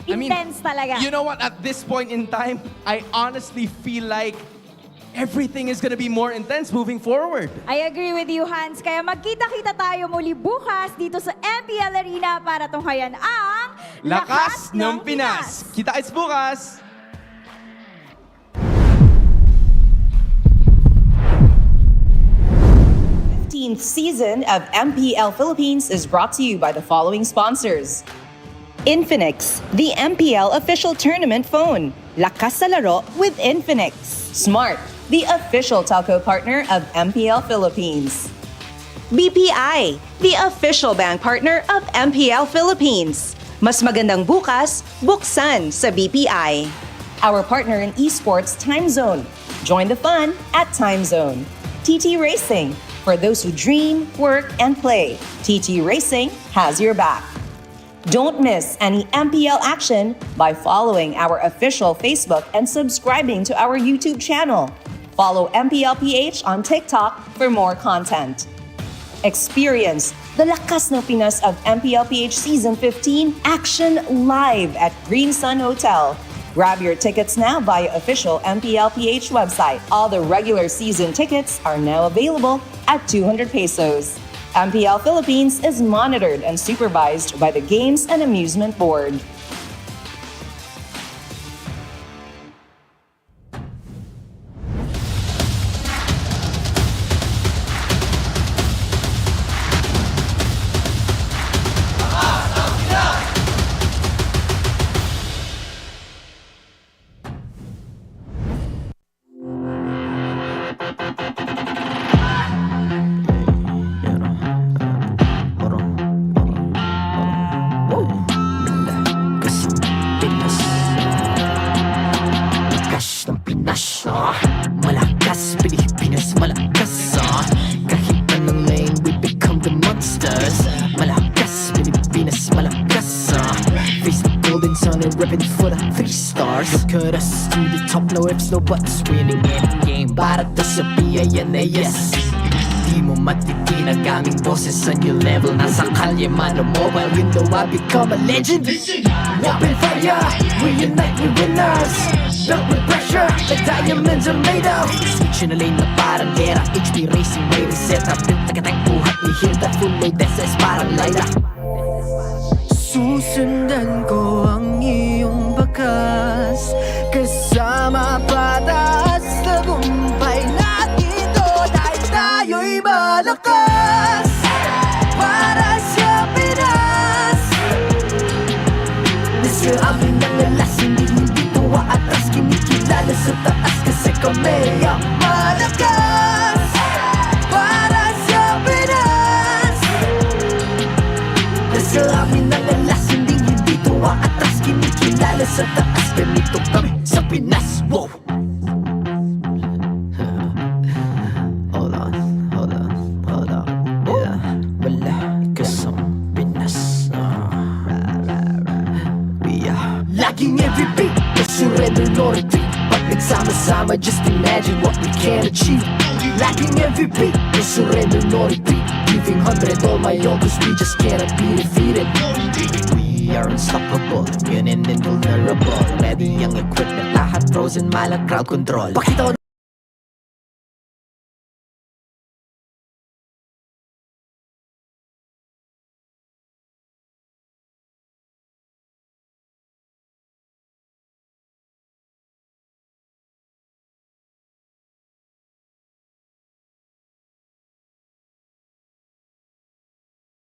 Intense talaga. You know what? At this point in time, I honestly feel like everything is gonna be more intense moving forward. I agree with you, Hans. Kaya magkita-kita tayo muli bukas dito sa MPL Arena para tunghayan ang Lakas ng Pinas. Kita-kits bukas! 15th season of MPL Philippines is brought to you by the following sponsors. Infinix, the MPL official tournament phone. Lakas sa laro with Infinix. Smart, the official telco partner of MPL Philippines. BPI, the official bank partner of MPL Philippines. Mas magandang bukas, buksan sa BPI. Our partner in esports, Time Zone. Join the fun at Time Zone. TT Racing, for those who dream, work, and play. TT Racing has your back. Don't miss any MPL action by following our official Facebook and subscribing to our YouTube channel. Follow MPL PH on TikTok for more content. Experience the Lakas ng Pinas of MPL PH Season 15 action live at Green Sun Hotel. Grab your tickets now via official MPL PH website. All the regular season tickets are now available at 200 pesos. MPL Philippines is monitored and supervised by the Games and Amusement Board. Lakas ng Pinas, malakas, Pilipinas, malakas, kahit anong lane, we become the monsters. Malakas, Pilipinas, malakas, face the golden sun and repping for the 3 stars. Look at us to the top, no ifs, no buts, winning any game. Para to sa PNC. Di mo matitinag aming boses sa new level. Nasa kalye man o mobile, you know I become a legend. Open fire, we unite, we winners. Built with pressure, the diamonds are made of. Switch na lane na parang gera, HP racing, ready set up. Tagatang buhat ni Hilda, full load SS parang Lyra. Susundan ko ang iyong bakas, kasama pataas, tagumpay natin to dahil tayo'y malakas. Para sa Pinas, nasa amin ang alas, hindi tuwa atras, kinikilala sa taas kasi kami ang malakas. Para sa Pinas, nasa amin ang alas, hindi tuwa atras, kinikilala sa taas, ganito kami sa Pinas. Wow! Hold on. Yeah, malakas ang Pinas. We are laging every beat, no surrender, no retreat. Pag nagsama-sama, just imagine what we can achieve. Lacking every beat, no surrender, no retreat. Giving 100 all my own, cause we just cannot be defeated. We are unstoppable, immune and invulnerable. Ready ang equipment, lahat frozen, malang crowd control. Pakita